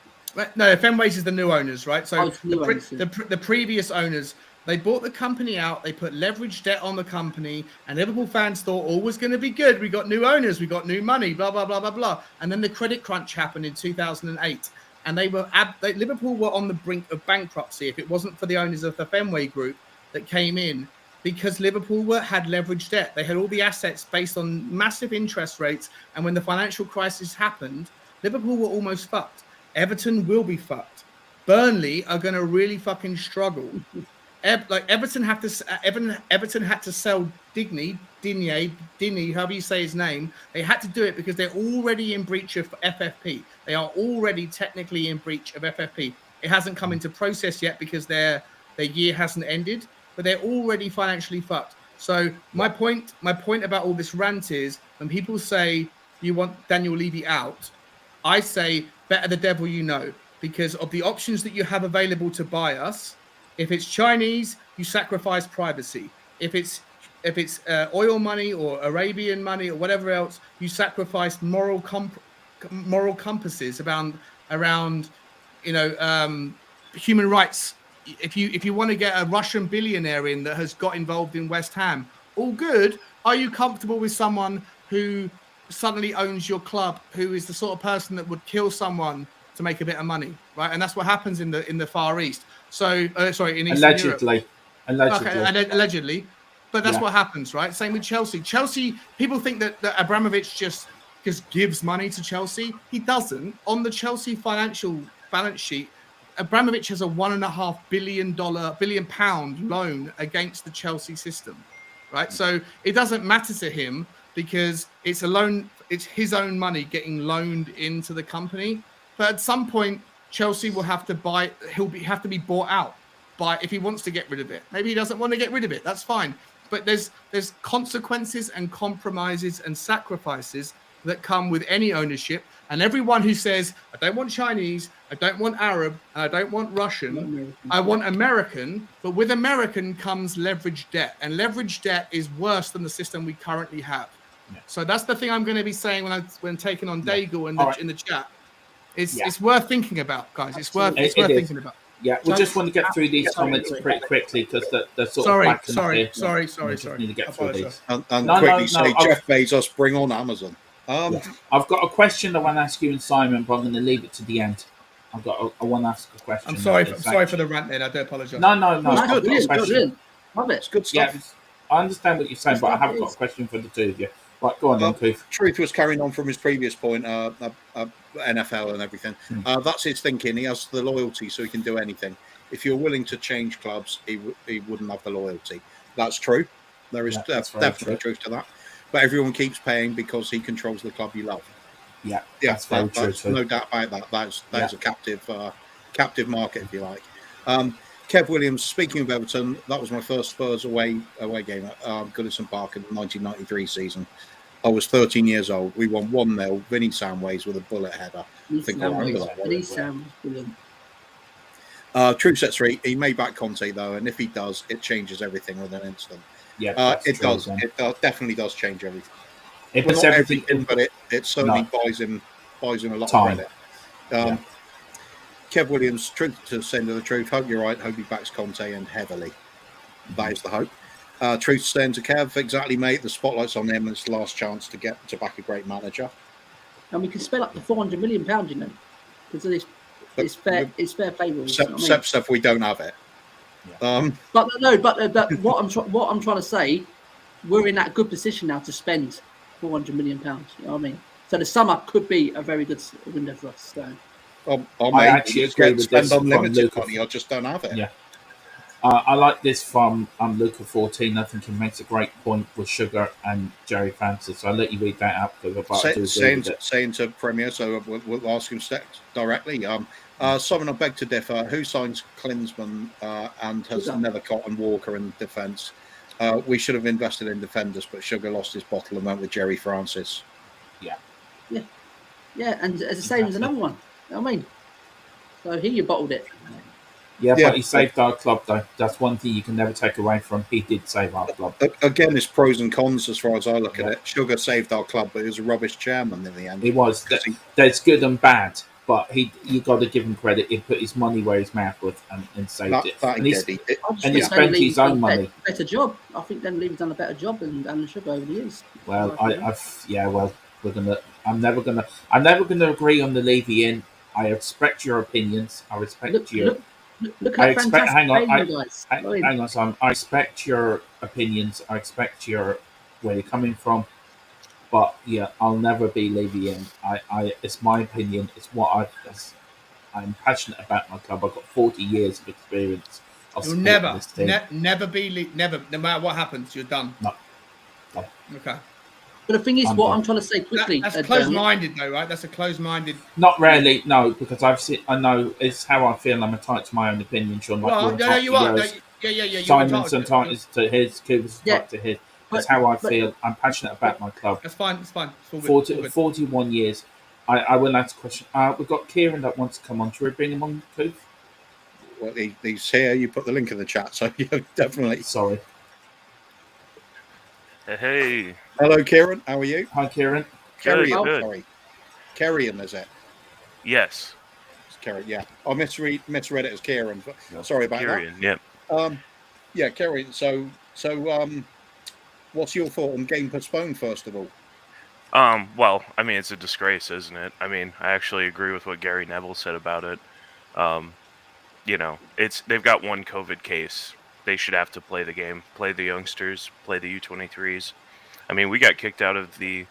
No, Fenways is the new owners, right? So the previous owners, they bought the company out, they put leveraged debt on the company, and Liverpool fans thought all was going to be good. We got new owners, we got new money, blah, blah, blah, blah, blah. And then the credit crunch happened in 2008. And Liverpool were on the brink of bankruptcy if it wasn't for the owners of the Fenway Group that came in, because Liverpool had leveraged debt. They had all the assets based on massive interest rates. And when the financial crisis happened, Liverpool were almost fucked. Everton will be fucked. Burnley are going to really fucking struggle. Everton had to sell Digne, however you say his name. They had to do it because they're already in breach of FFP. They are already technically in breach of FFP. It hasn't come into process yet because their year hasn't ended, but they're already financially fucked. So my point about all this rant is, when people say you want Daniel Levy out, I say better the devil you know, because of the options that you have available to buy us. If it's Chinese, you sacrifice privacy. If it's oil money or Arabian money or whatever else, you sacrifice moral compasses around human rights. If you want to get a Russian billionaire in that has got involved in West Ham, all good. Are you comfortable with someone who suddenly owns your club, who is the sort of person that would kill someone to make a bit of money, right? And that's what happens in the Far East. So, in Eastern Europe. Allegedly. But that's what happens, right? Same with Chelsea. People think that Abramovich just just gives money to Chelsea. He doesn't. On the Chelsea financial balance sheet, Abramovich has a £1.5 billion loan against the Chelsea system, right? So it doesn't matter to him because it's a loan. It's his own money getting loaned into the company. But at some point, Chelsea will have to buy. Have to be bought out by if he wants to get rid of it. Maybe he doesn't want to get rid of it. That's fine. But there's consequences and compromises and sacrifices that come with any ownership. And everyone who says, I don't want Chinese, I don't want Arab, and I don't want Russian, I want American. But with American comes leveraged debt. And leveraged debt is worse than the system we currently have. Yeah. So that's the thing I'm going to be saying when taking on Daigle in the chat. It's worth thinking about, guys. It's worth thinking about. Yeah, we just want to get through these comments pretty quickly because they're sort of back in sorry. Just need to get through these. And quickly say, Jeff Bezos, bring on Amazon. I've got a question I want to ask you and Simon, but I'm going to leave it to the end. I want to ask a question. I'm sorry for the rant then. I do apologise. No. It's good. Love it. It's good stuff. Yeah, I understand what you're saying, but I have got a question for the two of you. Right, go on then, Keith. Truth was carrying on from his previous point, NFL and everything. That's his thinking. He has the loyalty, so he can do anything. If you're willing to change clubs, he wouldn't have the loyalty. That's true. There is definitely truth to that. But everyone keeps paying because he controls the club you love. Yeah, that's very true. No doubt about that. That's a captive market, if you like. Kev Williams, speaking of Everton, that was my first Spurs away game at Goodison Park in the 1993 season. I was 13 years old. We won 1-0. Vinny Samways with a bullet header. Vinny Sam, brilliant. True set 3. He may back Conte though, and if he does, it changes everything with an instant. Yeah, it does. It definitely does change everything. It puts everything, but it certainly buys him a lot time. of credit. Kev Williams, truth to send to the truth. Hope you're right. Hope he backs Conte and heavily. That is the hope. Truth to send to Kev. Exactly, mate. The spotlight's on him, and it's the last chance to get to back a great manager. And we can spend up to £400 million, you know, because it's fair play rules. Except we don't have it. Yeah. But what I'm trying to say, we're in that good position now to spend £400 million. You know what I mean? So the summer could be a very good window for us. So. I actually agree with this from Luca. Money, I just don't have it. Yeah. I like this from Luca 14. I think he makes a great point with Sugar and Jerry Francis. So I'll let you read that out because saying to Premier, so we'll ask him directly. Simon, I beg to differ. Who signs Klinsmann and has never caught Walker in defence? We should have invested in defenders, but Sugar lost his bottle and went with Jerry Francis. Yeah, and it's the same as another one. You know what I mean? So here you bottled it. Yeah, but he saved our club, though. That's one thing you can never take away from. He did save our club. Again, it's pros and cons as far as I look at it. Sugar saved our club, but he was a rubbish chairman in the end. He was. There's good and bad, but you got to give him credit. He put his money where his mouth was and saved it. And he spent his own money. Better job. I think then Levy's done a better job than Sugar over the years. Well, I'm never gonna agree on the Levy in. I respect your opinions. I respect your. Look how fantastic. Hang on, Simon. I respect your opinions. I respect where you're coming from. But yeah, I'll never be Levy in. It's my opinion. It's what I'm passionate about my club. I've got 40 years of experience. You'll never be no matter what happens, you're done. No. Okay. But the thing is, what I'm trying to say quickly. That's closed-minded, though, right? That's a closed-minded. Not really, no, because I know it's how I feel. I'm entitled to my own opinion, Sean. You are. Simon's entitled to his. Kuba's entitled to his. That's how I feel. I'm passionate about my club. That's fine. It's fine. It's 41 years. I will ask a question. We've got Kieran that wants to come on. Should we bring him on, Kuba? Well, he's here. You put the link in the chat, so yeah, definitely. Sorry. Hey. Hello, Kieran. How are you? Hi, Kieran. Good. Kerrion, is it? Yes. It's Kerrion, yeah. I misread it as Kieran. But sorry about Kerrion, that. Yep. Yeah, Kerrion. So, what's your thought on game postponed, first of all? Well, I mean, it's a disgrace, isn't it? I mean, I actually agree with what Gary Neville said about it. They've got one COVID case. They should have to play the game, play the youngsters, play the U23s. I mean, we got kicked out of the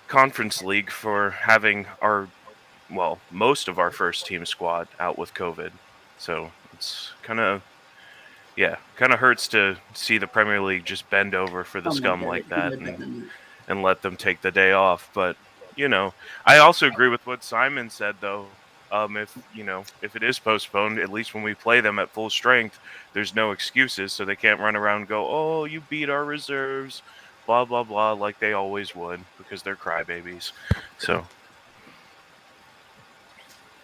Conference League for having most of our first team squad out with COVID. So it's kind of hurts to see the Premier League just bend over for the Come on, scum Derek, like you that know better than that. and let them take the day off. But I also agree with what Simon said though. If it is postponed, at least when we play them at full strength, there's no excuses, so they can't run around and go, "Oh, you beat our reserves," blah blah blah, like they always would, because they're crybabies. So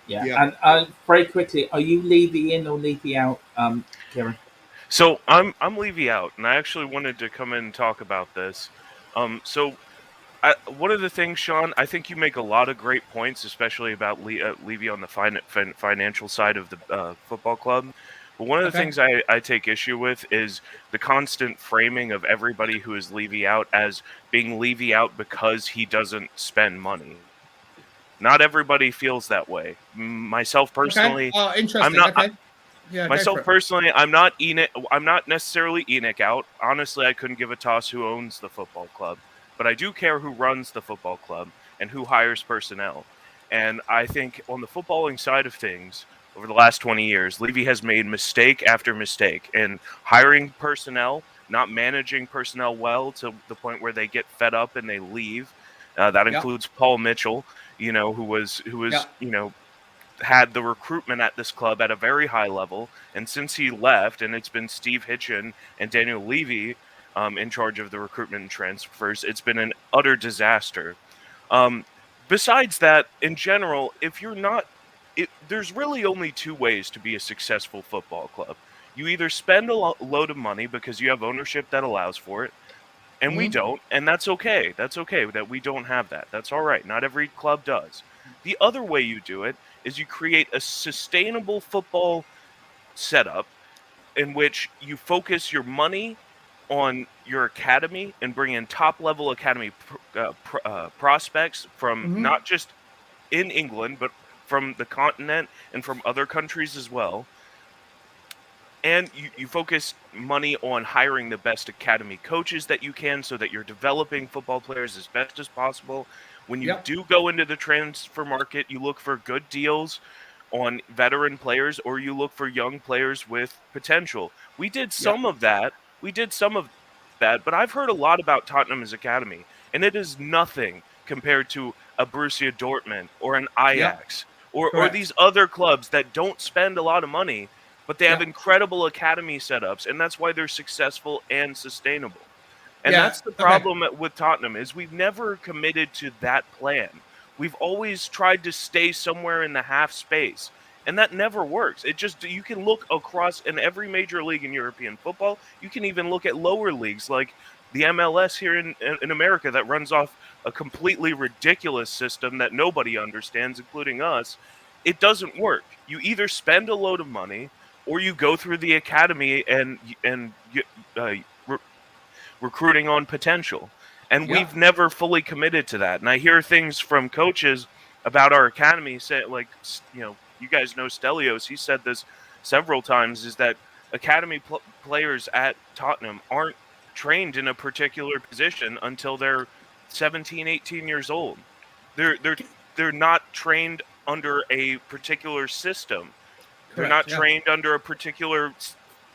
Yeah. Yeah. And very quickly, are you Levy in or Levy out, Kieran? So I'm Levy out, and I actually wanted to come in and talk about this. So one of the things, Sean, I think you make a lot of great points, especially about Levy on the financial side of the football club. But one of the Okay. things I take issue with is the constant framing of everybody who is Levy out as being Levy out because he doesn't spend money. Not everybody feels that way. Myself Okay. personally, Oh, I'm interesting. not. Okay. Yeah, go for Myself it. personally, I'm not Enoch. I'm not necessarily Enoch out. Honestly, I couldn't give a toss who owns the football club, but I do care who runs the football club and who hires personnel. And I think on the footballing side of things, over the last 20 years, Levy has made mistake after mistake in hiring personnel, not managing personnel well to the point where they get fed up and they leave. That Yeah. includes Paul Mitchell, who was Yeah. had the recruitment at this club at a very high level, and since he left, and it's been Steve Hitchen and Daniel Levy in charge of the recruitment and transfers, it's been an utter disaster. Um, Besides that, in general, if you're not, there's really only two ways to be a successful football club. You either spend a load of money because you have ownership that allows for it, and we don't, and that's okay. That's okay that we don't have that. That's all right. Not every club does. The other way you do it is you create a sustainable football setup in which you focus your money on your academy and bring in top level academy prospects from not just in England, but from the continent and from other countries as well. And you focus money on hiring the best academy coaches that you can so that you're developing football players as best as possible. When you Yep. do go into the transfer market, you look for good deals on veteran players or you look for young players with potential. We did some of that. We did some of that, but I've heard a lot about Tottenham's academy, and it is nothing compared to a Borussia Dortmund or an Yep. Ajax or Correct. these other clubs that don't spend a lot of money but they have Yep. incredible academy setups, and that's why they're successful and sustainable. And Yeah. that's the Okay. problem with Tottenham is we've never committed to that plan. We've always tried to stay somewhere in the half space, and that never works. You can look across in every major league in European football. You can even look at lower leagues like the MLS here in America that runs off a completely ridiculous system that nobody understands, including us. It doesn't work. You either spend a load of money or you go through the academy and uh, re- recruiting on potential. And Yep. we've never fully committed to that. And I hear things from coaches about our academy say, like, you guys know Stelios. He said this several times: is that academy players at Tottenham aren't trained in a particular position until they're 17, 18 years old. They're not trained under a particular system. They're Correct. not Yeah. trained under a particular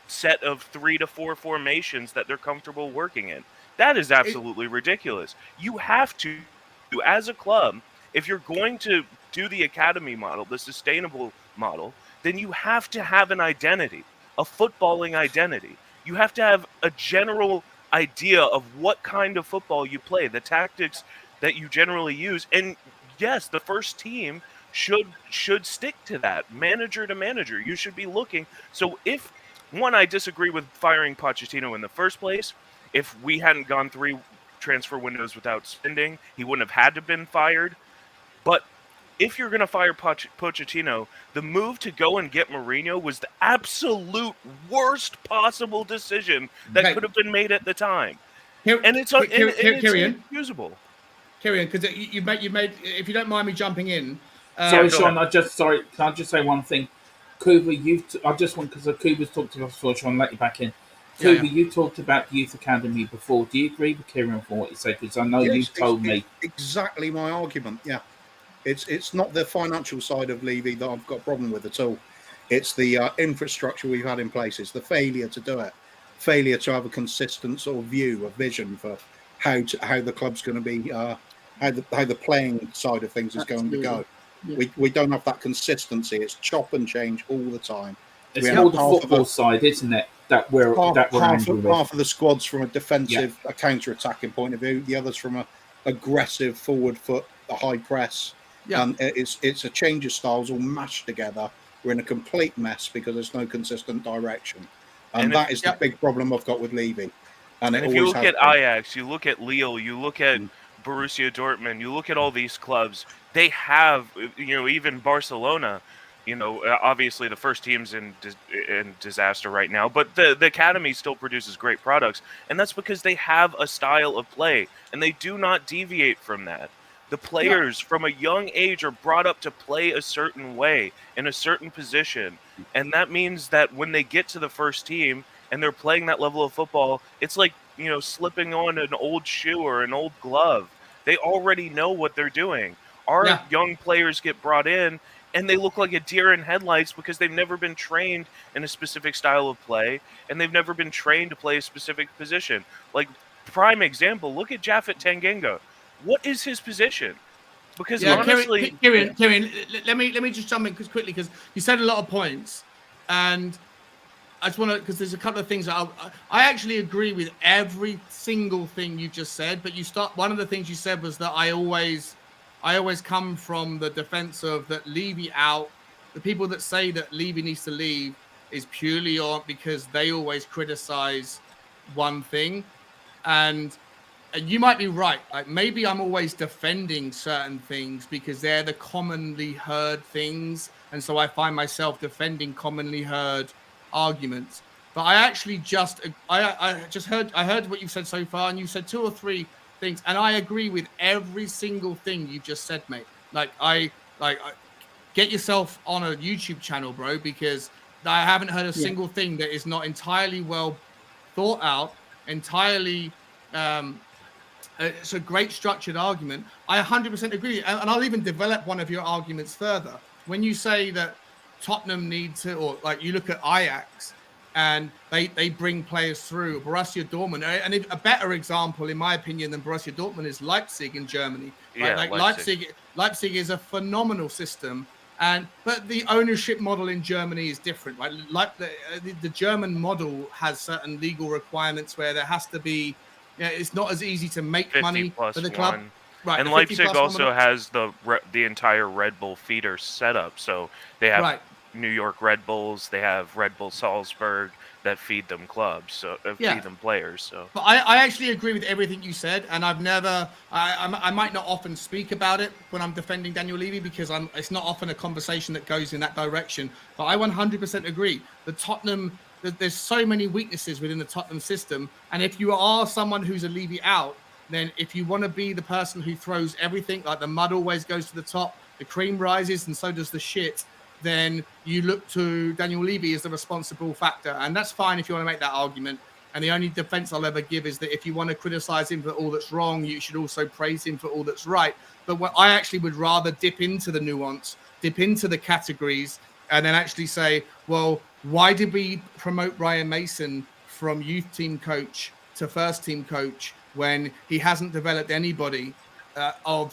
set of 3 to 4 formations that they're comfortable working in. That is absolutely ridiculous. You have to, as a club, if you're going to do the academy model, the sustainable model, then you have to have an identity, a footballing identity. You have to have a general idea of what kind of football you play, the tactics that you generally use. And yes, the first team should stick to that, manager to manager. You should be looking. So if one, I disagree with firing Pochettino in the first place. If we hadn't gone 3 transfer windows without spending, he wouldn't have had to been fired. But if you're going to fire Pochettino, the move to go and get Mourinho was the absolute worst possible decision that Okay. could have been made at the time. Here- And it's Kieran, inexcusable. Kieran, because you made. If you don't mind me jumping in. Sorry, go Sean. ahead. Can I just say one thing? Kuba, I just want because Kuba's talked to us before. Sean, let you back in. Toby, you talked about the youth academy before. Do you agree with Kieran for what you said? Because I know you've told me exactly my argument. Yeah, it's not the financial side of Levy that I've got a problem with at all. It's the infrastructure we've had in place. It's the failure to do it, failure to have a consistent sort of view, a vision for how the club's going to be, how the playing side of things is going to go. Yeah. We don't have that consistency. It's chop and change all the time. It's more the football side, isn't it? That we're half of the squads from a defensive, a counter-attacking point of view. The others from a aggressive forward foot, a high press. Yeah. And it's a change of styles all mashed together. We're in a complete mess because there's no consistent direction, and that is the big problem I've got with Levy. And if you look at Ajax, you look at Lille, you look at Borussia Dortmund, you look at all these clubs. They have, even Barcelona. Obviously the first team's in disaster right now, but the academy still produces great products, and that's because they have a style of play, and they do not deviate from that. The players from a young age are brought up to play a certain way in a certain position, and that means that when they get to the first team and they're playing that level of football, it's like, slipping on an old shoe or an old glove. They already know what they're doing. Our young players get brought in, and they look like a deer in headlights because they've never been trained in a specific style of play, and they've never been trained to play a specific position. Like, prime example, look at Japhet Tanganga. What is his position? Because honestly... Kieran, let me just jump in quickly, because you said a lot of points, and I just want to, because there's a couple of things that I actually agree with every single thing you just said, but one of the things you said was that I always come from the defense of that Levy out. The people that say that Levy needs to leave is purely because they always criticize one thing. And you might be right. Like, maybe I'm always defending certain things because they're the commonly heard things. And so I find myself defending commonly heard arguments. But I actually I heard what you said so far, and you said 2 or 3 things, and I agree with every single thing you just said, mate. Get yourself on a YouTube channel, bro, because I haven't heard a single thing that is not entirely well thought out, entirely it's a great structured argument. I 100% agree, and I'll even develop one of your arguments further. When you say that Tottenham need to, or like you look at Ajax, and they bring players through. Borussia Dortmund, and a better example, in my opinion, than Borussia Dortmund is Leipzig in Germany. Right? Leipzig is a phenomenal system, but the ownership model in Germany is different. Right? Like the German model has certain legal requirements where there has to be. It's not as easy to make money for the club. One. Right, and Leipzig also has the entire Red Bull feeder setup, so they have. Right. New York Red Bulls, they have Red Bull Salzburg that feed them clubs, so feed them players. So, but I actually agree with everything you said, and I might not often speak about it when I'm defending Daniel Levy because it's not often a conversation that goes in that direction. But I 100% agree. The Tottenham, there's so many weaknesses within the Tottenham system, and if you are someone who's a Levy out, then if you want to be the person who throws everything, like the mud always goes to the top, the cream rises, and so does the shit, then you look to Daniel Levy as the responsible factor. And that's fine if you want to make that argument. And the only defense I'll ever give is that if you want to criticize him for all that's wrong, you should also praise him for all that's right. But what I actually would rather dip into the nuance, dip into the categories, and then actually say, well, why did we promote Ryan Mason from youth team coach to first team coach when he hasn't developed anybody or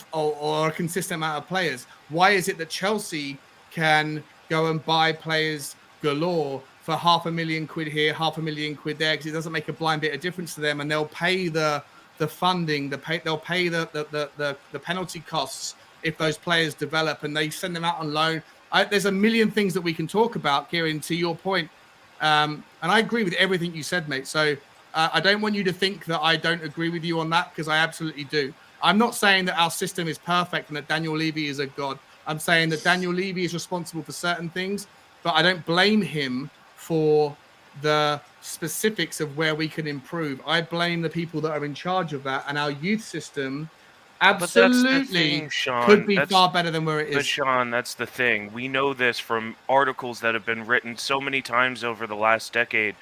a consistent amount of players? Why is it that Chelsea can go and buy players galore for £500,000 here, £500,000 there, because it doesn't make a blind bit of difference to them, and they'll pay the funding, they'll pay the penalty costs if those players develop, and they send them out on loan. There's a million things that we can talk about, Kieran, to your point, and I agree with everything you said, mate. So I don't want you to think that I don't agree with you on that, because I absolutely do. I'm not saying that our system is perfect and that Daniel Levy is a god. I'm saying that Daniel Levy is responsible for certain things, but I don't blame him for the specifics of where we can improve. I blame the people that are in charge of that, and our youth system absolutely could be far better than where it is. But Sean, that's the thing. We know this from articles that have been written so many times over the last decade.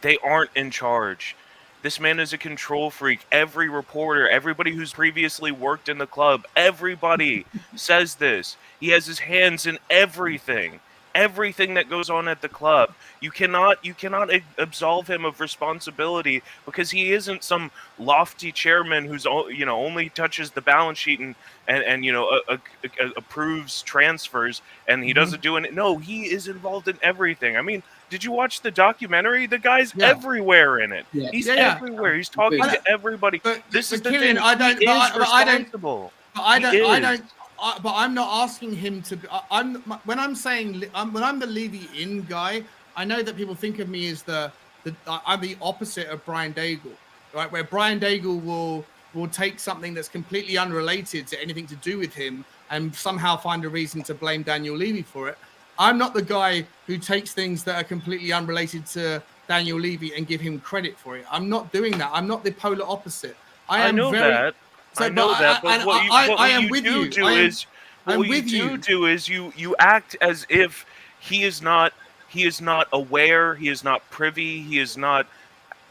They aren't in charge. This man is a control freak. Every reporter, everybody who's previously worked in the club, everybody says this. He has his hands in everything. Everything that goes on at the club. You cannot absolve him of responsibility because he isn't some lofty chairman who's only touches the balance sheet and approves transfers, and he doesn't do it. No, he is involved in everything. I mean, did you watch the documentary? The guy's everywhere in it. Yeah. He's Yeah. everywhere. He's talking to everybody. This is the Killian, thing. I don't. He But is I don't. responsible. But I don't. He I is. don't. But I'm not asking him to. When I'm saying when I'm the Levy in guy, I know that people think of me as I'm the opposite of Brian Daigle, right? Where Brian Daigle will take something that's completely unrelated to anything to do with him and somehow find a reason to blame Daniel Levy for it. I'm not the guy who takes things that are completely unrelated to Daniel Levy and give him credit for it. I'm not doing that. I'm not the polar opposite. I know that. I know that. But what you do is you act as if he is not aware, he is not privy, he is not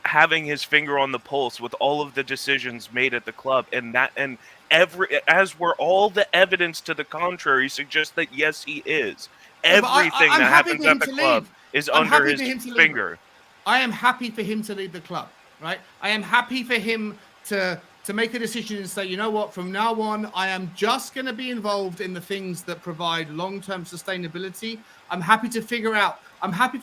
having his finger on the pulse with all of the decisions made at the club, and where all the evidence to the contrary suggests that yes, he is. Everything that happens at the club is under his finger. I am happy for him to leave the club, right? I am happy for him to make a decision and say, you know what, from now on, I am just going to be involved in the things that provide long-term sustainability. I'm happy for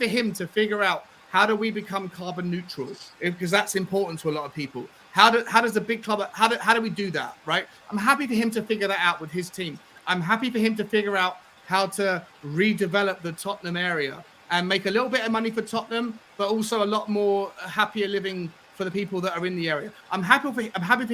him to figure out how do we become carbon neutral, because that's important to a lot of people. How does the big club, how do we do that, right? I'm happy for him to figure that out with his team. I'm happy for him to figure out how to redevelop the Tottenham area and make a little bit of money for Tottenham, but also a lot more happier living for the people that are in the area. I'm happy for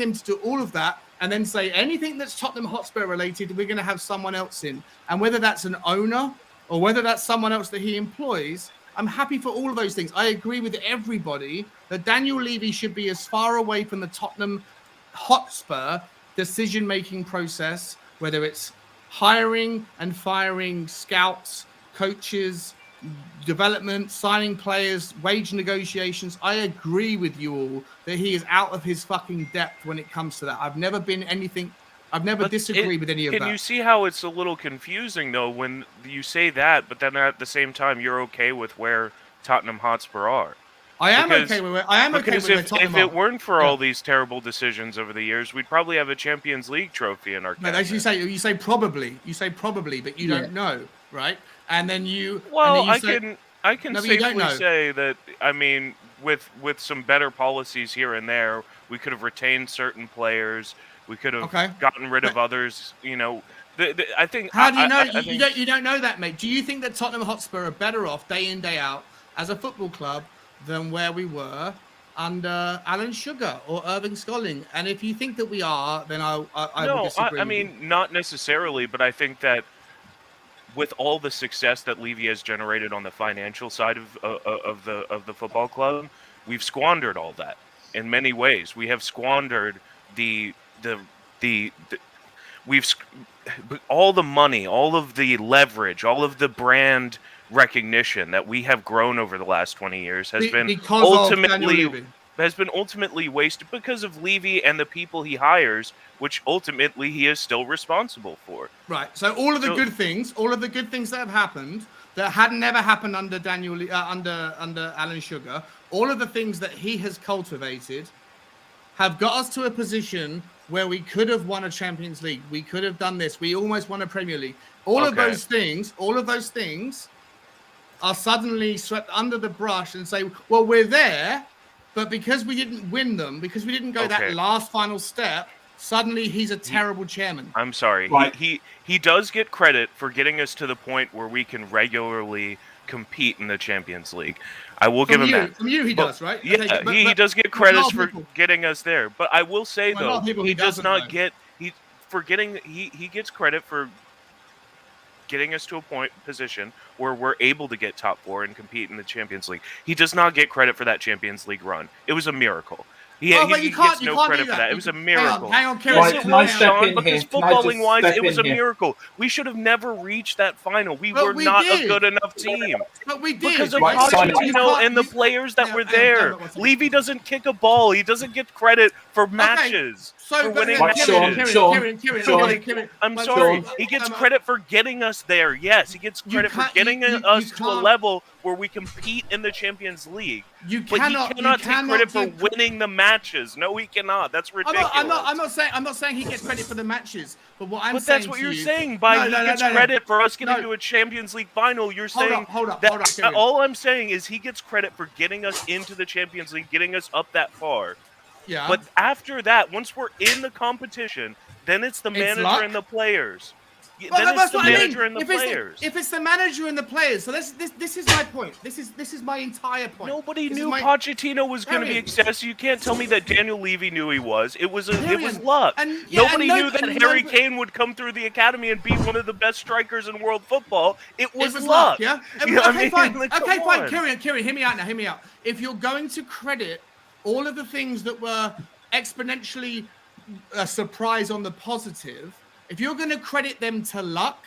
him to do all of that and then say anything that's Tottenham Hotspur related, we're going to have someone else in. And whether that's an owner or whether that's someone else that he employs, I'm happy for all of those things. I agree with everybody that Daniel Levy should be as far away from the Tottenham Hotspur decision-making process, whether it's hiring and firing scouts, coaches, development, signing players, wage negotiations. I agree with you all that he is out of his fucking depth when it comes to that. I've never disagreed with any of that. Can you see how it's a little confusing though when you say that, but then at the same time you're okay with where Tottenham Hotspur are? I am okay with where Tottenham if it weren't for all these terrible decisions over the years, we'd probably have a Champions League trophy in our cabinet. As you say probably, but you don't know, right? And then you. Well, and then you I can safely say that. I mean, with some better policies here and there, we could have retained certain players. We could have gotten rid of others. You know, I think. How do you know? You don't know that, mate. Do you think that Tottenham Hotspur are better off day in day out as a football club than where we were under Alan Sugar or Irving Scolling? And if you think that we are, then I would disagree. I mean, not necessarily, but I think that with all the success that Levy has generated on the financial side of the football club, we've squandered all that in many ways. We have squandered all the money, all of the leverage, all of the brand recognition that we have grown over the last 20 years has been ultimately wasted because of Levy and the people he hires, which ultimately he is still responsible for. Right. So all of the good things that have happened that had never happened under under Alan Sugar, all of the things that he has cultivated have got us to a position where we could have won a Champions League. We could have done this. We almost won a Premier League. All of those things are suddenly swept under the brush and say, well, we're there, but because we didn't win them, because we didn't go that last final step, suddenly he's a terrible chairman. I'm sorry. Right. He does get credit for getting us to the point where we can regularly compete in the Champions League. I will give him that. From you, he does, right? Yeah, okay, he does get credits for getting us there. But I will say though, he does not get he gets credit for getting us to a position where we're able to get top four and compete in the Champions League. He does not get credit for that Champions League run. It was a miracle. Yeah, but he you gets can't no do credit for that. It was a miracle. Hang on, Yes, Kieran. Right, it can I was, step Sean, in because here? Can I just footballing wise, step it was in a here? miracle. We should have never reached that final. We But were we not a did. good enough team. But we did. Because of Right, Simon. Pochettino and the players that were there. Levy doesn't kick a ball. He doesn't get credit for matches, So, for but winning Right, matches. Kieran, I'm but sorry. Sean. He gets credit for getting us there. Yes, he gets You credit for can't- getting you us to a can't- level where we compete in the Champions League. You But he cannot take credit for give- winning the matches. No, he cannot. That's ridiculous. I'm not saying he gets credit for the matches. But what I'm But saying that's what to you're you- saying. By he gets credit for us getting No. to a Champions League final. You're Hold saying up, hold up, that Kieran. all I'm saying is he gets credit for getting us into the Champions League, getting us up that far. Yeah. But after that, once we're in the competition, then it's the manager luck. and the players. Well, Then it's that's the what I mean. manager and the If players. it's the manager and the players, so this is my point. This is my entire point. Nobody This is knew my- Pochettino was going to be Period. successful. You can't tell me that Daniel Levy knew he was. It was Period. luck. And- yeah, Nobody and knew that and Harry Kane would come through the academy and be one of the best strikers in world football. It was luck. Yeah. You know what I Okay, mean? fine. Like, Okay, come fine. on. Kieran, hear me out now. Hear me out. If you're going to credit all of the things that were exponentially a surprise on the positive, if you're going to credit them to luck,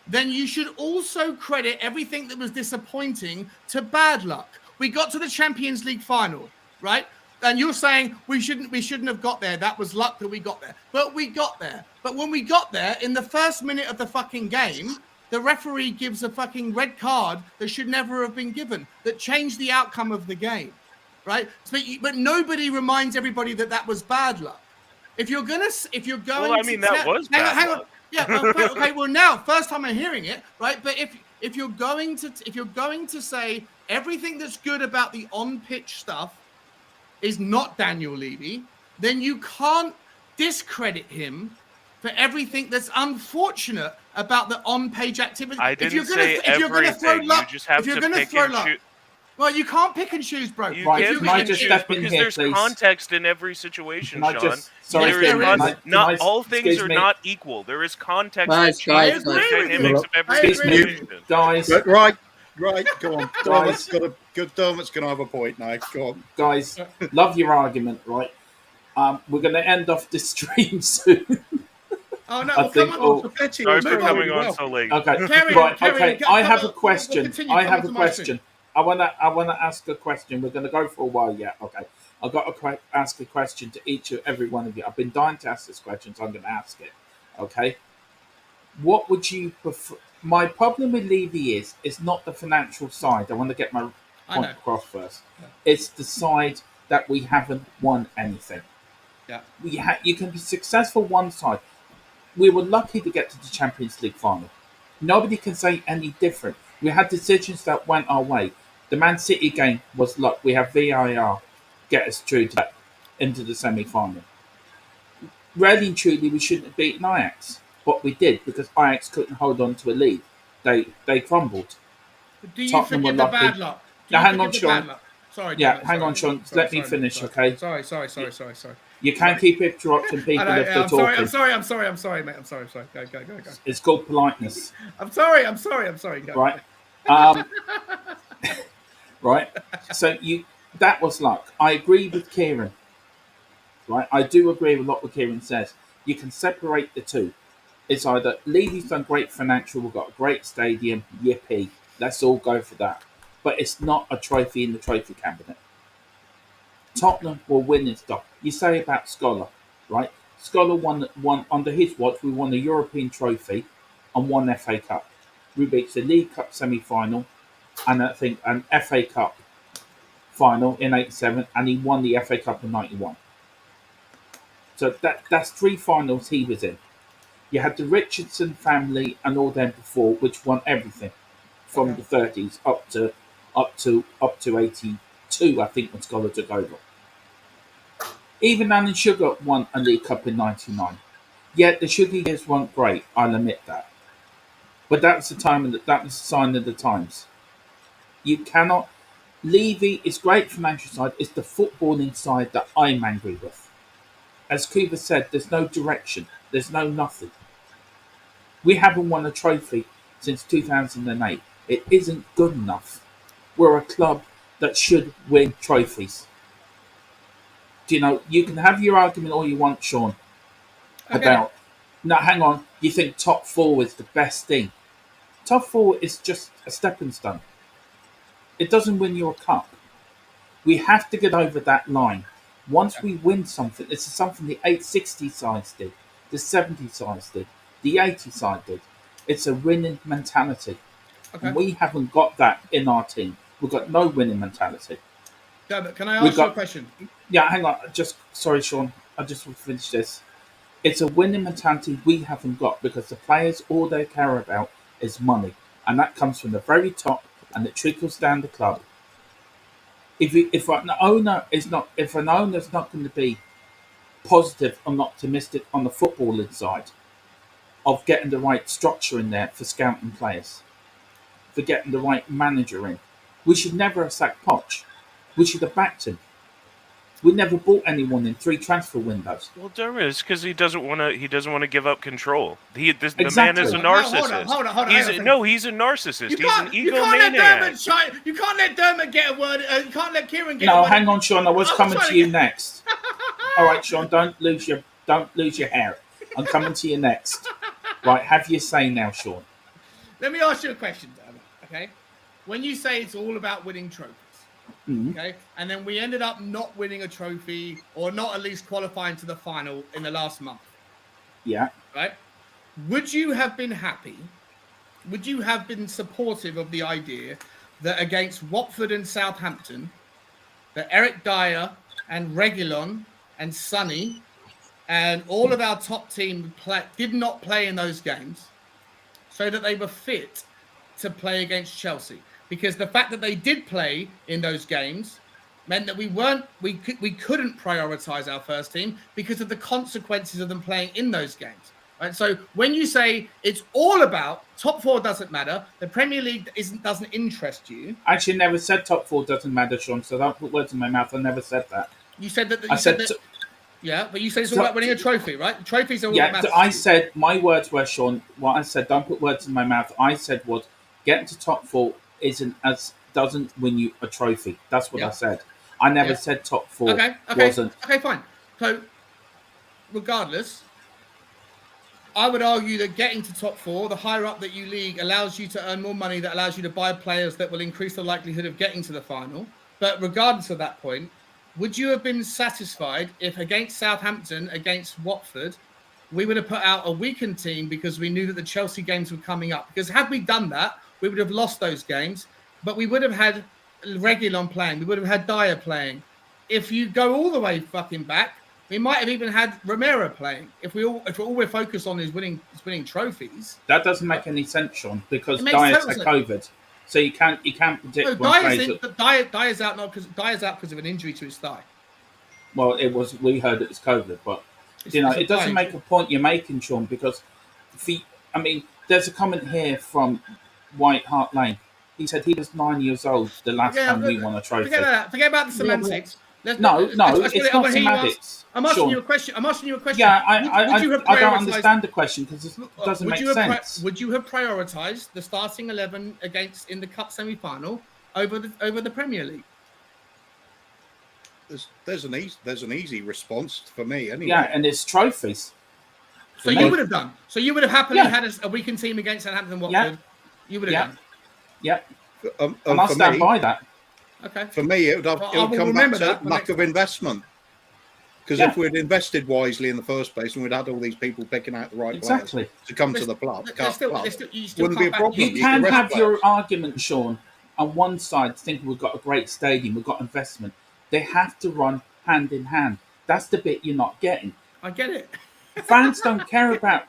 then you should also credit everything that was disappointing to bad luck. We got to the Champions League final, right? And you're saying we shouldn't have got there. That was luck that we got there. But we got there. But when we got there, in the first minute of the fucking game, the referee gives a fucking red card that should never have been given, that changed the outcome of the game, right? But nobody reminds everybody that was bad luck. If you're going Well, I mean, that was bad hang on. luck. Yeah, well, okay. Well, now, first time I'm hearing it, right? But if you're going to say everything that's good about the on-pitch stuff is not Daniel Levy, then you can't discredit him for everything that's unfortunate about the on-page activity. I didn't say everything. You just have to pick and choose. Well, you can't pick and choose, bro. You Right, can't can pick I and just choose step in because here, there's please? context in every situation, Can I Sean. just- sorry, There is Kieran, context. can Not I- all things excuse are me. not equal. There is context Guys, that changes guys, the guys. dynamics of every Excuse me. situation. Guys, But right, go on. Guys. Dermot's gonna have a point now. Go on. guys, love your argument, right? We're going to end off this stream soon. Oh no! I Well, think come all- on. Betty Sorry was for doing coming really on well. so late. Okay, Kieran, right. Kieran, Okay, come- I have come a on, question. continue, I come have on a to my question. I wanna ask a question. We're gonna go for a while yet. Okay, I've got to ask a question to every one of you. I've been dying to ask this question, so I'm going to ask it. Okay, what would you prefer? My problem with Levy is not the financial side. I want to get my I point know. across first. It's the side that we haven't won anything. Yeah. You can be successful one side. We were lucky to get to the Champions League final. Nobody can say any different. We had decisions that went our way. The Man City game was luck. We have VAR get us through to into the semi-final. Really and truly, we shouldn't have beaten Ajax, but we did because Ajax couldn't hold on to a lead. They crumbled. Do you Tottenham forgive were the lucky. bad luck? Do Now, you hang on, forgive the bad Sean. luck? Sorry. Yeah, Dermot, hang sorry. on, Sean. Sorry, Let me sorry, finish, sorry. okay? Sorry. You can't keep interrupting people I know, if they're I'm sorry, talking. I'm sorry, mate. I'm sorry. Go. It's called politeness, I'm sorry. Go. right? Right. So that was luck. I agree with Kieran. Right, I do agree with what Kieran says. You can separate the two. It's either Levy's done great financial, we've got a great stadium, yippee. Let's all go for that. But it's not a trophy in the trophy cabinet. Tottenham were winning stuff. You say about Scholar, right? Scholar won under his watch. We won a European trophy and won FA Cup. We reached the League Cup semi-final and I think an FA Cup final in '87, and he won the FA Cup in '91. So that's 3 finals he was in. You had the Richardson family and all them before, which won everything from the 30s up to 82, I think, when Scholar took over. Even Alan Sugar won a League Cup in '99. Yet the Sugar years weren't great, I'll admit that. But that was the sign of the times. You cannot. Levy is great financial side. It's the footballing side that I'm angry with. As Kuba said, there's no direction. There's no nothing. We haven't won a trophy since 2008. It isn't good enough. We're a club that should win trophies. Do you know, you can have your argument all you want, Sean, about. No, hang on. You think top four is the best thing? Top four is just a stepping stone. It doesn't win you a cup. We have to get over that line. Once we win something, it's something the 860 sides did, the 70 sides did, the 80 side did. It's a winning mentality. And we haven't got that in our team. We've got no winning mentality. Dermot, can I ask you a question? Yeah, hang on. Sorry, Sean. I just want to finish this. It's a winning mentality we haven't got because the players, all they care about is money. And that comes from the very top and it trickles down the club. If an owner's not going to be positive and optimistic on the footballing side of getting the right structure in there for scouting players, for getting the right manager in, we should never have sacked Poch. We should have backed him. We never bought anyone in 3 transfer windows. Well, Dermot, it's because he doesn't want to give up control. The man Exactly. is a narcissist. Hold on. He's a narcissist. He's an egomaniac. You can't let Dermot get a word. You can't let Kieran get a No, word. hang on, Sean. I was coming to you next. All right, Sean. Don't lose your hair. I'm coming to you next. Right, have your say now, Sean. Let me ask you a question, Dermot. Okay, when you say it's all about winning trophies. Okay, and then we ended up not winning a trophy or not at least qualifying to the final in the last month. Yeah. Right? Would you have been happy? Would you have been supportive of the idea that against Watford and Southampton, that Eric Dyer and Reguilon and Sonny and all of our top team did not play in those games so that they were fit to play against Chelsea? Because the fact that they did play in those games meant that we couldn't prioritize our first team because of the consequences of them playing in those games. Right? So when you say it's all about top four doesn't matter, the Premier League doesn't interest you. I actually never said top four doesn't matter, Sean. So don't put words in my mouth. I never said that. You said that. Yeah, but you said it's all about winning a trophy, right? The trophies are all that matters. I said my words were, Sean. What I said, don't put words in my mouth. I said was getting to top four doesn't win you a trophy. That's what I said. I never said top four wasn't. Okay, fine. So, regardless, I would argue that getting to top four, the higher up that you league, allows you to earn more money, that allows you to buy players that will increase the likelihood of getting to the final. But regardless of that point, would you have been satisfied if against Southampton, against Watford, we would have put out a weakened team because we knew that the Chelsea games were coming up? Because had we done that, we would have lost those games, but we would have had Reguilon playing. We would have had Dyer playing. If you go all the way fucking back, we might have even had Romero playing. If all we're focused on is winning trophies. That doesn't make any sense, Sean, because Dyer's had COVID, so you can't predict. Dyer's out because of an injury to his thigh. Well, we heard it was COVID, but it doesn't make a point you're making, Sean, because there's a comment here from White Hart Lane. He said he was 9 years old the last time we won a trophy. Forget about the semantics. It's not semantics. I'm asking you a question. Yeah, I don't understand the question because it doesn't make sense. Would you have prioritised the starting 11 in the Cup semi-final over the Premier League? There's an easy response for me anyway. Yeah, and it's trophies. So you would have done. So you would have happily had a weakened team against Southampton and Watford. Yeah. You would have done. Yeah. And I'll stand by that. Okay. For me, it would come back to lack of investment. Because if we'd invested wisely in the first place and we'd had all these people picking out the right players to come to the club, wouldn't be a problem. You can have your argument, Sean, on one side thinking we've got a great stadium, we've got investment. They have to run hand in hand. That's the bit you're not getting. I get it. Fans don't care about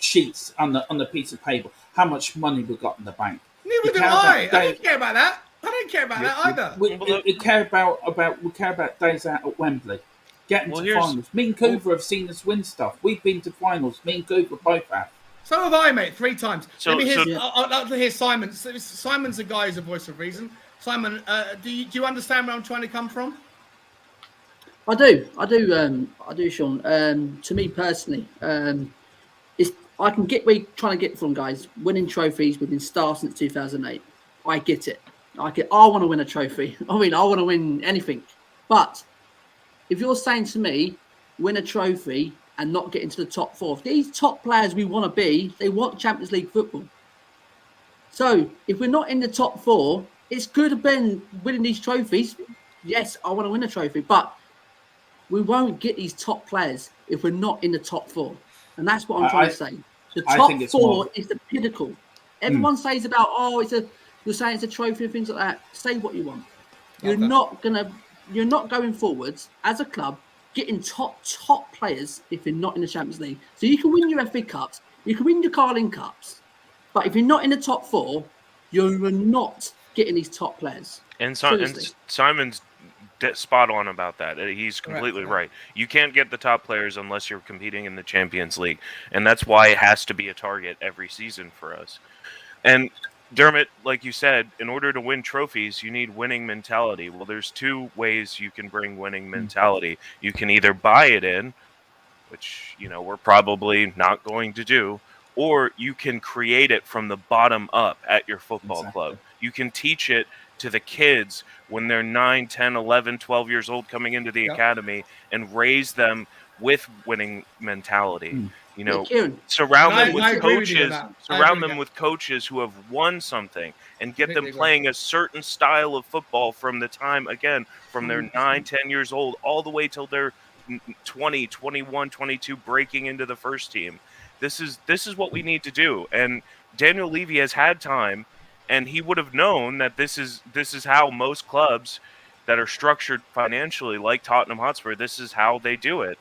sheets on the piece of paper. How much money we got in the bank? Neither do I. I don't care about that. I don't care about that either. We care about days out at Wembley, getting to finals. Me and Cooper have seen us win stuff. We've been to finals. Me and Cooper both have. So have I, mate. 3 times. I'd like to hear Simon. Simon's a guy who's a voice of reason. Simon, do you understand where I'm trying to come from? I do, Sean. To me personally, I can get where you're trying to get from, guys. Winning trophies, we've been stars since 2008. I get it. I want to win a trophy. I mean, I want to win anything. But if you're saying to me, win a trophy and not get into the top 4, if these top players we want to be, they want Champions League football. So if we're not in the top 4, it's good to be winning these trophies. Yes, I want to win a trophy, but we won't get these top players if we're not in the top 4. And that's what I'm trying to say. The top 4 is the pinnacle. Everyone says about, you're saying it's a trophy and things like that. Say what you want. You're not going forwards as a club getting top players if you're not in the Champions League. So you can win your FA Cups, you can win your Carling Cups, but if you're not in the top 4, you're not getting these top players. And Simon's spot on about that. He's completely right. You can't get the top players unless you're competing in the Champions League, and that's why it has to be a target every season for us. And Dermot, like you said, in order to win trophies, you need winning mentality. Well, there's 2 ways you can bring winning mentality. You can either buy it in, which, we're probably not going to do, or you can create it from the bottom up at your football club. You can teach it to the kids when they're 9, 10, 11, 12 years old coming into the academy and raise them with winning mentality. Surround them with coaches. Surround them with coaches who have won something, and get them playing a certain style of football from the time, again, from their 9, 10 years old all the way till they're 20, 21, 22, breaking into the first team. This is what we need to do. And Daniel Levy has had time, and he would have known that this is how most clubs that are structured financially, like Tottenham Hotspur, this is how they do it.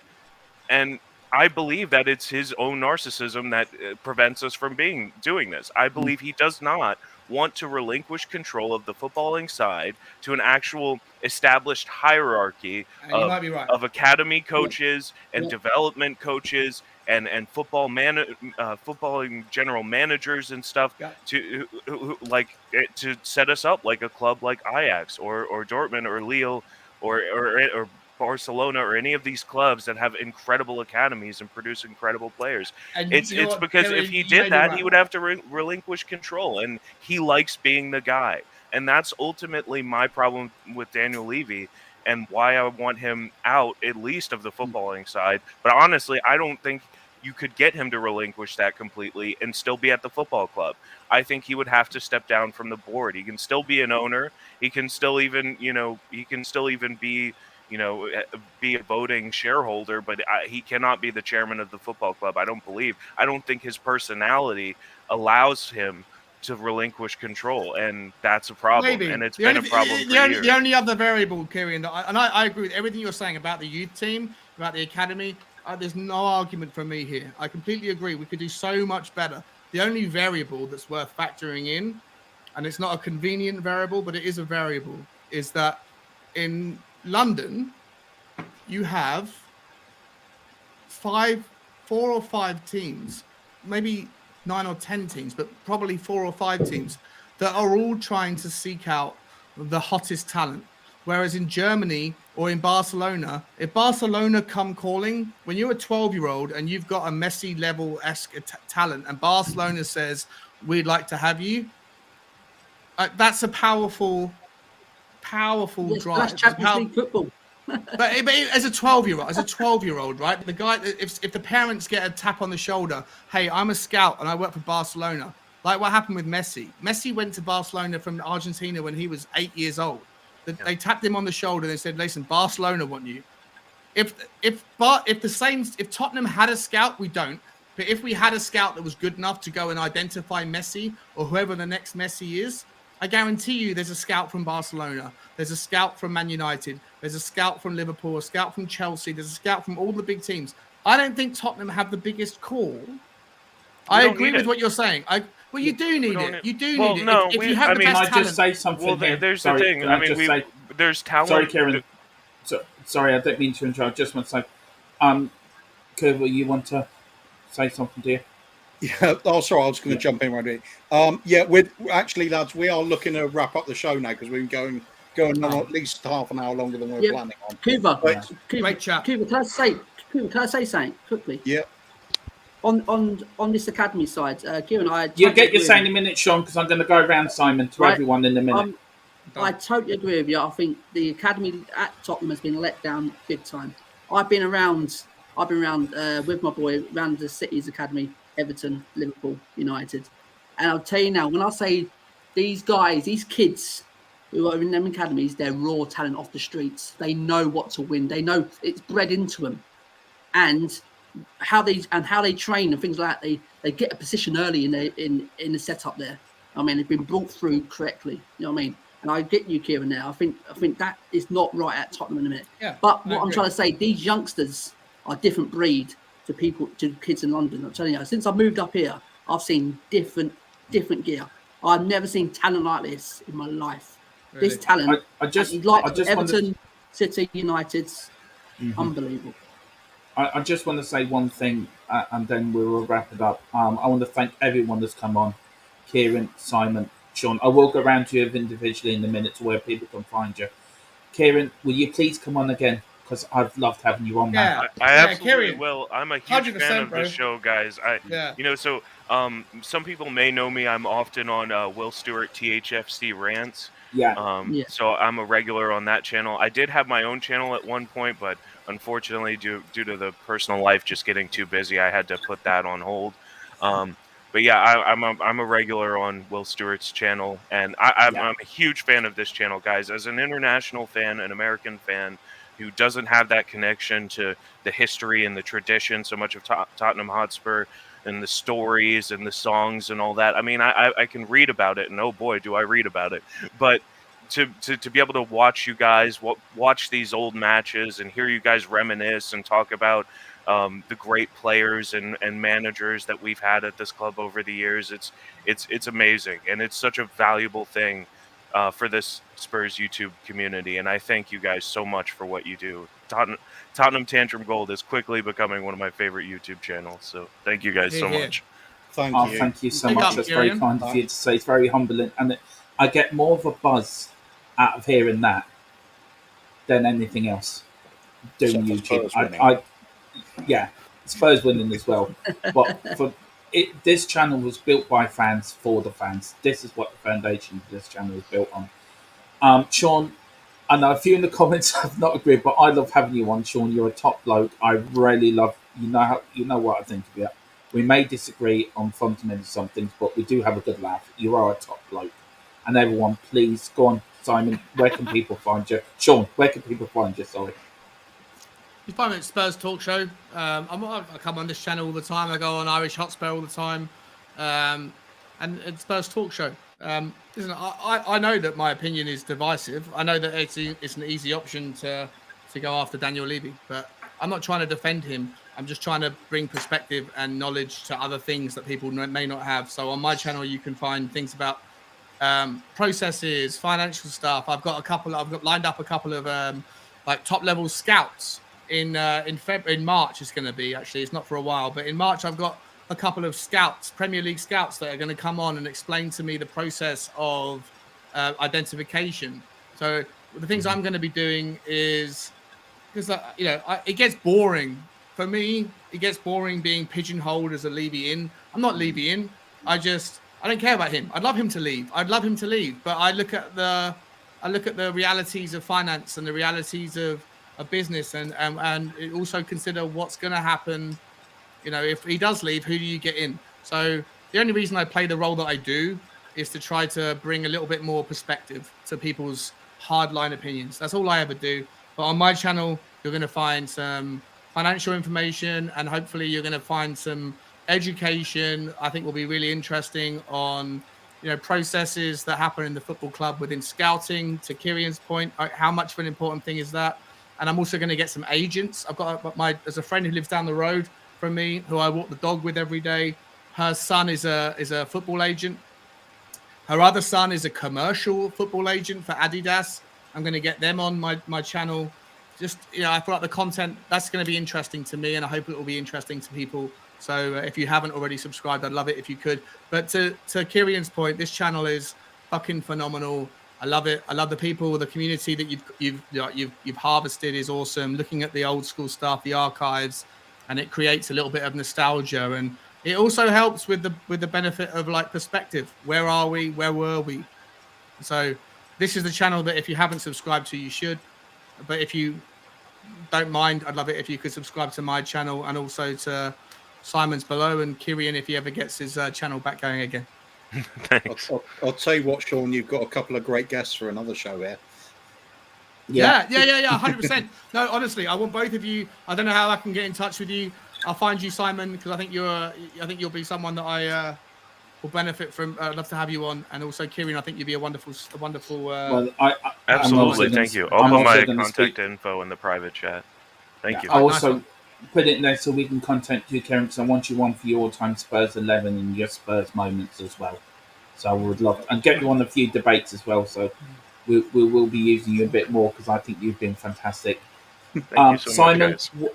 And I believe that it's his own narcissism that prevents us from doing this. I believe he does not want to relinquish control of the footballing side to an actual established hierarchy of academy coaches and development coaches and footballing general managers and stuff to set us up like a club like Ajax or Dortmund or Lille or Barcelona or any of these clubs that have incredible academies and produce incredible players. And it's because if he did that, he would have to relinquish control, and he likes being the guy. And that's ultimately my problem with Daniel Levy and why I want him out, at least of the footballing side. But honestly, I don't think you could get him to relinquish that completely and still be at the football club. I think he would have to step down from the board. He can still be an owner. He can still even, be a voting shareholder, but he cannot be the chairman of the football club. I don't think his personality allows him to relinquish control, and that's a problem. Maybe. And it's been a problem for years. The only other variable, Kieran, I agree with everything you're saying about the youth team, about the academy. There's no argument from me here. I completely agree. We could do so much better. The only variable that's worth factoring in, and it's not a convenient variable, but it is a variable, is that in London, you have 4 or 5 teams, maybe 9 or 10 teams, but probably 4 or 5 teams that are all trying to seek out the hottest talent. Whereas in Germany or in Barcelona, if Barcelona come calling, when you're a 12-year-old and you've got a Messi level-esque talent and Barcelona says, we'd like to have you, that's a powerful drive. That's Champions League football. but as a 12-year-old, right? The guy, if the parents get a tap on the shoulder, hey, I'm a scout and I work for Barcelona. Like what happened with Messi. Messi went to Barcelona from Argentina when he was 8 years old. They tapped him on the shoulder and they said, listen, Barcelona want you. If Tottenham had a scout, we don't. But if we had a scout that was good enough to go and identify Messi or whoever the next Messi is, I guarantee you there's a scout from Barcelona. There's a scout from Man United. There's a scout from Liverpool, a scout from Chelsea. There's a scout from all the big teams. I don't think Tottenham have the biggest call. I agree with what you're saying. You do need it. You do need it. No, if you have the best talent. Can I just say something here? There's the thing. There's talent. Sorry, Kieran. Sorry, I don't mean to interrupt. I just want to say, Kieran, you want to say something, dear? Yeah, sorry, I was going to jump in right here. We're actually, lads, we are looking to wrap up the show now because we've been going on at least half an hour longer than we're planning on. Cuba, great chat. Cuba, can I say something quickly? Yeah. On this academy side, Kieran, You get your saying in a minute, Sean, because I'm going to go around Simon to everyone in a minute. I totally agree with you. I think the academy at Tottenham has been let down big time. I've been around with my boy around the city's academy, Everton, Liverpool, United, and I'll tell you now, when I say these guys, these kids who are in them academies, they're raw talent off the streets. They know what to win. They know it's bred into them, and how they train and things like that. They get a position early in the setup there. I mean, they've been brought through correctly. You know what I mean? And I get you, Kieran. Now, I think that is not right at Tottenham in a minute. Yeah, but what I'm trying to say, these youngsters are a different breed to kids in London. I'm telling you, since I moved up here, I've seen different gear. I've never seen talent like this in my life. Really? This talent, I just Everton, City, United's unbelievable. I just want to say one thing, and then we will wrap it up. I want to thank everyone that's come on. Kieran, Simon, Sean. I will go around to you individually in a minute to where people can find you. Kieran, will you please come on again? Because I've loved having you on, man. I absolutely will. I'm a huge fan of the show, guys. Some people may know me. I'm often on Will Stewart THFC Rants. So I'm a regular on that channel. I did have my own channel at one point, but unfortunately, due to the personal life just getting too busy, I had to put that on hold. But yeah, I'm a regular on Will Stewart's channel, and I'm a huge fan of this channel, guys. As an international fan, an American fan who doesn't have that connection to the history and the tradition so much of Tottenham Hotspur and the stories and the songs and all that. I mean, I can read about it, and oh boy, do I read about it. But to be able to watch you guys watch these old matches and hear you guys reminisce and talk about the great players and managers that we've had at this club over the years, it's amazing, and it's such a valuable thing for this Spurs YouTube community. And I thank you guys so much for what you do. Tottenham Tantrum Gold is quickly becoming one of my favorite YouTube channels. So thank you guys so much. Thank you so much. That's very kind of you to say. It's very humbling, and I get more of a buzz out of hearing that than anything else doing YouTube. Spurs winning as well. But this channel was built by fans for the fans. This is what the foundation of this channel is built on. Sean, I know a few in the comments have not agreed, but I love having you on, Sean. You're a top bloke. I really love you know what I think of you. We may disagree on fundamental some things, but we do have a good laugh. You are a top bloke. And everyone, please go on, Simon. Where can people find you? Sean, where can people find you? Sorry. You find me at Spurs Talk Show. I come on this channel all the time. I go on Irish Hotspur all the time, and it's Spurs Talk Show. Listen, I know that my opinion is divisive. I know that it's an easy option to go after Daniel Levy, but I'm not trying to defend him. I'm just trying to bring perspective and knowledge to other things that people may not have. So on my channel, you can find things about processes, financial stuff. I've got lined up a couple of like top level scouts in March. It's going to be, actually, it's not for a while, but in March I've got a couple of scouts, Premier League scouts, that are going to come on and explain to me the process of identification. So the things I'm going to be doing is, because it gets boring for me. It gets boring being pigeonholed as a Levy in. I'm not Levy in. I don't care about him. I'd love him to leave. But I look at the realities of finance and the realities of business, and also consider what's going to happen. If he does leave, who do you get in? So the only reason I play the role that I do is to try to bring a little bit more perspective to people's hardline opinions. That's all I ever do. But on my channel, you're going to find some financial information, and hopefully you're going to find some education. I think will be really interesting on processes that happen in the football club within scouting. To Kieran's point, how much of an important thing is that? And I'm also going to get some agents. There's a friend who lives down the road from me who I walk the dog with every day. Her son is a football agent. Her other son is a commercial football agent for Adidas. I'm going to get them on my channel. Just, I feel like the content, that's going to be interesting to me, and I hope it will be interesting to people. So if you haven't already subscribed, I'd love it if you could. But to Kieran's point, this channel is fucking phenomenal. I love it. I love the people, the community that you've harvested is awesome. Looking at the old school stuff, the archives, and it creates a little bit of nostalgia, and it also helps with the benefit of like perspective. Where are we? Where were we? So this is the channel that if you haven't subscribed to, you should. But if you don't mind, I'd love it if you could subscribe to my channel and also to Simon's below and Kirian if he ever gets his channel back going again. Thanks. I'll tell you what, Sean, you've got a couple of great guests for another show here. Yeah, 100%. No, honestly, I want both of you. I don't know how I can get in touch with you. I'll find you, Simon, because I think you'll be someone that I will benefit from. I'd love to have you on, and also Kieran. I think you'd be a wonderful. Well, Absolutely, thank you. I'll put my contact info in the private chat. Thank you. I also put it there so we can contact you, Kieran, because I want you on for your all-time Spurs 11 and your Spurs moments as well. So I would love to, and get you on a few debates as well. So we will be using you a bit more because I think you've been fantastic. Thank you so Simon, much, guys.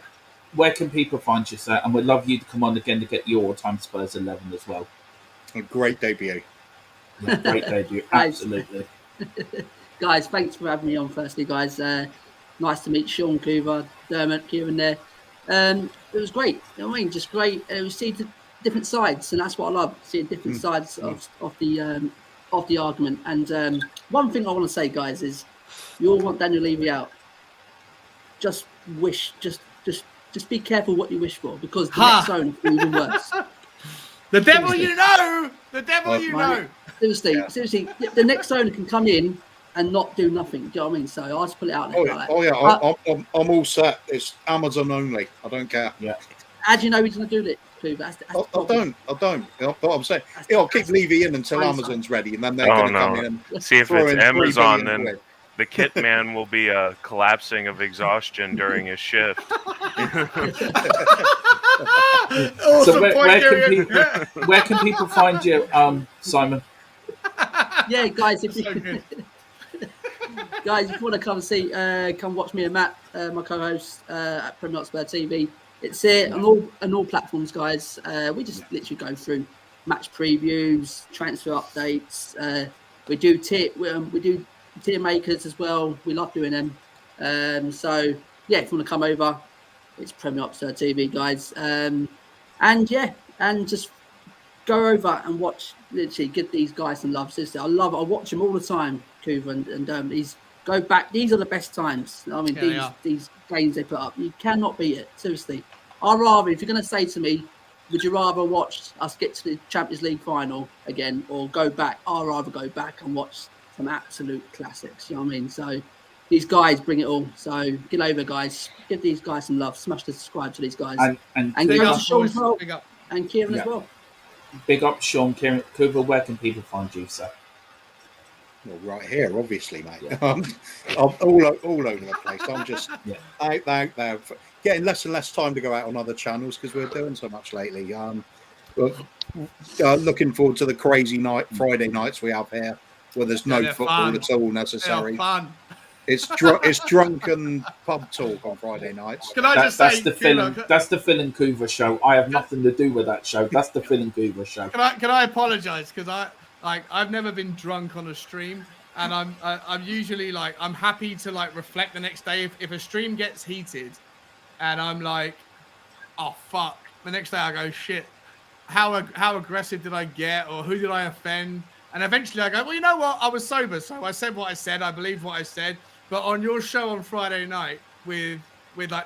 where can people find you, sir? And we'd love you to come on again to get your all-time Spurs 11 as well. A great debut. Yeah, great debut, absolutely. Guys, thanks for having me on. Firstly, guys, nice to meet Sean, Coover, Dermot, Kieran there. It was great. You know what I mean? Just great. We see different sides, and that's what I love. Seeing different sides of the argument. And one thing I want to say, guys, is you all want Daniel Levy out. Just be careful what you wish for, because the next owner is even worse. The devil you know! The devil you know! Seriously, the next owner can come in and not do nothing. Do you know what I mean? So I'll just put it out there. I'm all set. It's Amazon only. I don't care. Yeah. How do you know he's going to do it? I don't. But I'm saying, I'll keep Levy in until Amazon's ready, and then they're going to come in and see if throw it's in Amazon, $3 then billion. the kit man will be collapsing of exhaustion during his shift. So where can people find you, Simon? Yeah, guys, if you guys, if you want to come see, come watch me and Matt, my co-host at Premier Hotspur TV. It's here on all platforms, guys. We just literally go through match previews, transfer updates. We do tier makers as well. We love doing them. So yeah, if you want to come over, it's Premier Hotspur TV, guys. And just go over and watch. Literally, give these guys some love. Seriously, I watch them all the time, Kuva, and these go back. These are the best times. I mean, these games they put up, you cannot beat it. Seriously, I'd rather, if you're going to say to me, would you rather watch us get to the Champions League final again or go back? I'd rather go back and watch some absolute classics. You know what I mean? So these guys bring it all. So get over, guys. Give these guys some love. Smash the subscribe to these guys. And big up, Sean as well. Big up. And Kieran as well. Big up, Sean, Kieran. Cooper, where can people find you, sir? Well, right here, obviously, mate. I'm all over the place. I'm just out there, getting less and less time to go out on other channels because we're doing so much lately. Looking forward to the crazy Friday nights we have here, where there's no football at all necessary. It's drunken pub talk on Friday nights. Can I just say, that's the Phil and Coover show. I have nothing to do with that show. That's the Phil and Coover show. Can I apologise because I've never been drunk on a stream, and I'm usually I'm happy to reflect the next day if a stream gets heated, and I'm like, oh fuck. The next day I go, shit, how aggressive did I get, or who did I offend? And eventually I go, well, you know what? I was sober, so I said what I said. I believed what I said. But on your show on Friday night with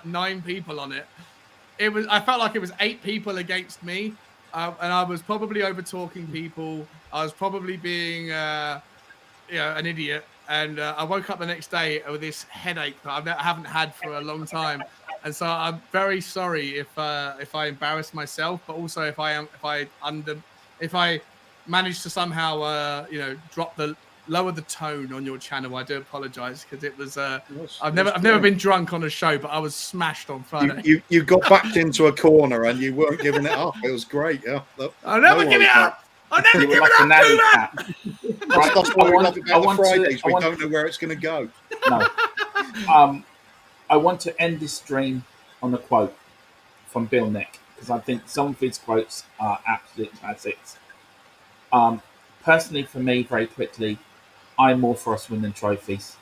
9 people on it, I felt like it was 8 people against me, and I was probably over talking people. I was probably being an idiot, and I woke up the next day with this headache that I haven't had for a long time. And so I'm very sorry if I embarrassed myself, but also if I managed to somehow lower the tone on your channel. I do apologize because it was I've never been drunk on a show, but I was smashed on Friday. You got backed into a corner and you weren't giving it up. It was great. Yeah, I'll never give it up. I'll never give it up. That's what we love about the Fridays. We don't know where it's going to go. No. I want to end this stream on a quote from Bill Nick because I think some of his quotes are absolute classics. Personally, for me, very quickly, I'm more for us winning trophies.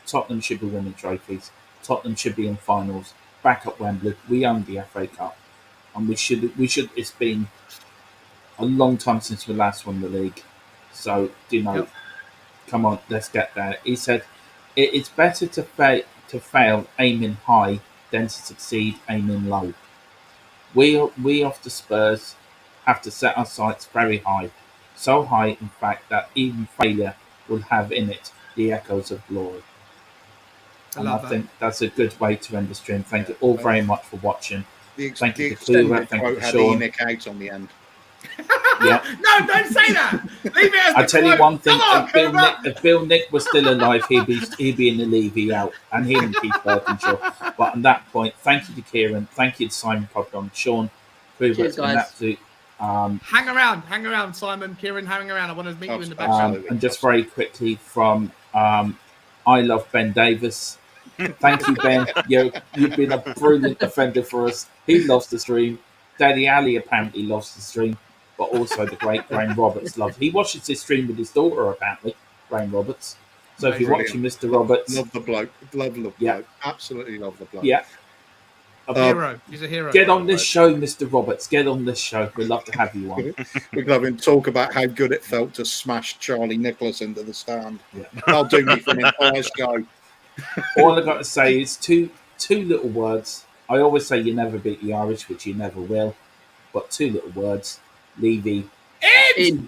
Tottenham should be winning trophies. Tottenham should be in finals. Back at Wembley, we own the FA Cup, and we should. It's been a long time since we last won the league, so come on, let's get there. He said, it's better to fail aiming high than to succeed aiming low. We of the Spurs have to set our sights very high, so high, in fact, that even failure will have in it the echoes of glory. I think that's a good way to end the stream. Thank you all very much for watching. Thank you to Kluber, thank you to Sean. Nick out on the end. Yeah. No, don't say that. Leave it as I tell you one thing: on, if Bill Nick was still alive, he'd be in the Levy out, and him and Keith Birkinshaw. But on that point, thank you to Kieran, thank you to Simon Cobden, Sean, Kluber. It's been an absolute. Hang around, Simon, Kieran, hang around. I want to meet you in the background. And just very quickly from I Love Ben Davis. Thank you, Ben. You've been a brilliant defender for us. He loves the stream. Daddy Ali apparently loves the stream, but also the great Graham Roberts loves. He watches this stream with his daughter apparently, Graham Roberts. So if you're watching Mr. Roberts, love the bloke, love the bloke, absolutely love the bloke. Yeah, a hero. He's a hero. Get on this show, Mr. Roberts. Get on this show. We'd love to have you on. We'd love him to talk about how good it felt to smash Charlie Nicholas into the stand. Yeah. That'll do me for an entire show. All I've got to say is two little words. I always say you never beat the Irish, which you never will. But two little words. Levy. In.